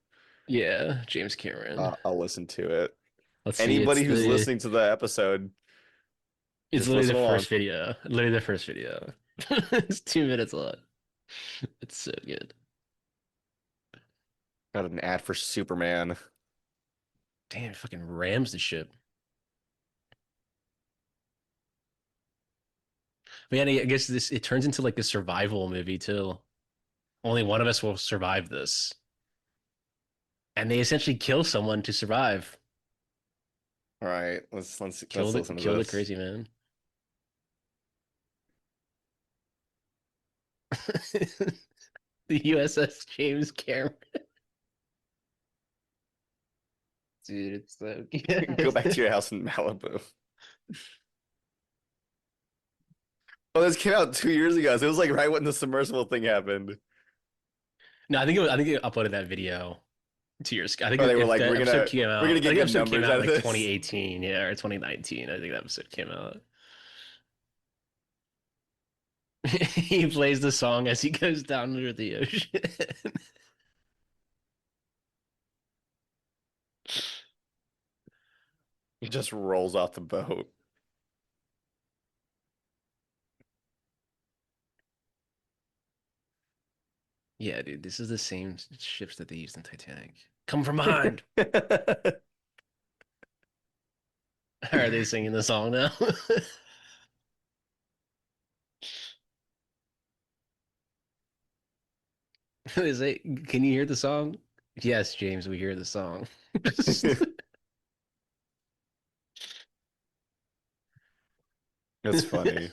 S1: Yeah, James Cameron.
S3: I'll listen to it.
S1: Let's see.
S3: Anybody who's listening to the episode,
S1: It's
S3: just
S1: literally the
S3: listen
S1: first
S3: along.
S1: video. Literally the first video. It's 2 minutes long. It's so good.
S3: Got an ad for Superman.
S1: Damn, it fucking rams the ship. But yeah, I guess this it turns into like a survival movie too. Only one of us will survive this. And they essentially kill someone to survive.
S3: All right, let's
S1: Kill the
S3: listen to
S1: kill the
S3: this.
S1: crazy man. The USS James Cameron. Dude, it's so
S3: Go back to
S1: good.
S3: your house in Malibu. Oh, this came out 2 years ago. So it was like right when the submersible thing happened.
S1: No, I think it uploaded that video 2 years ago. I think
S3: Oh, they were
S1: if
S3: like,
S1: the episode came
S3: we're
S1: out,
S3: gonna
S1: I
S3: get
S1: think the
S3: good
S1: episode came
S3: numbers
S1: out
S3: out
S1: in
S3: of
S1: like
S3: this.
S1: 2018, yeah, or 2019. I think that episode came out. He plays the song as he goes down under the ocean.
S3: He just rolls off the boat.
S1: Yeah, dude, this is the same ships that they used in Titanic. Come from behind. Are they singing the song now? They say, "Can you hear the song?" Yes, James, we hear the song.
S3: It's funny.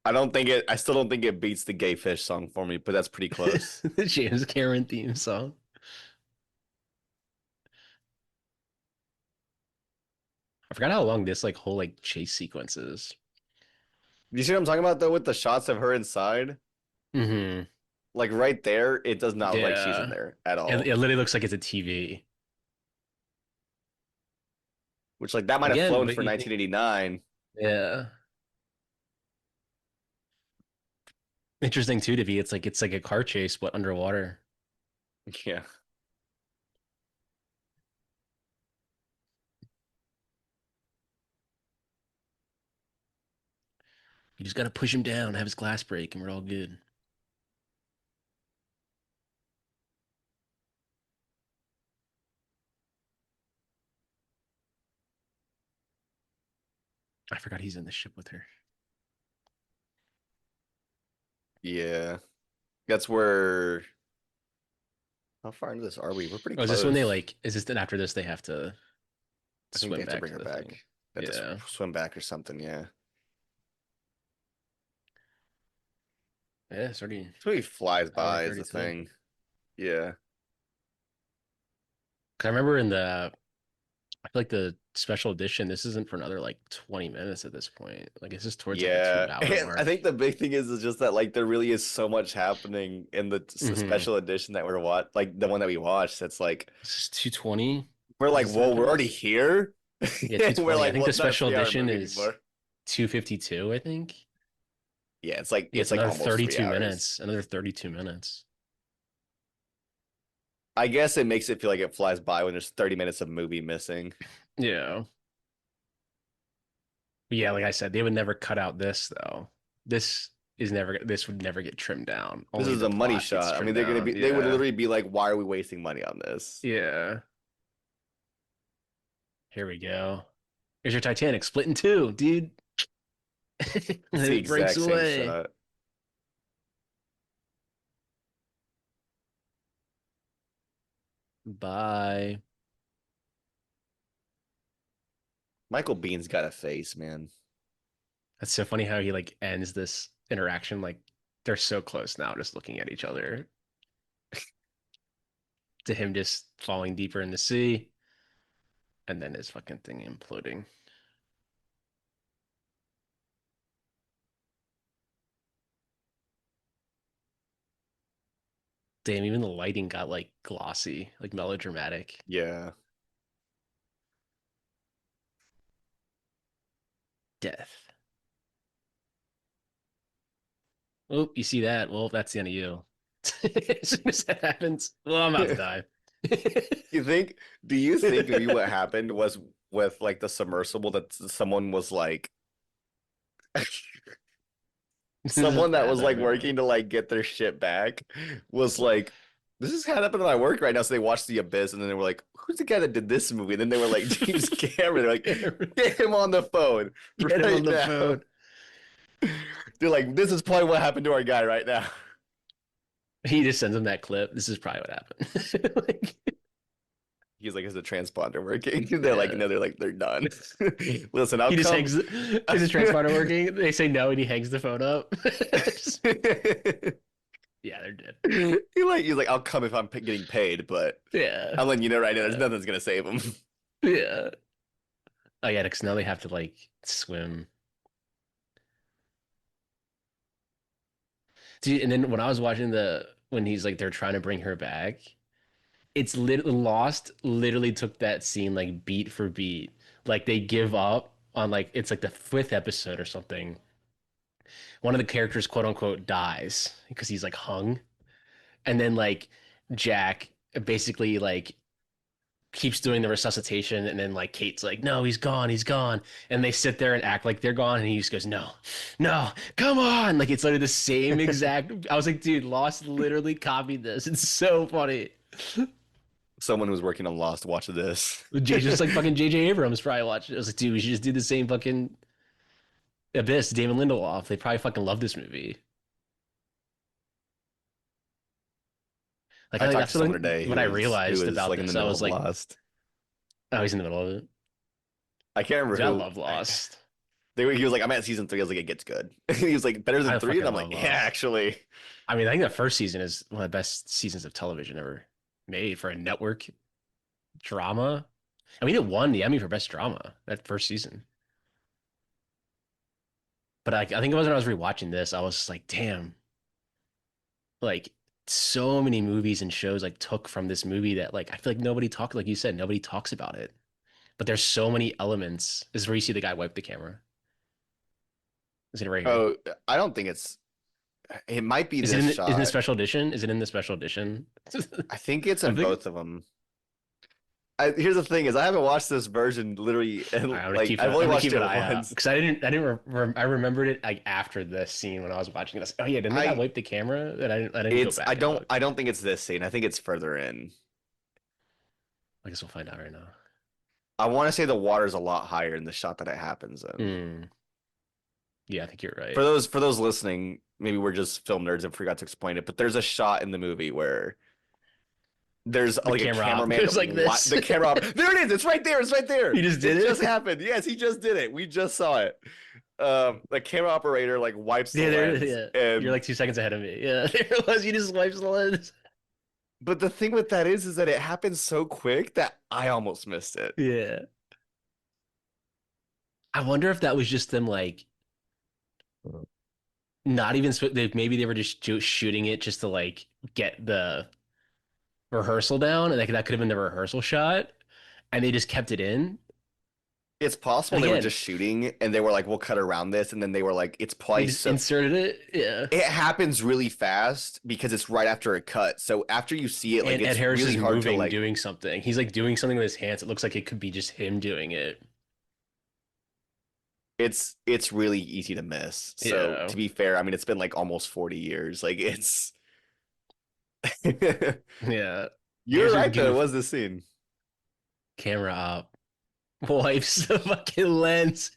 S3: I still don't think it beats the Gay Fish song for me, but that's pretty close.
S1: The James Cameron theme song. I forgot how long this like whole like chase sequence is.
S3: You see what I'm talking about though with the shots of her inside?
S1: Hmm.
S3: Like right there, it does not look like she's in
S1: Yeah.
S3: there at
S1: It
S3: all.
S1: literally looks like it's a TV.
S3: Which like that might have
S1: Again,
S3: flown
S1: but
S3: for
S1: you think,
S3: 1989.
S1: yeah. Interesting too to be it's like a car chase but underwater.
S3: Yeah.
S1: You just gotta push him down, have his glass break, and we're all good. I forgot he's in the ship with her.
S3: Yeah. That's where how far into this are we? We're pretty
S1: Oh, is this when they
S3: close.
S1: like is this then after this they have to
S3: I think they
S1: swim
S3: have to
S1: back
S3: bring
S1: to
S3: her
S1: the thing?
S3: back. They have to
S1: Yeah.
S3: swim back or something, yeah.
S1: Yeah, it's already
S3: So he flies
S1: hour
S3: by is the
S1: 32.
S3: thing. Yeah.
S1: 'Cause I remember I feel like the special edition, this isn't for another like 20 minutes at this point. Like it's just towards like the two
S3: Yeah.
S1: hour
S3: And I
S1: mark.
S3: think the big thing is just that like there really is so much happening in the
S1: Hmm.
S3: special edition that like the one that we watched. That's like
S1: This is 220.
S3: we're
S1: Is
S3: like,
S1: this the
S3: whoa, we're already
S1: longest?
S3: here.
S1: Yeah,
S3: We're
S1: 220. I
S3: like,
S1: think
S3: well,
S1: the
S3: it's not a
S1: special
S3: 3 hour
S1: edition
S3: movie
S1: is
S3: anymore.
S1: 252, I think.
S3: Yeah,
S1: Yeah,
S3: it's
S1: it's
S3: like
S1: another
S3: almost 3
S1: 32
S3: hours.
S1: minutes. Another 32 minutes.
S3: I guess it makes it feel like it flies by when there's 30 minutes of movie missing.
S1: Yeah. But yeah, like I said, they would never cut out this though. This would never get trimmed down.
S3: This
S1: Only
S3: is
S1: the
S3: a money
S1: plot gets
S3: shot. I mean,
S1: trimmed
S3: they're gonna
S1: down.
S3: be they would
S1: Yeah.
S3: literally be like, why are we wasting money on this?
S1: Yeah. Here we go. Here's your Titanic split in two, dude.
S3: It's
S1: And
S3: the
S1: it breaks
S3: exact same
S1: away.
S3: shot.
S1: Bye.
S3: Michael Bean's got a face, man.
S1: That's so funny how he like ends this interaction like they're so close now, just looking at each other. To him just falling deeper in the sea, and then his fucking thing imploding. Damn, even the lighting got like glossy, like melodramatic.
S3: Yeah.
S1: Death. Oh, you see that? Well, that's the end of you. As soon as that happens, well, I'm about to die.
S3: Do you think maybe what happened was with like the submersible that someone was like
S1: This is
S3: someone that
S1: bad
S3: was like
S1: though.
S3: working to like get their shit back was like, this is happening to my work right now. So they watched The Abyss and then they were like, who's the guy that did this movie? And then they were like, James Cameron. They're like, get him on the phone
S1: Get him on
S3: right
S1: the
S3: now.
S1: phone.
S3: They're like, this is probably what happened to our guy right now.
S1: He just sends him that clip. This is probably what happened. Like,
S3: He's like, is the transponder working? They're like,
S1: yeah.
S3: no, they're done. Listen, I'll
S1: He just
S3: come.
S1: hangs. Is his transponder working? They say no, and he hangs the phone up. Just- yeah, they're dead.
S3: He's like, I'll come if I'm getting paid, but
S1: Yeah,
S3: I'm letting you know right now, there's
S1: yeah,
S3: nothing's gonna save him.
S1: yeah. Oh yeah, because now they have to like swim. Dude, and then when I was watching when he's like they're trying to bring her back, it's Lost literally took that scene like beat for beat. Like they give up on like it's like the fifth episode or something. One of the characters, quote unquote, dies because he's like hung, and then like Jack basically like keeps doing the resuscitation, and then like Kate's like, no, he's gone, and they sit there and act like they're gone, and he just goes, no, no, come on, like it's literally the same exact. I was like, dude, Lost literally copied this. It's so funny.
S3: Someone who's working on Lost watch this.
S1: Just like fucking J.J. Abrams probably watched it. I was like, dude, we should just do the same fucking Abyss, David Lindelof. They probably fucking love this movie. Like,
S3: I
S1: I think
S3: talked to
S1: that's
S3: someone today
S1: what I
S3: who
S1: realized
S3: was
S1: about
S3: like in the
S1: this. I
S3: middle
S1: was
S3: of
S1: like,
S3: Lost.
S1: oh, he's in the middle of it.
S3: I can't remember
S1: Dude, I
S3: who.
S1: love Lost.
S3: He was like, I'm at season 3. I was like, it gets good. He was like, better than
S1: I
S3: 3, and
S1: fucking
S3: I'm
S1: love
S3: like, yeah,
S1: Lost.
S3: actually.
S1: I mean, I think the first season is one of the best seasons of television ever made for a network drama. I mean, it won the Emmy for best drama that first season. But I think it was when I was rewatching this, I was just like, damn, like so many movies and shows like took from this movie that like I feel like nobody talked, like you said, nobody talks about it. But there's so many elements. This is where you see the guy wipe the camera. Is it right here?
S3: Oh, I don't think it might be
S1: Is it
S3: this
S1: in the
S3: shot.
S1: special edition? Is it in the special edition?
S3: I think it's
S1: I
S3: in
S1: think
S3: both of them. Here's the thing is I haven't watched this version literally, and
S1: I'm
S3: like I've only
S1: gonna
S3: watched
S1: keep
S3: it
S1: an eye out
S3: once.
S1: because I didn't I remembered it like after the scene when I was watching it. I was like, oh yeah, didn't the guy
S3: I
S1: wipe the camera? And I didn't go back and look.
S3: I don't think it's this scene. I think it's further in.
S1: I guess we'll find out right now.
S3: I want to say the water's a lot higher in the shot that it happens in.
S1: Hmm. Yeah, I think you're right.
S3: For those listening, maybe we're just film nerds and forgot to explain it, but there's a shot in the movie where there's
S1: The
S3: like a
S1: camera op
S3: cameraman.
S1: goes like this.
S3: The camera there it is. It's right there. It's right there.
S1: He just did it.
S3: Just happened. Yes, he just did it. We just saw it. The camera operator like wipes the
S1: Yeah,
S3: lens,
S1: yeah. You're
S3: and
S1: like 2 seconds ahead of me. Yeah, there it was. He just wipes the lens.
S3: but the thing with that is that it happens so quick that I almost missed it.
S1: Yeah. I wonder if that was just them like not even maybe they were just shooting it just to like get the rehearsal down, and like that could have been the rehearsal shot, and they just kept it in.
S3: It's possible
S1: And
S3: they were
S1: again,
S3: just shooting and they were like, we'll cut around this. And then they were like, it's
S1: they
S3: probably
S1: just
S3: so.
S1: inserted it. Yeah.
S3: It happens really fast because it's right after a cut. So after you see it, like,
S1: And Ed
S3: it's
S1: Harris
S3: really
S1: is
S3: hard to
S1: moving,
S3: like,
S1: doing something. He's like doing something with his hands. It looks like it could be just him doing it.
S3: it's really easy to miss. So
S1: Yeah.
S3: to be fair, I mean, it's been like almost 40 years. Like, it's.
S1: Yeah.
S3: You're
S1: Harris was
S3: right, though.
S1: giving
S3: It was the scene.
S1: camera up, wipes the fucking lens.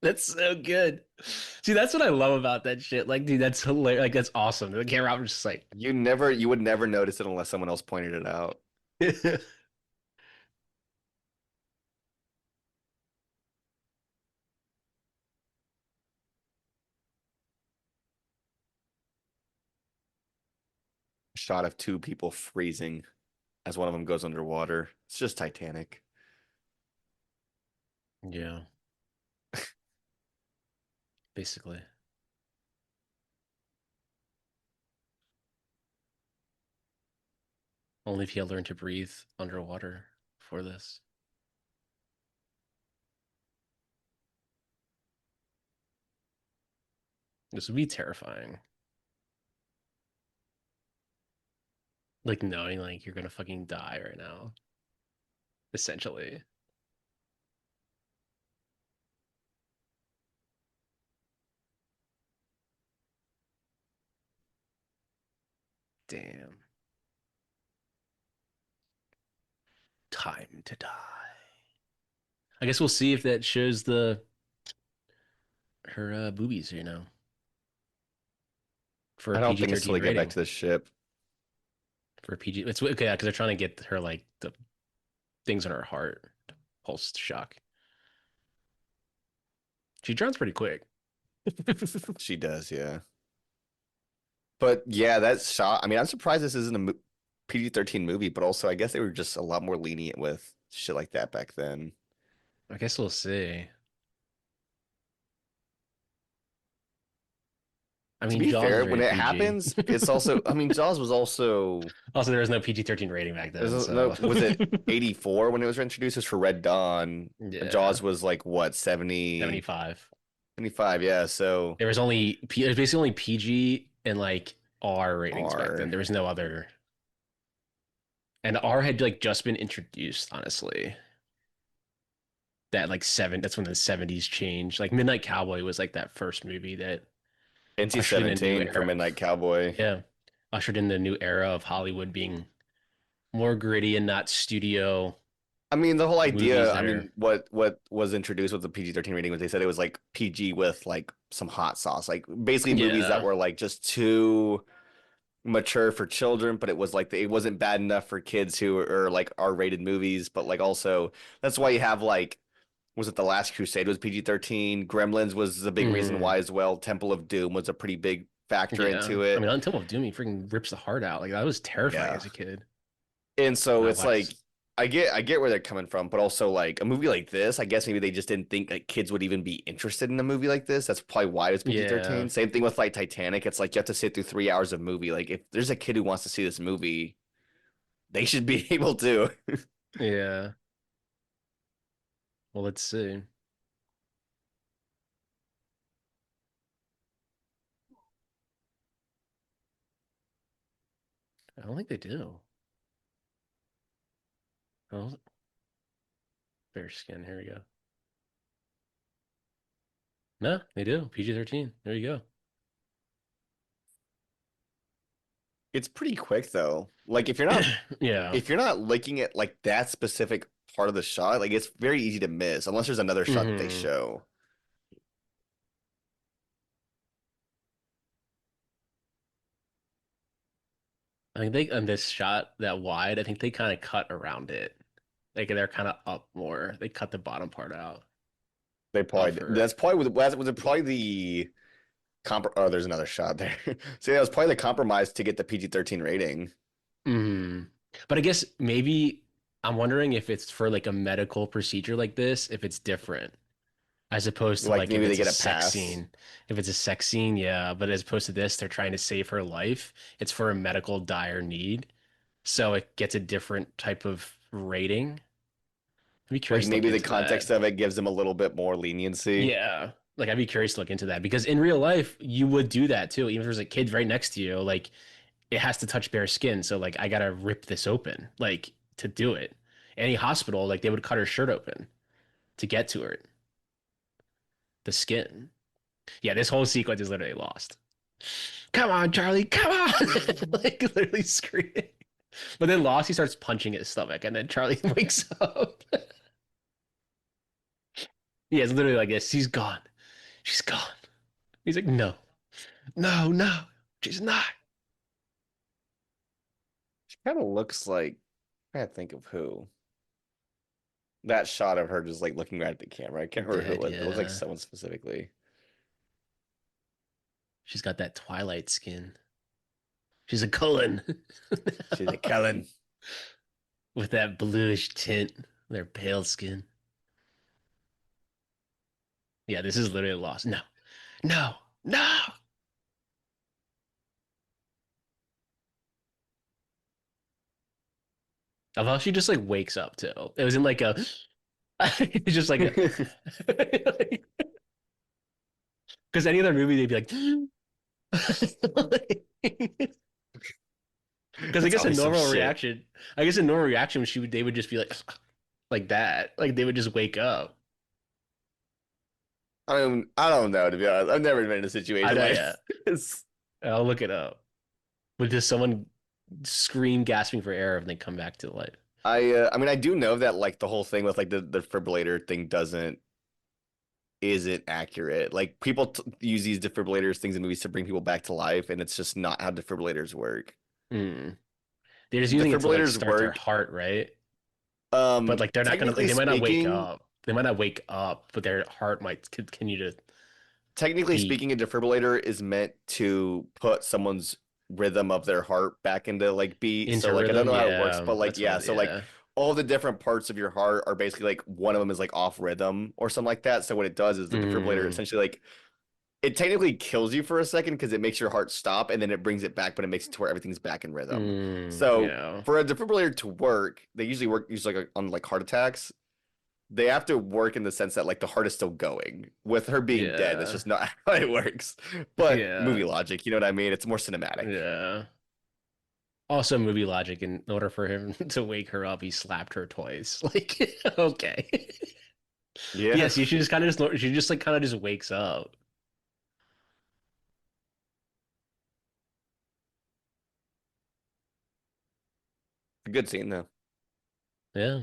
S1: That's so good. See, that's what I love about that shit. Like, dude, that's hilarious. Like, that's awesome. The camera op was just like,
S3: You would never notice it unless someone else pointed it out. Shot of two people freezing as one of them goes underwater. It's just Titanic.
S1: yeah, basically. Only if he had learned to breathe underwater for this. This would be terrifying. Like knowing like you're gonna fucking die right now, essentially. Damn. Time to die. I guess we'll see if that shows the her boobies, for
S3: I
S1: a
S3: don't think
S1: PG-13
S3: until they get back
S1: rating.
S3: to the ship.
S1: For a PG, it's okay because they're trying to get her like the things in her heart, pulse shock. She drowns pretty quick.
S3: She does, yeah. But yeah, that shot. I mean, I'm surprised this isn't a PG-13 movie, but also I guess they were just a lot more lenient with shit like that back then.
S1: I guess we'll see. I
S3: To
S1: mean,
S3: be
S1: Jaws is
S3: fair, when
S1: rated
S3: it
S1: PG.
S3: happens, it's also. I mean, Jaws was also.
S1: Also, there was no PG-13 rating back then,
S3: No,
S1: so
S3: was it 84 when it was introduced? It was for Red Dawn.
S1: yeah,
S3: Jaws was like what 70,
S1: 75.
S3: 75? Yeah, so
S1: There was only it was basically only PG and like R ratings back then.
S3: R.
S1: There was no other, and R had like just been introduced, honestly. That like that's when the 70s changed. Like Midnight Cowboy was like that first movie that ushered in a new
S3: NC-17 for
S1: era
S3: Midnight
S1: of,
S3: Cowboy.
S1: yeah, ushered in the new era of Hollywood being more gritty and not studio
S3: I mean, the whole
S1: movies
S3: idea. I
S1: that are,
S3: mean, what was introduced with the PG-13 rating was they said it was like PG with like some hot sauce, like basically movies that
S1: yeah,
S3: were like just too mature for children, but it was like it wasn't bad enough for kids who are like R-rated movies, but like also that's why you have like was it The Last Crusade was PG-13, Gremlins was the big reason
S1: mhm,
S3: why as well, Temple of Doom was a pretty big factor
S1: yeah.
S3: into
S1: I
S3: it.
S1: mean, Until of Doom, he freaking rips the heart out. Like that was terrifying
S3: Yeah.
S1: as a kid.
S3: And so
S1: And I
S3: it's like
S1: watched,
S3: I get where they're coming from, but also like a movie like this, I guess maybe they just didn't think like kids would even be interested in a movie like this. That's probably why it was PG-13.
S1: yeah,
S3: Same thing with like Titanic. It's like you have to sit through 3 hours of movie. Like if there's a kid who wants to see this movie, they should be able to.
S1: yeah. Well, let's see. I don't think they do. Oh, fair skin. Here we go. No, they do. PG-13. There you go.
S3: It's pretty quick though. Like
S1: Yeah.
S3: if you're not looking at like that specific part of the shot, like it's very easy to miss unless there's another shot that they
S1: Hmm.
S3: show.
S1: I think they on this shot that wide, I think they kind of cut around it. Like they're kind of up more. They cut the bottom part out
S3: They
S1: of
S3: probably
S1: her.
S3: that's probably was it probably the oh, there's another shot there. So yeah, it was probably the compromise to get the PG-13 rating.
S1: Hmm. But I guess maybe I'm wondering if it's for like a medical procedure like this, if it's different as opposed to
S3: Like
S1: like if
S3: maybe they
S1: it's a
S3: get a
S1: sex
S3: pass.
S1: scene. If it's a sex scene, yeah. But as opposed to this, they're trying to save her life. It's for a medical dire need. So it gets a different type of rating. I'd be
S3: Like
S1: curious to look
S3: maybe the
S1: into
S3: context
S1: that.
S3: of it gives them a little bit more leniency.
S1: Yeah. Like I'd be curious to look into that because in real life you would do that too. Even if there's a kid right next to you, like it has to touch bare skin. So like I gotta rip this open, like to do it. Any hospital, like they would cut her shirt open to get to her, the skin. Yeah, this whole sequence is literally lost. Come on, Charlie, come on! Like literally screaming. But then Lost, he starts punching his stomach, and then Charlie wakes up. Yeah, it's literally like this. She's gone. She's gone. He's like, no, no, no, she's not.
S3: She kind of looks like I can't think of who. That shot of her just like looking right at the camera. I can't remember who it
S1: Dead,
S3: was, but it looks like
S1: yeah.
S3: someone specifically.
S1: She's got that Twilight skin. She's a Cullen
S3: She's like, Kellen.
S1: with that bluish tint, their pale skin. Yeah, this is literally Lost. No, no, no. Of how she just like wakes up too. It was in like a, it's just like a, because any other movie they'd be like, because I
S3: That's
S1: guess a
S3: always some
S1: normal
S3: shit.
S1: reaction, I guess a normal reaction, she would they would just be like that, like they would just wake up.
S3: I don't know, to be honest. I've never been in a
S1: I
S3: situation
S1: know,
S3: like
S1: yeah.
S3: this.
S1: I'll look it up. But just someone scream gasping for air and they come back to life.
S3: I mean, I do know that like the whole thing with like the defibrillator thing doesn't isn't accurate. Like people use these defibrillators things in movies to bring people back to life, and it's just not how defibrillators work.
S1: Mm. They're just using it to like
S3: Defibrillators
S1: start their
S3: work.
S1: heart, right? But like they're not gonna like
S3: Technically
S1: they might not wake
S3: speaking,
S1: up. They might not wake up, but their heart might continue to
S3: technically
S1: beat
S3: speaking, a defibrillator is meant to put someone's rhythm of their heart back into like beat. So
S1: into
S3: like I don't
S1: rhythm.
S3: know how it works,
S1: Yeah,
S3: but like
S1: that's what
S3: yeah,
S1: it,
S3: so like
S1: yeah.
S3: all the different parts of your heart are basically like one of them is like off rhythm or something like that. So what it does is the defibrillator
S1: Mm,
S3: essentially like it technically kills you for a second because it makes your heart stop and then it brings it back, but it makes it to where everything's back in rhythm. So
S1: yeah.
S3: for a defibrillator to work, they usually work usually like on like heart attacks. They have to work in the sense that like the heart is still going. With her being dead, that's
S1: Yeah.
S3: just not how it works. But movie
S1: Yeah.
S3: logic, you know what I mean? It's more cinematic.
S1: Yeah. Also, movie logic. In order for him to wake her up, he slapped her twice. Like, okay.
S3: Yeah,
S1: Yes, you should just kind of just she just like kind of just wakes up.
S3: good scene though.
S1: Yeah.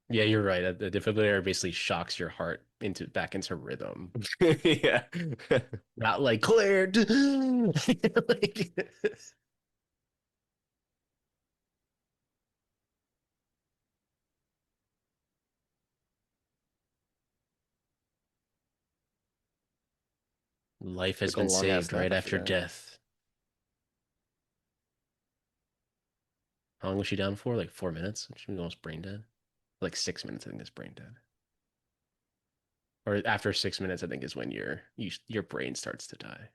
S1: Yeah, you're right. The defibrillator basically shocks your heart into back into rhythm.
S3: Yeah.
S1: Not like cleared. Like, life has
S3: Took a
S1: been
S3: long ass
S1: saved
S3: nap
S1: right
S3: after
S1: after
S3: that.
S1: death. How long was she down for? Like 4 minutes? She was almost brain dead. Like 6 minutes, I think is brain dead. Or after 6 minutes, I think is when your brain starts to die.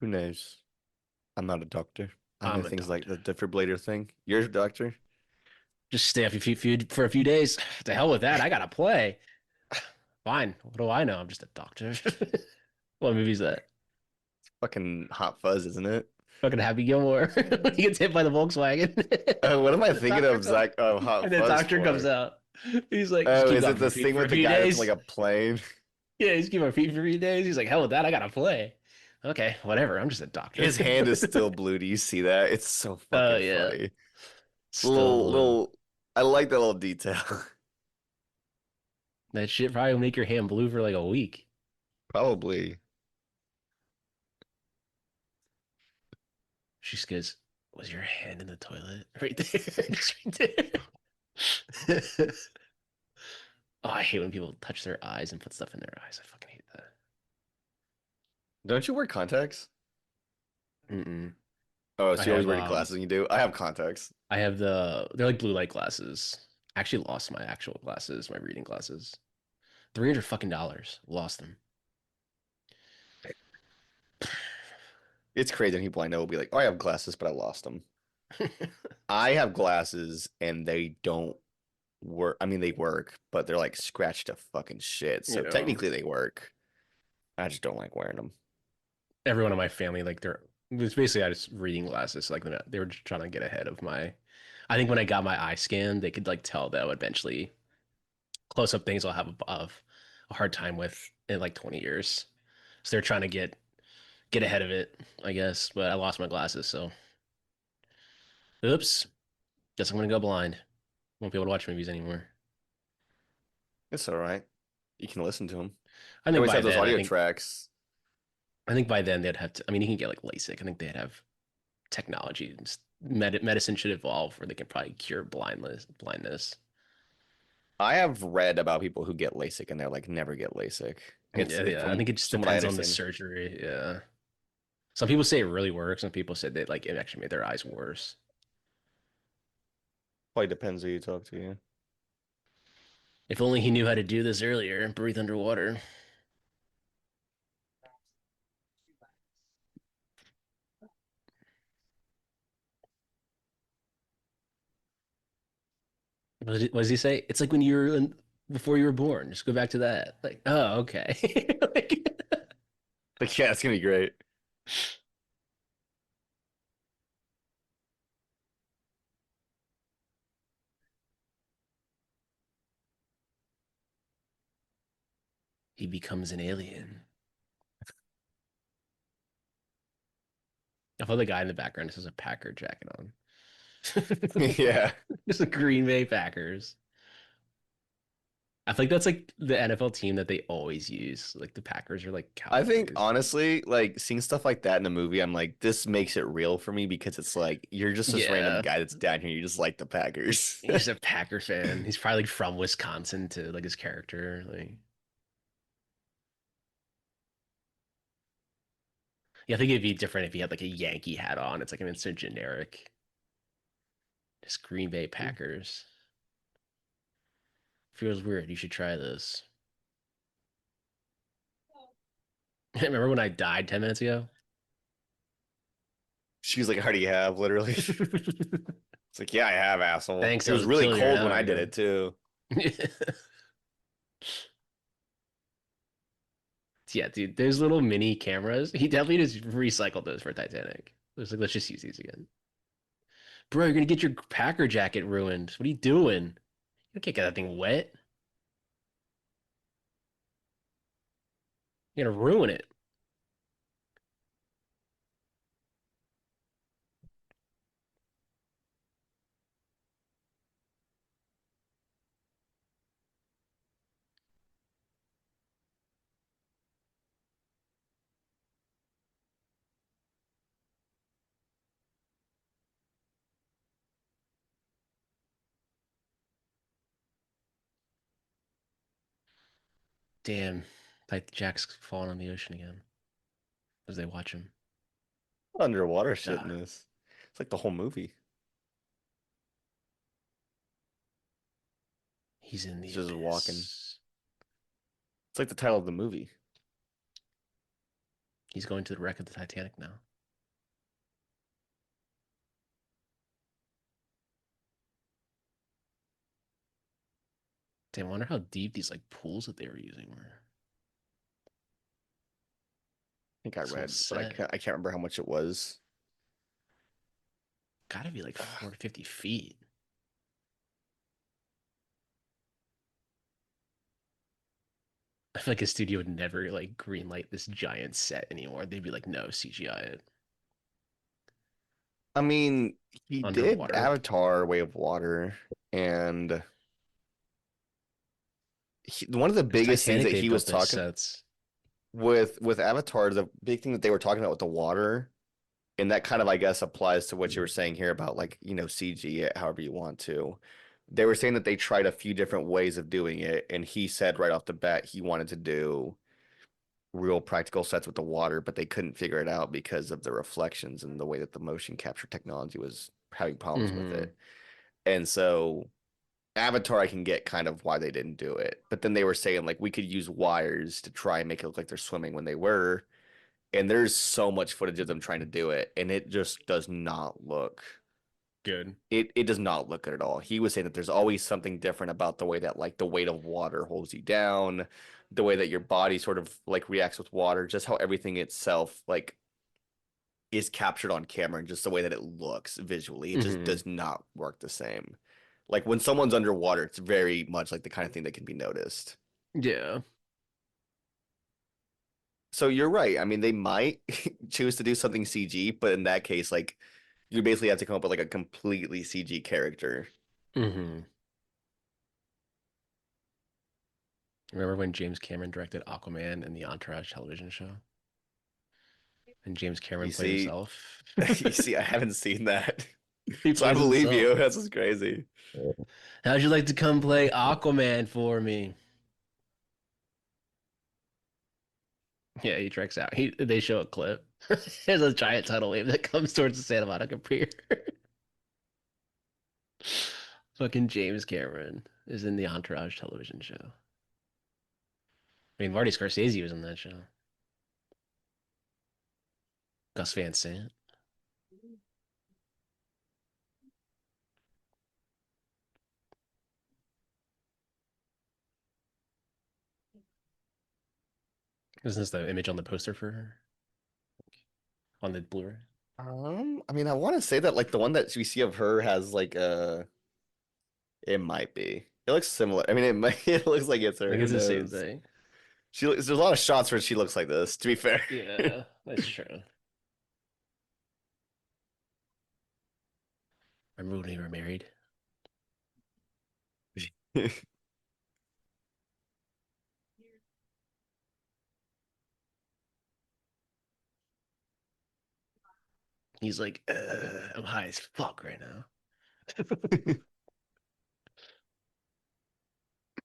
S3: Who knows? I'm not a doctor. I know
S1: I'm a
S3: things like
S1: doctor.
S3: the defibrillator thing. You're a doctor?
S1: Just stay up for a few days. To hell with that. I gotta play. Fine. What do I know? I'm just a doctor. What movie's that?
S3: Fucking Hot Fuzz, isn't it?
S1: Fucking Happy Gilmore. When he gets hit by the Volkswagen.
S3: What am I
S1: The
S3: thinking
S1: doctor
S3: of
S1: comes
S3: Zach
S1: and
S3: Hot
S1: the
S3: Fuzz
S1: doctor comes
S3: for?
S1: out. He's like, just
S3: Oh,
S1: keep
S3: is
S1: going
S3: it the scene
S1: for a
S3: with the
S1: few
S3: guy that's in like
S1: days.
S3: a plane?
S1: Yeah, he's keep on feet for a few days. He's like, hell with that. I gotta play. Okay, whatever. I'm just a doctor.
S3: His hand is still blue. Do you see that? It's so
S1: Oh
S3: fucking
S1: yeah.
S3: funny.
S1: Still blue.
S3: Little, I like that little detail.
S1: That shit probably will make your hand blue for like a week.
S3: Probably.
S1: She just goes, was your hand in the toilet? Right there. Just right there. Oh, I hate when people touch their eyes and put stuff in their eyes. I fucking hate that.
S3: Don't you wear contacts?
S1: Mm-mm.
S3: Oh,
S1: I
S3: so you always
S1: have
S3: wear glasses when you do? I have contacts.
S1: they're like blue light glasses. I actually lost my actual glasses, my reading glasses. $300 fucking dollars. Lost them.
S3: It's crazy. And people I know will be like, "Oh, I have glasses, but I lost them." I have glasses and they don't work. I mean, they work, but they're like scratched to fucking shit.
S1: You
S3: So
S1: know,
S3: technically they work. I just don't like wearing them.
S1: everyone in my family, like they're it's basically I just reading glasses. So, like they were just trying to get ahead of my. I think when I got my eye scan, they could like tell that eventually close up things I'll have of a hard time with in like 20 years. So they're trying to get ahead of it, I guess. But I lost my glasses, so oops. Guess I'm gonna go blind. Won't be able to watch movies anymore.
S3: It's all right. You can listen to them.
S1: I
S3: They
S1: think
S3: always
S1: by
S3: have those
S1: then,
S3: audio tracks.
S1: I think by then they'd have to. I mean, you can get like LASIK. I think they'd have technology. Medicine should evolve where they can probably cure blindness.
S3: I have read about people who get LASIK and they're like never get LASIK.
S1: Yeah, yeah. I
S3: From
S1: think it just
S3: from what I
S1: depends on the
S3: understand.
S1: surgery. Yeah. Some people say it really works. Some people said that like it actually made their eyes worse.
S3: Probably depends who you talk to. Yeah.
S1: If only he knew how to do this earlier and breathe underwater. What does he say? It's like when you were before you were born. Just go back to that. Like, oh, okay. Like,
S3: But yeah, it's gonna be great.
S1: he becomes an alien. I thought the guy in the background just has a Packer jacket on.
S3: Yeah.
S1: Just the Green Bay Packers. I think that's like the NFL team that they always use. Like the Packers are like
S3: I think
S1: Cowboys.
S3: honestly, like seeing stuff like that in a movie, I'm like, this makes it real for me because it's like you're just this random
S1: Yeah.
S3: guy that's down here. You just like the Packers.
S1: He's a Packer fan. He's probably like from Wisconsin to like his character. Like, yeah, I think it'd be different if he had like a Yankee hat on. It's like an instant generic. Just Green Bay Packers. Feels weird. You should try this. Remember when I died 10 minutes ago?
S3: She's like, how do you have? Literally. It's like, yeah, I have, asshole.
S1: Thanks,
S3: It
S1: I
S3: was
S1: was
S3: really
S1: killing you
S3: cold when
S1: now,
S3: I
S1: you
S3: did
S1: know.
S3: it too.
S1: Yeah, dude, there's little mini cameras. He definitely just recycled those for Titanic. It was like, let's just use these again. Bro, you're gonna get your Packer jacket ruined. What are you doing? You can't get that thing wet. You're gonna ruin it. Damn. Like Jack's falling on the ocean again as they watch him.
S3: Underwater shit in
S1: Ah,
S3: this. It's like the whole movie.
S1: he's in
S3: He's
S1: the
S3: just walking.
S1: abyss.
S3: It's like the title of the movie.
S1: He's going to the wreck of the Titanic now. Damn, I wonder how deep these like pools that they were using were.
S3: I think I
S1: This whole
S3: read, but
S1: set.
S3: I can't remember how much it was.
S1: Gotta be like 40, 50 feet. I feel like a studio would never like greenlight this giant set anymore. They'd be like, no, CGI it
S3: I mean, he did
S1: underwater.
S3: Avatar: Way of Water, and one of the
S1: Because
S3: biggest things
S1: Titanic,
S3: that
S1: they
S3: he was
S1: built those
S3: talking
S1: sets.
S3: with Avatar, the big thing that they were talking about with the water, and that kind of I guess applies to what you were saying here about like, CG it however you want to. They were saying that they tried a few different ways of doing it, and he said right off the bat he wanted to do real practical sets with the water, but they couldn't figure it out because of the reflections and the way that the motion capture technology was having problems with
S1: Hmm.
S3: it. And so Avatar, I can get kind of why they didn't do it. But then they were saying like we could use wires to try and make it look like they're swimming when they were. and there's so much footage of them trying to do it, and it just does not look
S1: Good.
S3: it does not look good at all. He was saying that there's always something different about the way that like the weight of water holds you down, the way that your body sort of like reacts with water, just how everything itself like is captured on camera and just the way that it looks visually. It just
S1: Hmm.
S3: does not work the same. Like when someone's underwater, it's very much like the kind of thing that can be noticed.
S1: Yeah.
S3: So you're right. I mean, they might choose to do something CG, but in that case, like you basically have to come up with like a completely CG character.
S1: Hmm. Remember when James Cameron directed Aquaman and the Entourage television show? And James
S3: You
S1: Cameron played
S3: see,
S1: himself.
S3: you see, I haven't seen that.
S1: He
S3: So I
S1: plays
S3: believe
S1: himself.
S3: you. That's just crazy.
S1: How'd you like to come play Aquaman for me? Yeah, he treks out. They show a clip. There's a giant tidal wave that comes towards the Santa Monica Pier. Fucking James Cameron is in the Entourage television show. I mean, Marty Scorsese was in that show. Gus Van Sant. Isn't this the image on the poster for her on the Blu-ray?
S3: I mean, I want to say that like the one that we see of her has like it might be. It looks similar. I mean, it might. It looks like it's
S1: I
S3: her.
S1: think
S3: Who
S1: it's the same
S3: knows?
S1: thing.
S3: There's a lot of shots where she looks like this. To be fair.
S1: Yeah, that's true. Remember when we were married? He's like, I'm high as fuck right now.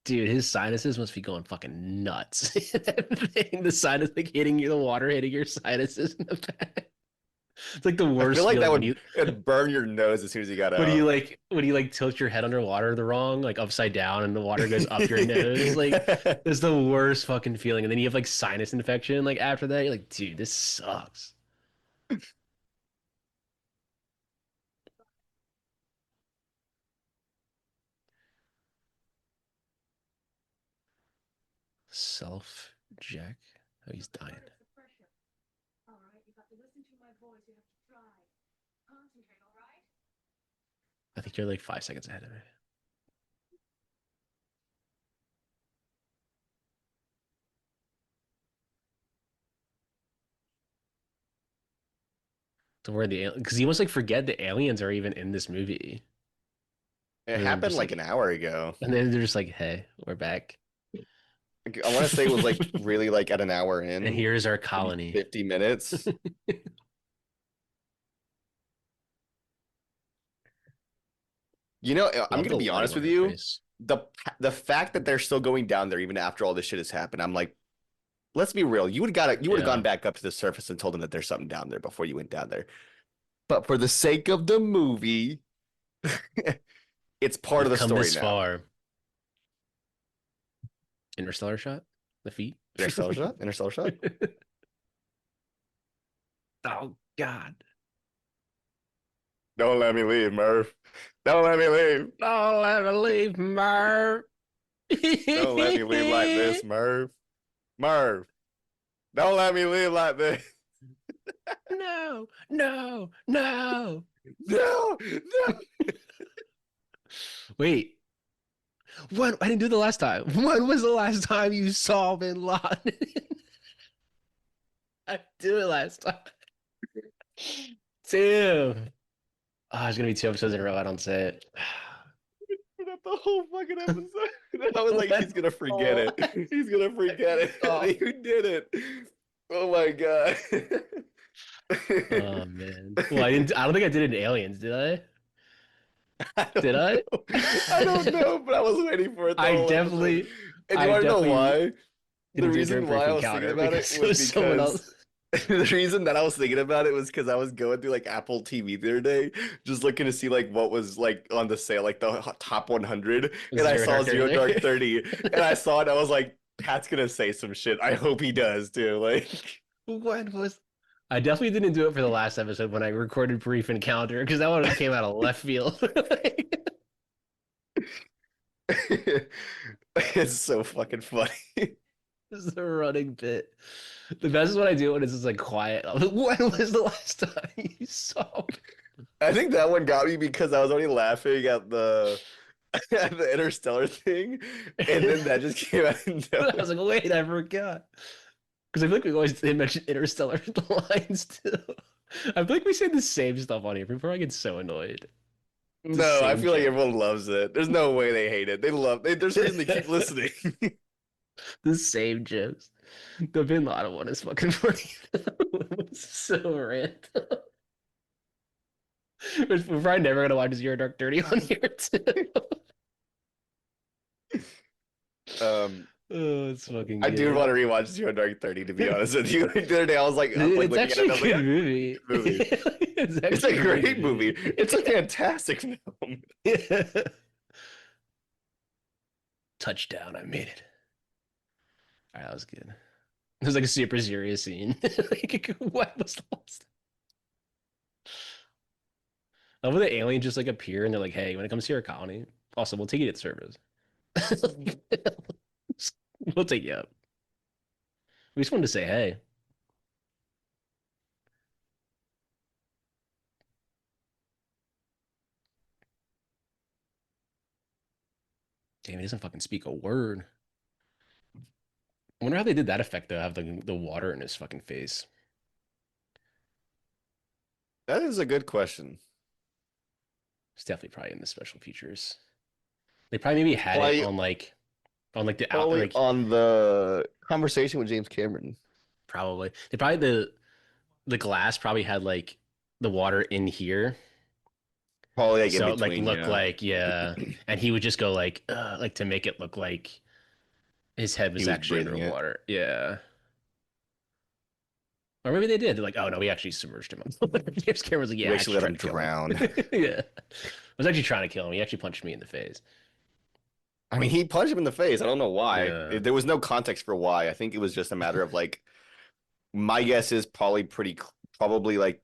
S1: Dude, his sinuses must be going fucking nuts. The sinus like hitting you, the water hitting your sinuses in the back. It's like the
S3: I feel
S1: worst
S3: like that
S1: feeling when
S3: would
S1: you
S3: it'd burn your nose as soon as you got
S1: when you
S3: out.
S1: like when you like tilt your head underwater the wrong, like upside down and the water goes up your nose. Like it's the worst fucking feeling. And then you have like sinus infection like after that. You're like, dude, this sucks. Self Jack. Oh, he's dying. I think you're like 5 seconds ahead of me. So where the because he must like forget the aliens are even in this movie.
S3: It
S1: And then
S3: happened
S1: just
S3: like an
S1: like
S3: hour ago.
S1: and then they're just like, hey, we're back.
S3: Like, I want to say it was like really like at an hour
S1: And
S3: in,
S1: here's our
S3: maybe
S1: colony.
S3: 50 minutes. You know, I'm
S1: Love
S3: gonna
S1: the
S3: be
S1: lighting
S3: honest
S1: on
S3: with
S1: her
S3: you.
S1: face.
S3: The fact that they're still going down there even after all this shit has happened, I'm like, let's be real. You would have gone
S1: Yeah.
S3: back up to the surface and told them that there's something down there before you went down there. But for the sake of the movie, it's part of
S1: We've
S3: the
S1: come
S3: story
S1: this
S3: now.
S1: far. Interstellar shot? The feet?
S3: Interstellar shot? Interstellar shot?
S1: Oh God.
S3: Don't let me leave, Murph. Don't let me leave.
S1: Don't let me leave, Merv.
S3: Don't let me leave like this, Murph. Murph, don't let me leave like this.
S1: No, no, no.
S3: No, no.
S1: Wait, what? I didn't do the last time. When was the last time you saw Bin Laden? I do it last time. Damn. Oh, it's gonna be 2 episodes in a row. I don't say it.
S3: Forgot the whole fucking episode. I was like, he's
S1: Let's
S3: gonna forget
S1: go.
S3: it. He's gonna forget
S1: Oh,
S3: it. You did it. Oh my god.
S1: oh man. Well, I didn't. I don't think I did it in Aliens. Did I?
S3: I
S1: Did
S3: don't
S1: I?
S3: know. I don't know, but I was waiting for it the
S1: I
S3: whole episode.
S1: definitely,
S3: And you
S1: I
S3: want to know
S1: definitely
S3: why? The
S1: didn't do it during
S3: reason why
S1: Brief
S3: I was thinking
S1: Encounter
S3: about it
S1: because it
S3: was
S1: was someone
S3: because
S1: else.
S3: the reason that I was thinking about it was because I was going through like Apple TV the other day, just looking to see like what was like on the sale, like the top 100, and I
S1: Zero
S3: saw
S1: Dark
S3: Zero
S1: Thirty.
S3: Dark 30, and I saw it, I was like, Pat's gonna say some shit. I hope he does too. Like,
S1: When was I definitely didn't do it for the last episode when I recorded Brief Encounter because that one came out of left field.
S3: It's so fucking funny.
S1: This is a running bit. The best is when I do it when it's just like quiet. I'm like, when was the last time you saw
S3: I think that one got me because I was only laughing at the at the Interstellar thing,
S1: me?
S3: and then that just came out of
S1: I
S3: nowhere.
S1: was like, wait, I forgot. Because I feel like we always they mention Interstellar in the lines too. I feel like we say the same stuff on here before I get so annoyed. The
S3: No, I
S1: same
S3: feel like
S1: joke.
S3: everyone loves it. There's no way they hate it. They love it. There's a reason they keep listening.
S1: The same jokes. The Bin Laden one is fucking funny. It's so random. We're probably never gonna watch Zero Dark 30 on here too.
S3: Um,
S1: Oh, it's fucking
S3: I do
S1: good.
S3: want to rewatch Zero Dark 30, to be honest with you. Like, the other day, I was like
S1: It's
S3: looking at it,
S1: actually
S3: and I
S1: a
S3: was like,
S1: good
S3: that's
S1: movie.
S3: a good movie.
S1: It's
S3: It's a
S1: actually a really
S3: great
S1: good
S3: movie.
S1: movie.
S3: It's a fantastic film.
S1: Touchdown, I made it. All right, that was good. It was like a super serious scene. Like, what was lost? I love when the aliens just like appear and they're like, "Hey, when it comes to your colony, also we'll take you to service. We'll take you up. We just wanted to say hey." Damn, he doesn't fucking speak a word. I wonder how they did that effect though. Have the water in his fucking face.
S3: That is a good question.
S1: It's definitely probably in the special features. They probably maybe had it
S3: Like,
S1: on like the out
S3: probably
S1: like
S3: on the conversation with James Cameron.
S1: probably they probably the glass probably had like the water in here.
S3: Probably like in
S1: So like
S3: between,
S1: look
S3: yeah.
S1: like yeah, and he would just go like to make it look like his head
S3: He
S1: was
S3: was
S1: actually
S3: breathing it.
S1: underwater. Yeah. Or maybe they did. They're like, oh no, we actually submerged him. James Cameron was like, yeah,
S3: We
S1: I
S3: actually
S1: actually
S3: let him
S1: tried to kill him.
S3: drown.
S1: Yeah. I was actually trying to kill him. He actually punched me in the face.
S3: I mean, he punched him in the face. I don't know why.
S1: Yeah.
S3: There was no context for why. I think it was just a matter of like, my guess is probably like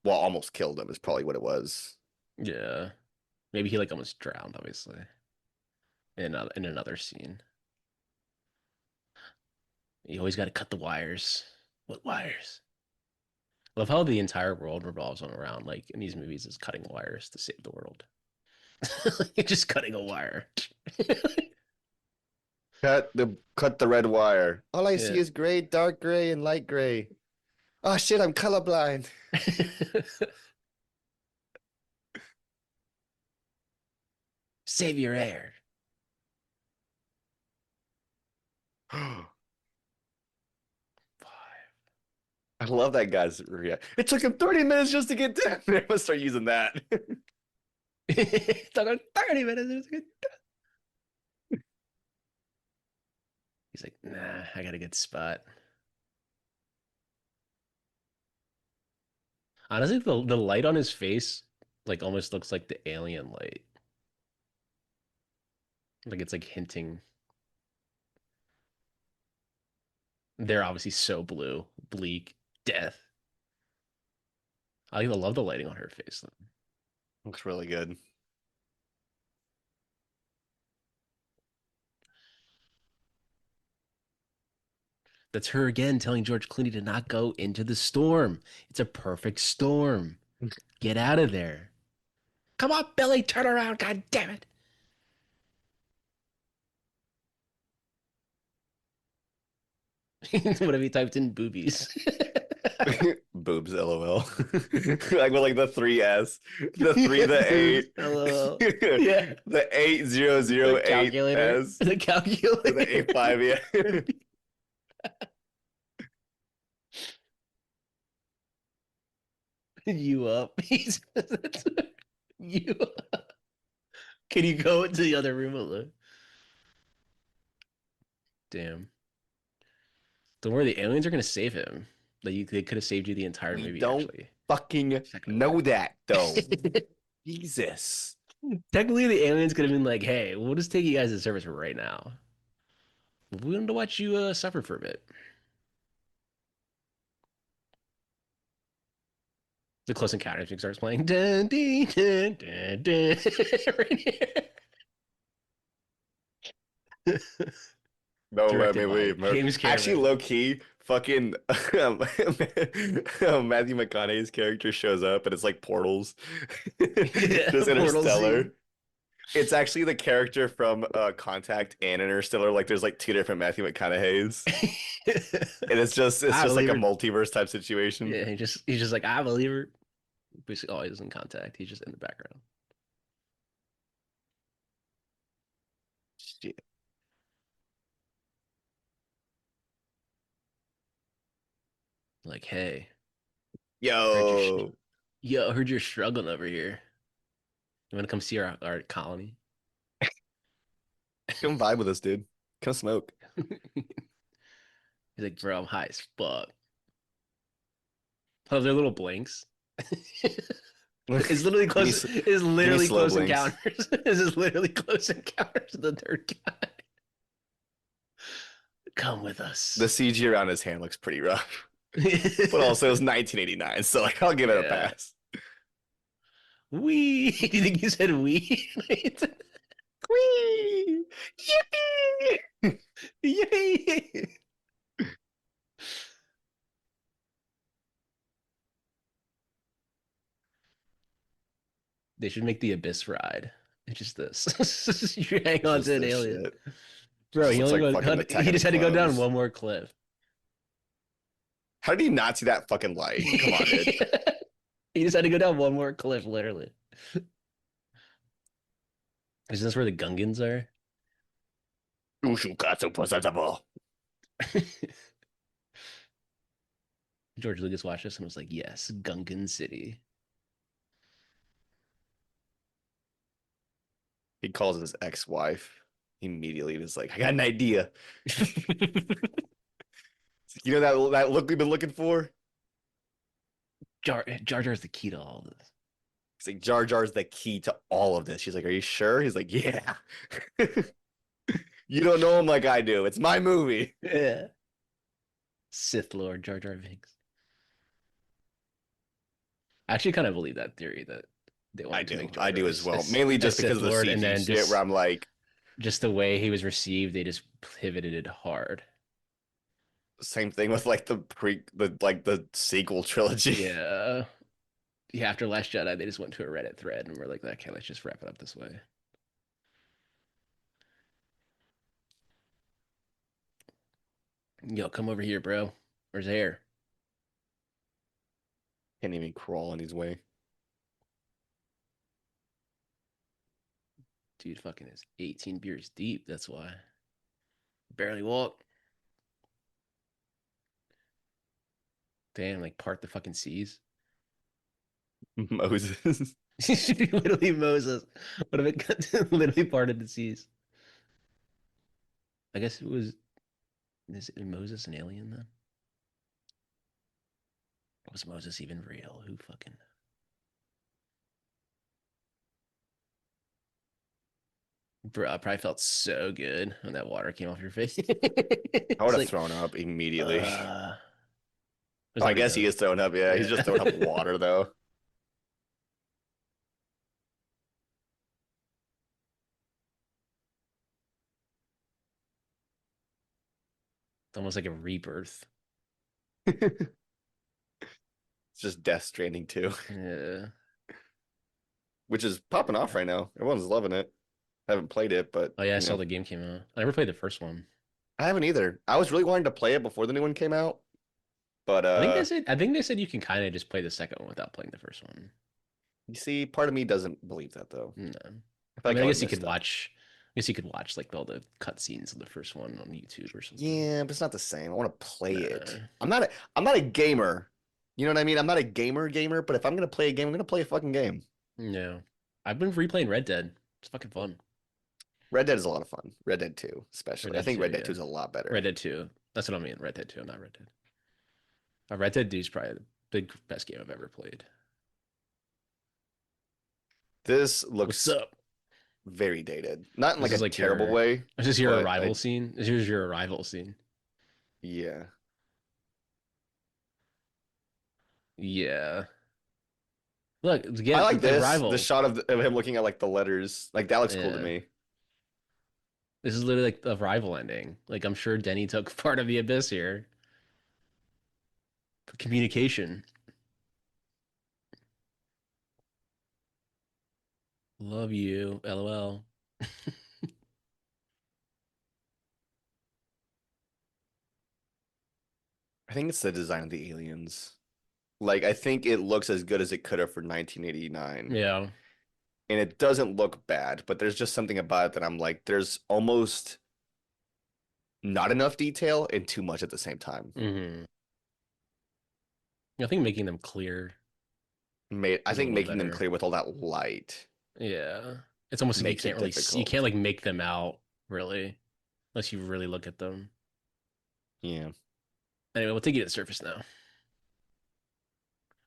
S3: well, almost killed him is probably what it was.
S1: Yeah. Maybe he like almost drowned, obviously. In another scene. You always gotta cut the wires. What wires? I love how the entire world revolves around like in these movies is cutting wires to save the world. Just cutting a wire.
S3: Cut the red wire. All I see
S1: Yeah.
S3: is gray, dark gray, and light gray. Oh shit, I'm colorblind.
S1: Save your air.
S3: I
S1: Five.
S3: love that guy's reaction. It took him 30 minutes just to get down there. I'm gonna start using that.
S1: It took him 30 minutes. He's like, nah, I got a good spot. Honestly, the light on his face like almost looks like the alien light. Like it's like hinting. They're obviously so blue, bleak, death. I even love the lighting on her face though.
S3: Looks really good.
S1: That's her again telling George Clooney to not go into the storm. It's a perfect storm. Get out of there. Come on, Billy, turn around, god damn it. What if he typed in boobies?
S3: Boobs, lol. Like with like the 3S, the 3, the
S1: Boobs,
S3: 8,
S1: LOL. Yeah.
S3: the 8
S1: The
S3: 0 8
S1: calculator.
S3: S,
S1: The
S3: the
S1: calculator.
S3: 8 5, yeah.
S1: You up. You up. Can you go into the other room alone? Damn. Don't worry, the aliens are gonna save him. They could have saved you the entire
S3: We
S1: movie,
S3: don't
S1: actually.
S3: fucking
S1: Second
S3: know
S1: away.
S3: that though. Jesus.
S1: Technically, the aliens could have been like, "Hey, we'll just take you guys to service right now. We wanted to watch you suffer for a bit." The Close Encounters music starts playing. Dun, dun, dun, dun, dun, right here.
S3: No, let me
S1: Directed by
S3: leave.
S1: James
S3: Actually,
S1: Cameron.
S3: low key, fucking Matthew McConaughey's character shows up and it's like portals.
S1: Yeah,
S3: Just
S1: portal
S3: Interstellar.
S1: scene.
S3: It's actually the character from Contact and Interstellar. Like there's like two different Matthew McConaughey's. And it's
S1: I
S3: just like
S1: believe
S3: a
S1: it.
S3: multiverse type situation.
S1: Yeah, he's just like I believe it. Basically, always in contact. He's just in the background.
S3: Shit.
S1: Like, hey, heard your
S3: Yo,
S1: yo, heard you're struggling over here. You want to come see our colony?
S3: come vibe with us, dude. Come smoke.
S1: He's like, bro, I'm high as fuck. Oh, they're little blinks. It's literally
S3: Give me
S1: close. It's
S3: give me
S1: literally
S3: slow
S1: close
S3: blinks.
S1: encounters. This is literally close encounters of the third guy. Come with
S3: The
S1: us.
S3: CG around his hand looks pretty rough. But also it was 1989, so like I'll give it a
S1: Yeah.
S3: pass.
S1: We. Do you think you said we?
S3: Whee! Yippee!
S1: Yay! They should make the Abyss ride. It's just this. You hang
S3: It's
S1: on to
S3: just
S1: an
S3: this
S1: alien.
S3: shit. It
S1: Bro,
S3: just
S1: he
S3: looks
S1: only
S3: like
S1: goes.
S3: fucking Attack
S1: He
S3: of the
S1: just had to go down
S3: Clones.
S1: one more cliff.
S3: How did he not see that fucking light? Come on, dude.
S1: He just had to go down one more cliff, literally. Is this where the Gungans are?
S3: Ushukatsu posatabo.
S1: George Lucas watched this and was like, yes, Gungan City.
S3: He calls his ex-wife immediately. He's like, I got an idea. You know that look we've been looking for?
S1: Jar Jar's the key to all this.
S3: He's like, Jar Jar's the key to all of this. She's like, are you sure? He's like, yeah. You don't know him like I do. It's my movie.
S1: Yeah. Sith Lord Jar Jar Binks. I actually kind of believe that theory that they
S3: I
S1: wanted to
S3: do.
S1: make Jar
S3: I
S1: Jar
S3: do as well. Mainly
S1: a
S3: just because
S1: Sith
S3: of the
S1: Lord, and
S3: CG
S1: then
S3: shit where I'm like,
S1: just the way he was received, they just pivoted it hard.
S3: same thing with like the sequel trilogy.
S1: Yeah. Yeah, after Last Jedi, they just went to a Reddit thread and we're like, okay, let's just wrap it up this way. Yo, come over here, bro. Where's hair?
S3: Can't even crawl on his way.
S1: Dude, fucking is 18 beers deep. That's why. Barely walk. Damn, like part the fucking seas.
S3: Moses.
S1: Literally Moses. What if it got literally parted the seas? I guess it was. Is Moses an alien then? Was Moses even real? Who fucking. Bro, I probably felt so good when that water came off your face.
S3: I
S1: It's
S3: would have
S1: like,
S3: thrown up immediately.
S1: uh, there's
S3: Oh, I
S1: nothing
S3: guess he
S1: to.
S3: is throwing up. Yeah, he's just
S1: Yeah.
S3: throwing up water though.
S1: It's almost like a rebirth.
S3: It's just Death Stranding 2,
S1: Yeah.
S3: which is popping off right now. Everyone's loving it. I haven't played it, but
S1: Oh yeah, I
S3: you
S1: saw
S3: know,
S1: the game came out. I never played the first one.
S3: I haven't either. I was really wanting to play it before the new one came out, but
S1: I think they said you can kind of just play the second one without playing the first one.
S3: you see, part of me doesn't believe that though.
S1: No.
S3: I feel
S1: I
S3: like
S1: mean,
S3: I
S1: I
S3: would
S1: guess you
S3: miss
S1: could
S3: stuff.
S1: watch. I guess you could watch like all the cutscenes of the first one on YouTube or something.
S3: Yeah, but it's not the same. I want to play it.
S1: Nah,
S3: I'm not a gamer. You know what I mean? I'm not a gamer, but if I'm gonna play a game, I'm gonna play a fucking game.
S1: no. I've been replaying Red Dead. It's fucking fun.
S3: Red Dead is a lot of fun. Red Dead 2,
S1: Red
S3: especially. I
S1: Dead
S3: think
S1: 2,
S3: Red Dead 2
S1: yeah.
S3: is a lot better.
S1: Red Dead 2. That's what I mean. Red Dead 2, not Red Dead. Red Dead 2 is probably the best game I've ever played.
S3: This
S1: What's
S3: looks
S1: up?
S3: very dated. Not in
S1: This
S3: like a
S1: is like
S3: terrible
S1: your.
S3: way,
S1: This is your
S3: but
S1: arrival scene. This is your arrival scene.
S3: yeah.
S1: Yeah. Look,
S3: I
S1: again,
S3: like
S1: the
S3: this. The
S1: rival.
S3: shot of him looking at like the letters. Like that looks cool to
S1: Yeah.
S3: me.
S1: This is literally like the rival ending. Like I'm sure Denny took part of the abyss here. For communication. Love you. LOL.
S3: I think it's the design of the aliens. Like I think it looks as good as it could have for 1989.
S1: Yeah.
S3: And it doesn't look bad, but there's just something about it that I'm like, there's almost not enough detail and too much at the same time.
S1: hmm I think making them clear
S3: I
S1: is a
S3: think
S1: little
S3: making them
S1: better.
S3: clear with all that light
S1: Yeah. It's almost like you
S3: makes
S1: can't
S3: it
S1: really see, you can't
S3: difficult.
S1: like make them out really unless you really look at them.
S3: Yeah.
S1: Anyway, we'll take you to the surface now,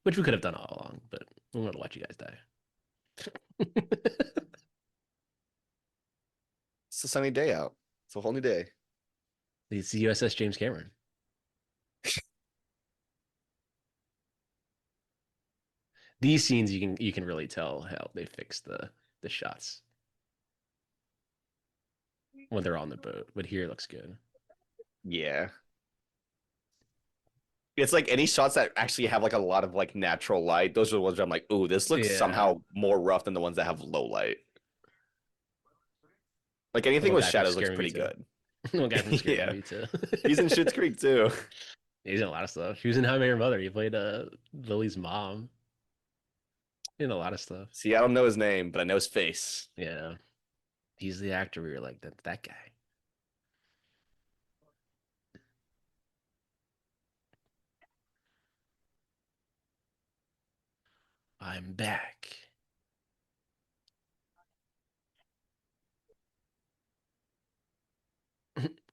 S1: which we could have done all along, but we want to watch you guys die.
S3: It's a sunny day out. It's a whole new day.
S1: It's the USS James Cameron. These scenes you can really tell how they fixed the shots when they're on the boat, but here it looks good.
S3: Yeah. It's like any shots that actually have like a lot of like natural light. Those are the ones where I'm like, ooh, this looks
S1: Yeah.
S3: somehow more rough than the ones that have low light. Like
S1: The
S3: anything
S1: one
S3: with
S1: guy from
S3: shadows looks
S1: Scary
S3: pretty
S1: Movie
S3: good.
S1: 2. The one guy from Scary
S3: Yeah.
S1: Movie 2.
S3: He's in Schitt's Creek too.
S1: He's in a lot of stuff. He was in How I Met Your Mother. He played Lily's mom in a lot of stuff.
S3: See, I don't know his name, but I know his face.
S1: Yeah. He's the actor we were like, that guy. I'm back.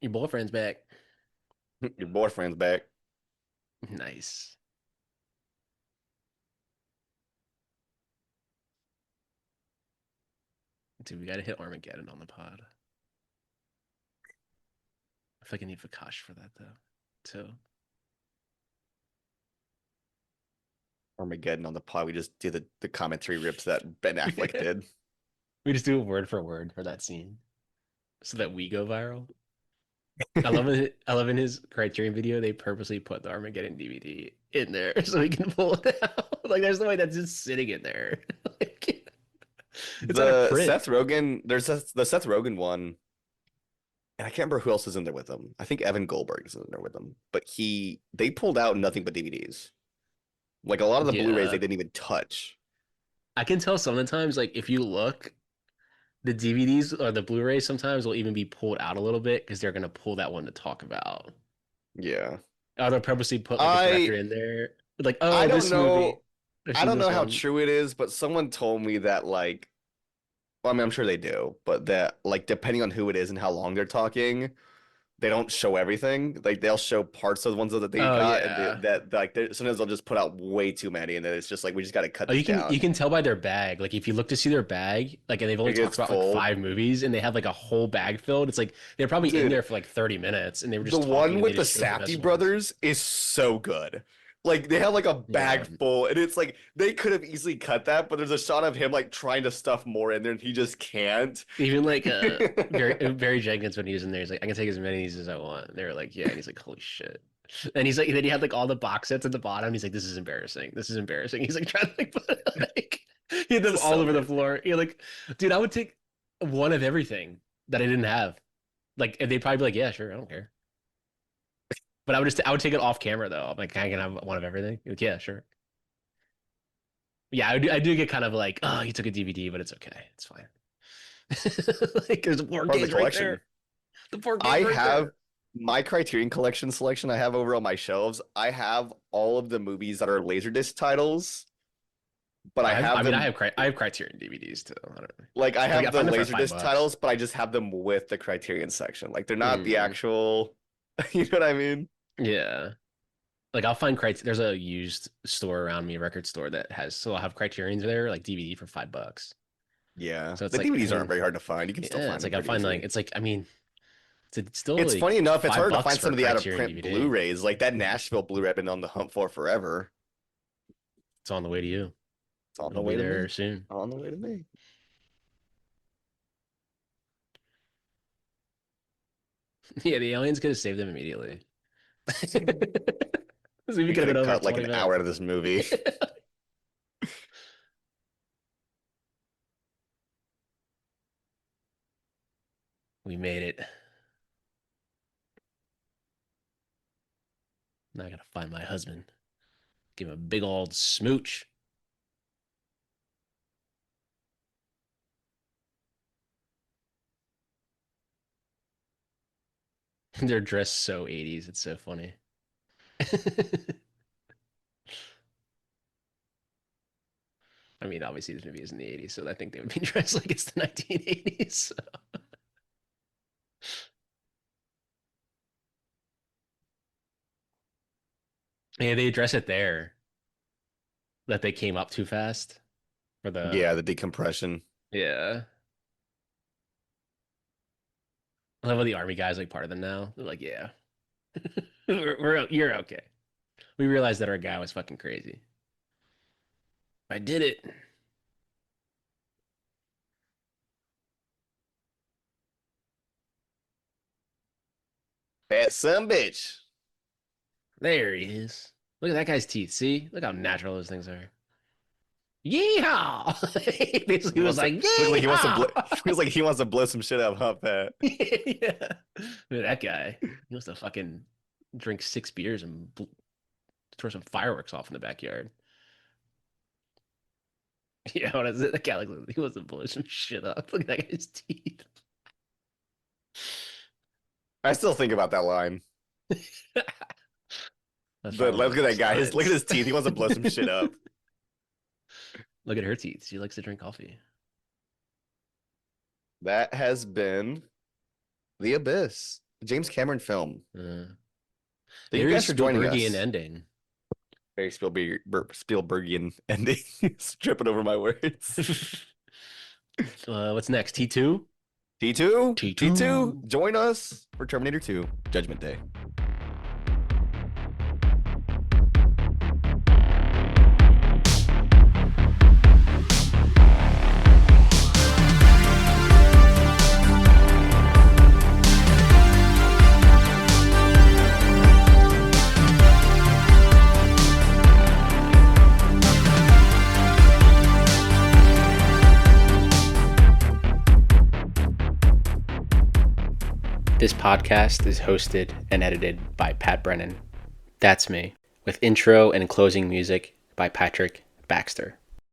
S1: Your boyfriend's back.
S3: Your boyfriend's back.
S1: Nice. Dude, we gotta hit Armageddon on the pod. I feel like I need Vakash for that though, too.
S3: Armageddon on the pod. We just did the commentary rips that Ben Affleck did.
S1: We just do it word for word for that scene so that we go viral. I love in his Criterion video, they purposely put the Armageddon DVD in there so we can pull it out. Like, there's no way that's just sitting in there. Like, it's out of
S3: The
S1: print.
S3: Seth Rogen, the Seth Rogen one, and I can't remember who else is in there with him. I think Evan Goldberg is in there with him, but they pulled out nothing but DVDs. Like a lot of the Blu-rays, they
S1: Yeah.
S3: didn't even touch.
S1: I can tell sometimes, like, if you look, the DVDs or the Blu-rays sometimes will even be pulled out a little bit because they're going to pull that one to talk about.
S3: Yeah,
S1: Or they'll purposely put like a director
S3: I
S1: in there. Like,
S3: I
S1: oh,
S3: don't
S1: this movie.
S3: know.
S1: I've
S3: I
S1: seen
S3: don't
S1: this
S3: know how
S1: one.
S3: true it is, but someone told me that like, well, I mean, I'm sure they do, but that like depending on who it is and how long they're talking, they don't show everything. Like they'll show parts of the ones that they
S1: Oh
S3: got, and
S1: yeah.
S3: that like sometimes they'll just put out way too many, and then it's just like we just got to cut
S1: Oh,
S3: this
S1: you
S3: down.
S1: can tell by their bag. Like if you look to see their bag, like and they've only
S3: It
S1: talked
S3: gets
S1: about like
S3: full,
S1: 5 movies and they have like a whole bag filled. It's like they're probably in there
S3: dude.
S1: for like 30 minutes and they were
S3: The
S1: just talking
S3: one
S1: and they
S3: with the
S1: just showed the
S3: Safdie
S1: best ones.
S3: brothers is so good. Like they have like a
S1: Yeah.
S3: bag full, and it's like they could have easily cut that, but there's a shot of him like trying to stuff more in there, and he just can't.
S1: Even like Barry Jenkins when he was in there, he's like, I can take as many of these as I want. And they were like, yeah, and he's like, holy shit. And he's like, then he had like all the box sets at the bottom. He's like, this is embarrassing. This is embarrassing. He's like trying to like put like he had them
S3: This is
S1: all
S3: so
S1: over the
S3: embarrassing.
S1: floor. You're like, dude, I would take one of everything that I didn't have. Like, and they'd probably be like, yeah, sure, I don't care. But I would take it off camera though. I'm like, can I can have one of everything? Like, yeah, sure. Yeah, I do get kind of like, oh, you took a DVD, but it's okay. It's fine. Like, there's the
S3: Part of the
S1: 4Ks right
S3: collection.
S1: there. The 4Ks
S3: I
S1: right
S3: have
S1: there.
S3: my Criterion Collection selection I have over on my shelves. I have all of the movies that are Laserdisc titles, but I have them
S1: I have Criterion DVDs too. I don't know.
S3: like I
S1: Like I
S3: have the
S1: find them for five
S3: Laserdisc
S1: bucks.
S3: titles, but I just have them with the Criterion section. Like they're not the
S1: Mm,
S3: actual, you know what I mean?
S1: yeah. Like I'll find there's a used store around me, a record store that has so I'll have Criterion's there, like DVD for $5.
S3: Yeah.
S1: So it's
S3: The
S1: like, I
S3: DVDs aren't
S1: mean,
S3: very hard to find. You can still
S1: yeah,
S3: find
S1: it's
S3: them
S1: like I
S3: pretty
S1: find like
S3: easily.
S1: it's like I mean, it's still
S3: It's
S1: like
S3: funny enough, it's
S1: five
S3: harder to
S1: bucks
S3: find
S1: for
S3: some
S1: a
S3: of the out of
S1: Criterion
S3: print
S1: DVD.
S3: Blu-rays. Like that Nashville Blu-ray I've been on the hunt for forever.
S1: It's on the way to you.
S3: It's on the
S1: It'll
S3: way
S1: be
S3: to
S1: there
S3: me.
S1: soon.
S3: On the way to me.
S1: Yeah, the aliens could have saved them immediately. This movie
S3: We
S1: could have
S3: could
S1: been
S3: have
S1: over in
S3: cut like
S1: 20
S3: an hour
S1: minutes.
S3: out of this movie.
S1: We made it. Now I gotta find my husband. Give him a big old smooch. They're dressed so 80s. It's so funny. I mean, obviously this movie is in the 80s, so I think they would be dressed like it's the 1980s. So. Yeah, they address it there that they came up too fast for the
S3: Yeah, the decompression.
S1: yeah. I love how the army guys like part of them now. They're like, yeah, you're okay. We realized that our guy was fucking crazy. I did it.
S3: That son bitch.
S1: There he is. Look at that guy's teeth. See? Look how natural those things are. Yeehaw! He
S3: He
S1: basically was
S3: wants to
S1: like,
S3: look like he wants to blow.
S1: yeehaw!
S3: Feels like he wants to blow some shit up, huh, Pat?
S1: Yeah. Look at that guy. He wants to fucking drink 6 beers and throw some fireworks off in the backyard. Yeah, what is it? That guy like he wants to blow some shit up. Look at that guy's teeth.
S3: I still think about that line.
S1: That
S3: But look
S1: fireworks
S3: at
S1: are
S3: that guy. Look at
S1: nuts.
S3: his teeth. He wants to blow some shit up.
S1: Look at her teeth. She likes to drink coffee.
S3: That has been The Abyss, a James Cameron film. Thank you
S1: Very
S3: guys for joining us.
S1: Spielbergian ending.
S3: Very Spielbergian ending. Tripping over my words.
S1: What's next? T2?
S3: T2?
S1: T2.
S3: T2. Join us for Terminator 2, Judgment Day.
S2: This podcast is hosted and edited by Pat Brennan. That's me, with intro and closing music by Patrick Baxter.